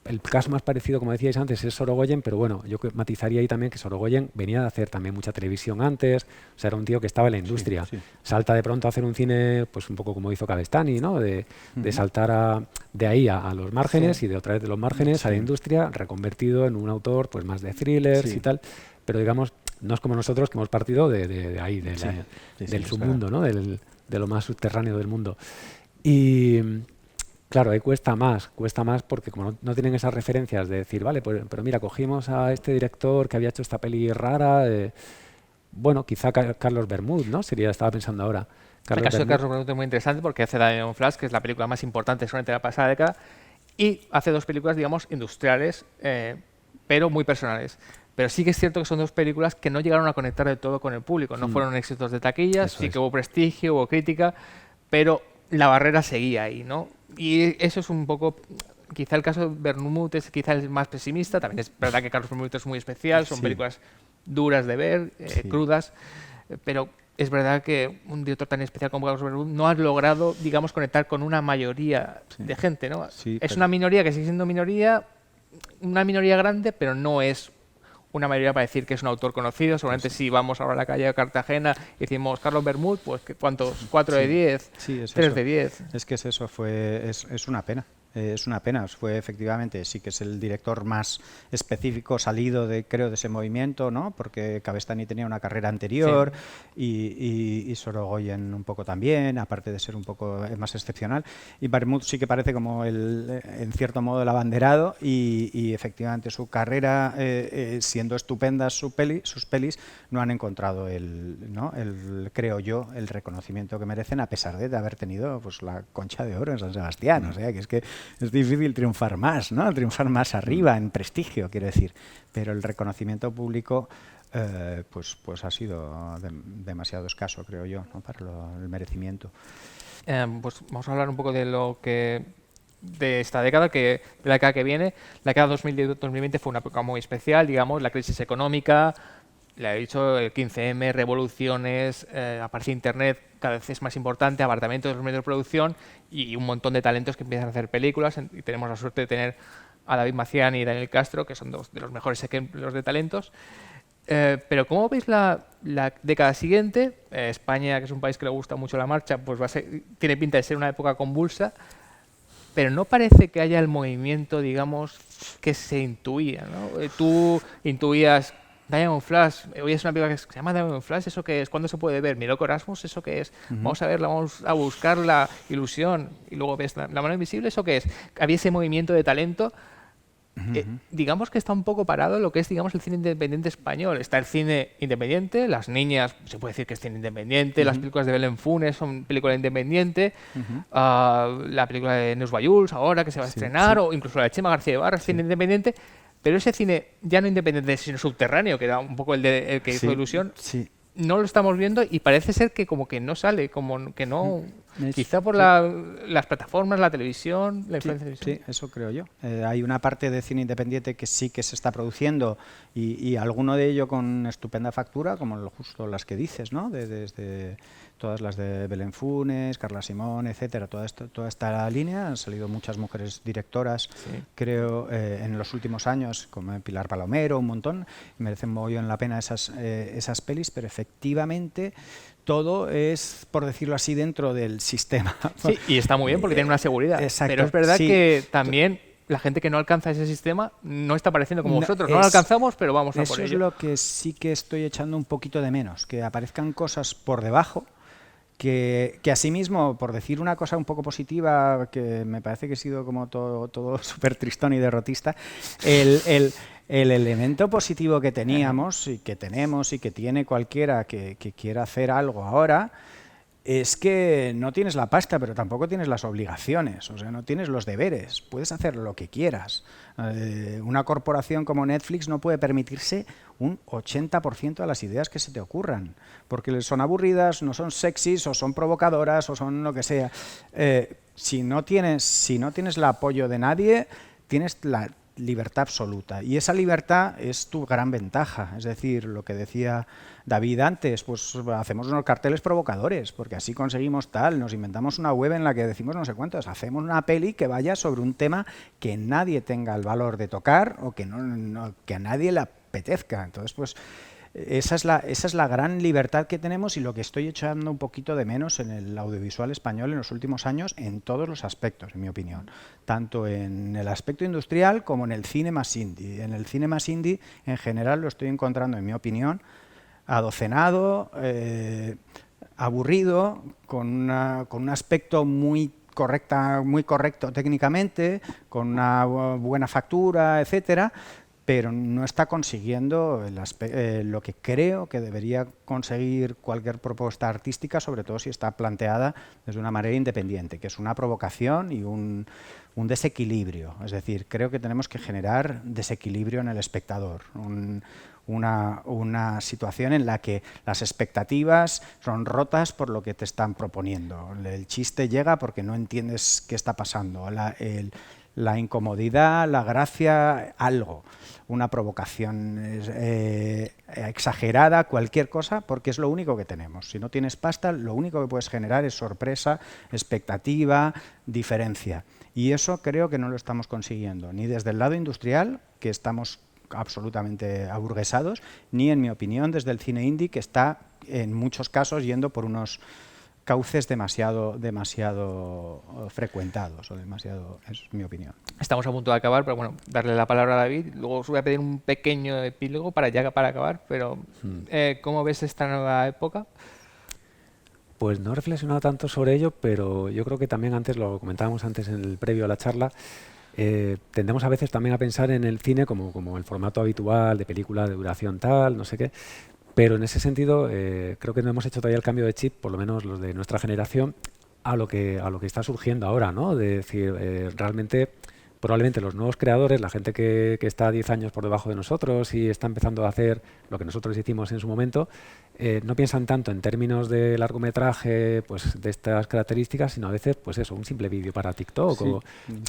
[SPEAKER 2] el caso más parecido, como decíais antes, es Sorogoyen, pero bueno, yo matizaría ahí también que Sorogoyen venía de hacer también mucha televisión antes, o sea, era un tío que estaba en la industria. Salta de pronto a hacer un cine, pues un poco como hizo Cavestany, ¿no? De saltar de ahí a los márgenes y de otra vez de los márgenes a la industria, reconvertido en un autor pues más de thrillers y tal, pero digamos, no es como nosotros que hemos partido de ahí, del submundo, ¿no? De lo más subterráneo del mundo. Y claro, ahí cuesta más porque como no tienen esas referencias de decir, vale, pues, pero mira, cogimos a este director que había hecho esta peli rara, bueno, quizá Carlos Bermúdez, ¿no? Estaba pensando ahora.
[SPEAKER 1] El caso de Carlos Bermúdez es muy interesante porque hace Diamond Flash, que es la película más importante solamente de la pasada década, y hace dos películas, digamos, industriales, pero muy personales. Pero sí que es cierto que son dos películas que no llegaron a conectar de todo con el público. No fueron éxitos de taquillas, sí que hubo prestigio, hubo crítica, pero la barrera seguía ahí, ¿no? Y eso es un poco, quizá el caso de Bermúdez es quizá el más pesimista, también es verdad que Carlos Bermúdez es muy especial, son películas duras de ver, crudas, pero es verdad que un director tan especial como Carlos Bermúdez no ha logrado, digamos, conectar con una mayoría de gente, ¿no? Es una minoría que sigue siendo una minoría grande, pero no es una mayoría para decir que es un autor conocido. Seguramente si vamos ahora a la calle de Cartagena y decimos Carlos Bermúdez, pues ¿cuántos? 4 de 10, 3 de 10.
[SPEAKER 3] Es que es eso, es una pena. Es una pena, fue efectivamente, sí que es el director más específico salido de ese movimiento, ¿no? Porque Cavestany tenía una carrera anterior y Sorogoyen un poco también, aparte de ser un poco más excepcional. Y Bermúdez sí que parece como en cierto modo el abanderado y efectivamente su carrera, siendo estupendas sus pelis, no han encontrado creo yo, el reconocimiento que merecen, a pesar de haber tenido pues la Concha de Oro en San Sebastián. O sea, que es que es difícil triunfar más, ¿no? Triunfar más arriba, en prestigio, quiero decir. Pero el reconocimiento público pues ha sido demasiado escaso, creo yo, ¿no? Para el merecimiento.
[SPEAKER 1] Pues vamos a hablar un poco de esta década, de la década que viene. La década 2010-2020 fue una época muy especial, digamos, la crisis económica, le he dicho, el 15M, revoluciones, aparece Internet, cada vez es más importante, abarcamiento de los medios de producción y un montón de talentos que empiezan a hacer películas. Y tenemos la suerte de tener a David Macián y Daniel Castro, que son dos de los mejores ejemplos de talentos. Pero ¿cómo veis la década siguiente? España, que es un país que le gusta mucho la marcha, pues tiene pinta de ser una época convulsa, pero no parece que haya el movimiento, digamos, que se intuía, ¿no? Tú intuías Diamond Flash, hoy es una película que se llama Diamond Flash, ¿eso qué es? ¿Cuándo se puede ver? Miró Erasmus, ¿eso qué es? Vamos a verla, vamos a buscar la ilusión y luego ves la mano invisible, ¿eso qué es? Había ese movimiento de talento. Digamos que está un poco parado lo que es, digamos, el cine independiente español. Está el cine independiente, Las niñas, se puede decir que es cine independiente, las películas de Belén Funes son película independiente, la película de Neus Bayuls ahora que se va a estrenar, o incluso la de Chema García Ibarra es cine independiente, Pero ese cine ya no independiente, sino subterráneo, que era un poco el que hizo Ilusión,
[SPEAKER 3] Sí.
[SPEAKER 1] no lo estamos viendo y parece ser que como que no sale, como que no... Quizá por
[SPEAKER 3] Sí.
[SPEAKER 1] las plataformas, la televisión, la
[SPEAKER 3] Sí,
[SPEAKER 1] influencia de televisión.
[SPEAKER 3] sí, eso creo yo. Hay una parte de cine independiente que sí que se está produciendo y alguno de ello con estupenda factura, como justo las que dices, ¿no? Desde todas las de Belén Funes, Carla Simón, etcétera, toda esta línea. Han salido muchas mujeres directoras,
[SPEAKER 1] Sí.
[SPEAKER 3] creo, en los últimos años, como Pilar Palomero, un montón. Merecen mogollón la pena esas pelis, pero efectivamente todo es, por decirlo así, dentro del sistema.
[SPEAKER 1] Sí, y está muy bien porque tiene una seguridad.
[SPEAKER 3] Exacto,
[SPEAKER 1] Pero es verdad
[SPEAKER 3] sí.
[SPEAKER 1] que también la gente que no alcanza ese sistema no está apareciendo como
[SPEAKER 3] No,
[SPEAKER 1] vosotros. No lo alcanzamos, pero vamos a por
[SPEAKER 3] Eso es
[SPEAKER 1] ello.
[SPEAKER 3] lo que sí que estoy echando un poquito de menos, que aparezcan cosas por debajo, que asimismo, por decir una cosa un poco positiva, que me parece que he sido como todo súper tristón y derrotista, el elemento positivo que teníamos y que tenemos y que tiene cualquiera que quiera hacer algo ahora es que no tienes la pasta, pero tampoco tienes las obligaciones, o sea, no tienes los deberes, puedes hacer lo que quieras. Una corporación como Netflix no puede permitirse un 80% de las ideas que se te ocurran, porque son aburridas, no son sexys, o son provocadoras, o son lo que sea. Si no tienes el apoyo de nadie, tienes la libertad absoluta, y esa libertad es tu gran ventaja. Es decir, lo que decía David antes, pues hacemos unos carteles provocadores, porque así conseguimos tal, nos inventamos una web en la que decimos no sé cuántos, hacemos una peli que vaya sobre un tema que nadie tenga el valor de tocar o que que a nadie le apetezca. Entonces, pues esa es la gran libertad que tenemos y lo que estoy echando un poquito de menos en el audiovisual español en los últimos años, en todos los aspectos, en mi opinión. Tanto en el aspecto industrial como en el cine más indie. En el cine más indie, en general, lo estoy encontrando, en mi opinión, adocenado, aburrido, con un aspecto muy correcto técnicamente, con una buena factura, etcétera, pero no está consiguiendo lo que creo que debería conseguir cualquier propuesta artística, sobre todo si está planteada desde una manera independiente, que es una provocación y un desequilibrio. Es decir, creo que tenemos que generar desequilibrio en el espectador, una situación en la que las expectativas son rotas por lo que te están proponiendo. El chiste llega porque no entiendes qué está pasando. La incomodidad, la gracia, algo, una provocación exagerada, cualquier cosa, porque es lo único que tenemos. Si no tienes pasta, lo único que puedes generar es sorpresa, expectativa, diferencia. Y eso creo que no lo estamos consiguiendo, ni desde el lado industrial, que estamos absolutamente aburguesados, ni, en mi opinión, desde el cine indie, que está en muchos casos yendo por unos cauces demasiado frecuentados, o demasiado, es mi opinión.
[SPEAKER 1] Estamos a punto de acabar, pero bueno, darle la palabra a David. Luego os voy a pedir un pequeño epílogo para acabar, pero ¿cómo ves esta nueva época?
[SPEAKER 2] Pues no he reflexionado tanto sobre ello, pero yo creo que también antes, lo comentábamos antes en el previo a la charla, tendemos a veces también a pensar en el cine como el formato habitual de película de duración tal, no sé qué, pero en ese sentido creo que no hemos hecho todavía el cambio de chip, por lo menos los de nuestra generación, a lo que está surgiendo ahora, ¿no? De decir, realmente, probablemente los nuevos creadores, la gente que está 10 años por debajo de nosotros y está empezando a hacer lo que nosotros hicimos en su momento, no piensan tanto en términos de largometraje, pues de estas características, sino a veces, pues eso, un simple vídeo para TikTok, o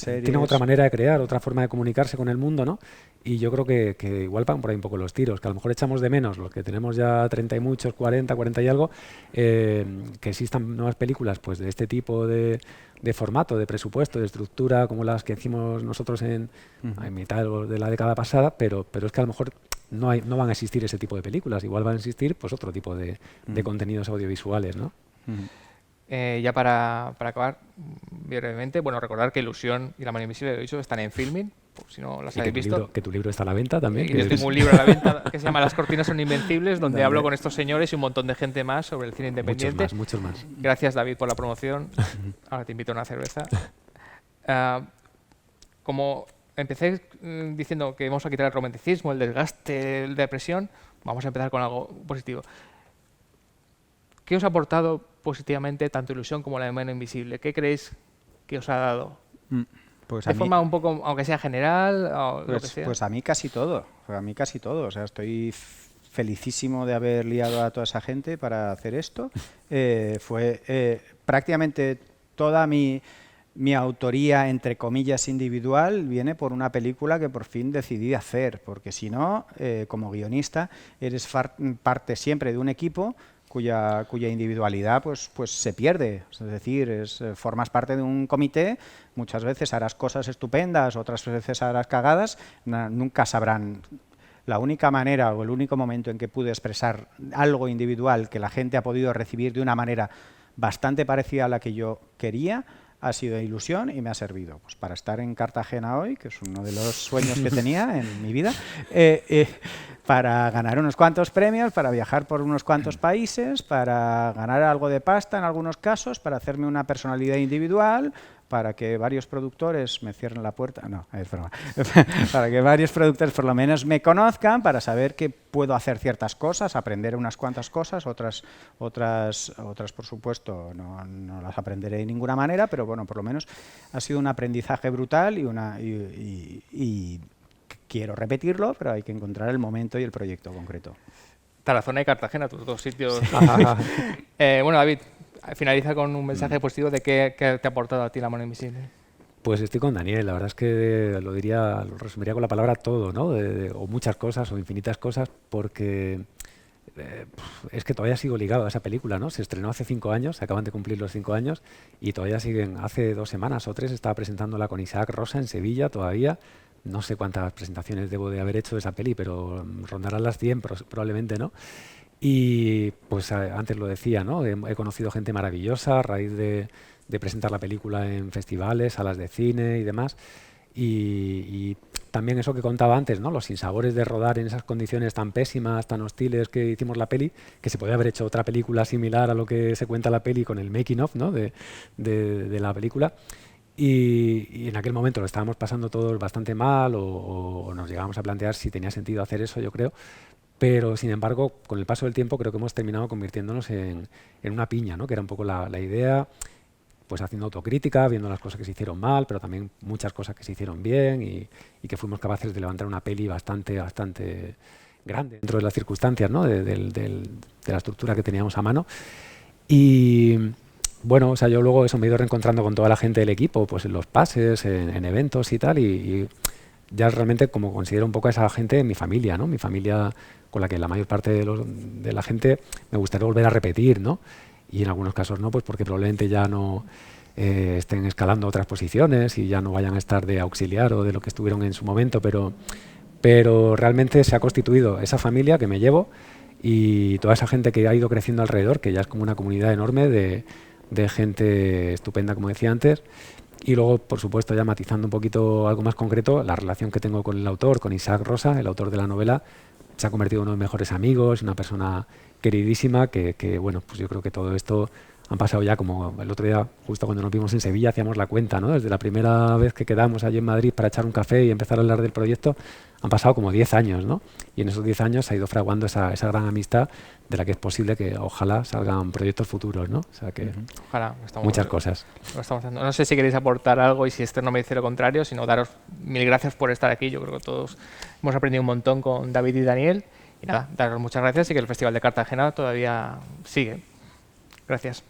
[SPEAKER 2] tienen otra manera de crear, otra forma de comunicarse con el mundo, ¿no? Y yo creo que igual van por ahí un poco los tiros, que a lo mejor echamos de menos los que tenemos ya 30 y muchos, 40 y algo, que existan nuevas películas pues de este tipo de formato, de presupuesto, de estructura, como las que hicimos nosotros en mitad de la década pasada, pero es que a lo mejor no van a existir ese tipo de películas, igual van a existir pues otro tipo de contenidos audiovisuales, ¿no?
[SPEAKER 1] Ya para acabar, brevemente, bueno, recordar que Ilusión y La mano invisible de Oiso están en Filmin, por si no las habéis visto.
[SPEAKER 2] Que tu libro está a la venta también.
[SPEAKER 1] Y yo tengo un libro a la venta que se llama Las cortinas son invencibles, donde hablo con estos señores y un montón de gente más sobre el cine independiente.
[SPEAKER 2] Muchos más.
[SPEAKER 1] Gracias, David, por la promoción. Ahora te invito a una cerveza. Como empecé diciendo que vamos a quitar el romanticismo, el desgaste, la depresión, vamos a empezar con algo positivo. ¿Qué os ha aportado positivamente tanto Ilusión como La mano invisible? ¿Qué creéis que os ha dado?
[SPEAKER 3] Pues
[SPEAKER 1] de forma un poco, aunque sea general o lo que sea.
[SPEAKER 3] Pues a mí casi todo, o sea, estoy felicísimo de haber liado a toda esa gente para hacer esto. Fue prácticamente toda mi autoría, entre comillas, individual, viene por una película que por fin decidí hacer, porque si no, como guionista, eres parte siempre de un equipo cuya individualidad pues se pierde. Es decir, formas parte de un comité, muchas veces harás cosas estupendas, otras veces harás cagadas, nunca sabrán. La única manera o el único momento en que pude expresar algo individual que la gente ha podido recibir de una manera bastante parecida a la que yo quería ha sido ilusión y me ha servido pues para estar en Cartagena hoy, que es uno de los sueños que tenía en mi vida, para ganar unos cuantos premios, para viajar por unos cuantos países, para ganar algo de pasta en algunos casos, para hacerme una personalidad individual, para que varios productores me cierren la puerta, no, es broma, para que varios productores por lo menos me conozcan, para saber que puedo hacer ciertas cosas, aprender unas cuantas cosas, otras por supuesto no las aprenderé de ninguna manera, pero bueno, por lo menos ha sido un aprendizaje brutal y quiero repetirlo, pero hay que encontrar el momento y el proyecto concreto.
[SPEAKER 1] Tarazona y Cartagena, tus dos sitios. Bueno, David, finaliza con un mensaje positivo de qué te ha aportado a ti La mano invisible.
[SPEAKER 2] Pues estoy con Daniel, la verdad es que lo resumiría con la palabra todo, ¿no? O muchas cosas o infinitas cosas, porque es que todavía sigo ligado a esa película, ¿no? Se estrenó hace 5 años, se acaban de cumplir los 5 años y todavía siguen. Hace 2 semanas o 3 estaba presentándola con Isaac Rosa en Sevilla todavía. No sé cuántas presentaciones debo de haber hecho de esa peli, pero rondarán las 100 probablemente, ¿no? Y pues antes lo decía, ¿no? He conocido gente maravillosa a raíz de presentar la película en festivales, salas de cine y demás. Y también eso que contaba antes, ¿no? Los sinsabores de rodar en esas condiciones tan pésimas, tan hostiles que hicimos la peli, que se podía haber hecho otra película similar a lo que se cuenta la peli con el making of, ¿no? de la película. Y en aquel momento lo estábamos pasando todos bastante mal o nos llegábamos a plantear si tenía sentido hacer eso, yo creo. Pero, sin embargo, con el paso del tiempo creo que hemos terminado convirtiéndonos en una piña, ¿no? Que era un poco la idea, pues haciendo autocrítica, viendo las cosas que se hicieron mal, pero también muchas cosas que se hicieron bien y que fuimos capaces de levantar una peli bastante grande dentro de las circunstancias, ¿no? de la estructura que teníamos a mano. Y bueno, o sea, yo luego me he ido reencontrando con toda la gente del equipo, pues en los pases, en eventos y tal, y ya realmente como considero un poco a esa gente mi familia, ¿no? Mi familia con la que la mayor parte de la gente me gustaría volver a repetir, ¿no? Y en algunos casos no, pues porque probablemente ya no estén escalando otras posiciones y ya no vayan a estar de auxiliar o de lo que estuvieron en su momento, pero realmente se ha constituido esa familia que me llevo y toda esa gente que ha ido creciendo alrededor, que ya es como una comunidad enorme de gente estupenda, como decía antes. Y luego, por supuesto, ya matizando un poquito algo más concreto, la relación que tengo con el autor, con Isaac Rosa, el autor de la novela, se ha convertido en uno de mis mejores amigos, una persona queridísima que bueno, pues yo creo que todo esto han pasado ya, como el otro día, justo cuando nos vimos en Sevilla, hacíamos la cuenta, ¿no? Desde la primera vez que quedamos allí en Madrid para echar un café y empezar a hablar del proyecto, han pasado como 10 años, ¿no? Y en esos 10 años se ha ido fraguando esa gran amistad de la que es posible que ojalá salgan proyectos futuros, ¿no? O sea que
[SPEAKER 1] ojalá,
[SPEAKER 2] muchas cosas.
[SPEAKER 1] Lo estamos haciendo. No sé si queréis aportar algo y si Esther no me dice lo contrario, sino daros mil gracias por estar aquí. Yo creo que todos hemos aprendido un montón con David y Daniel. Y nada, daros muchas gracias y que el Festival de Cartagena todavía sigue. Gracias.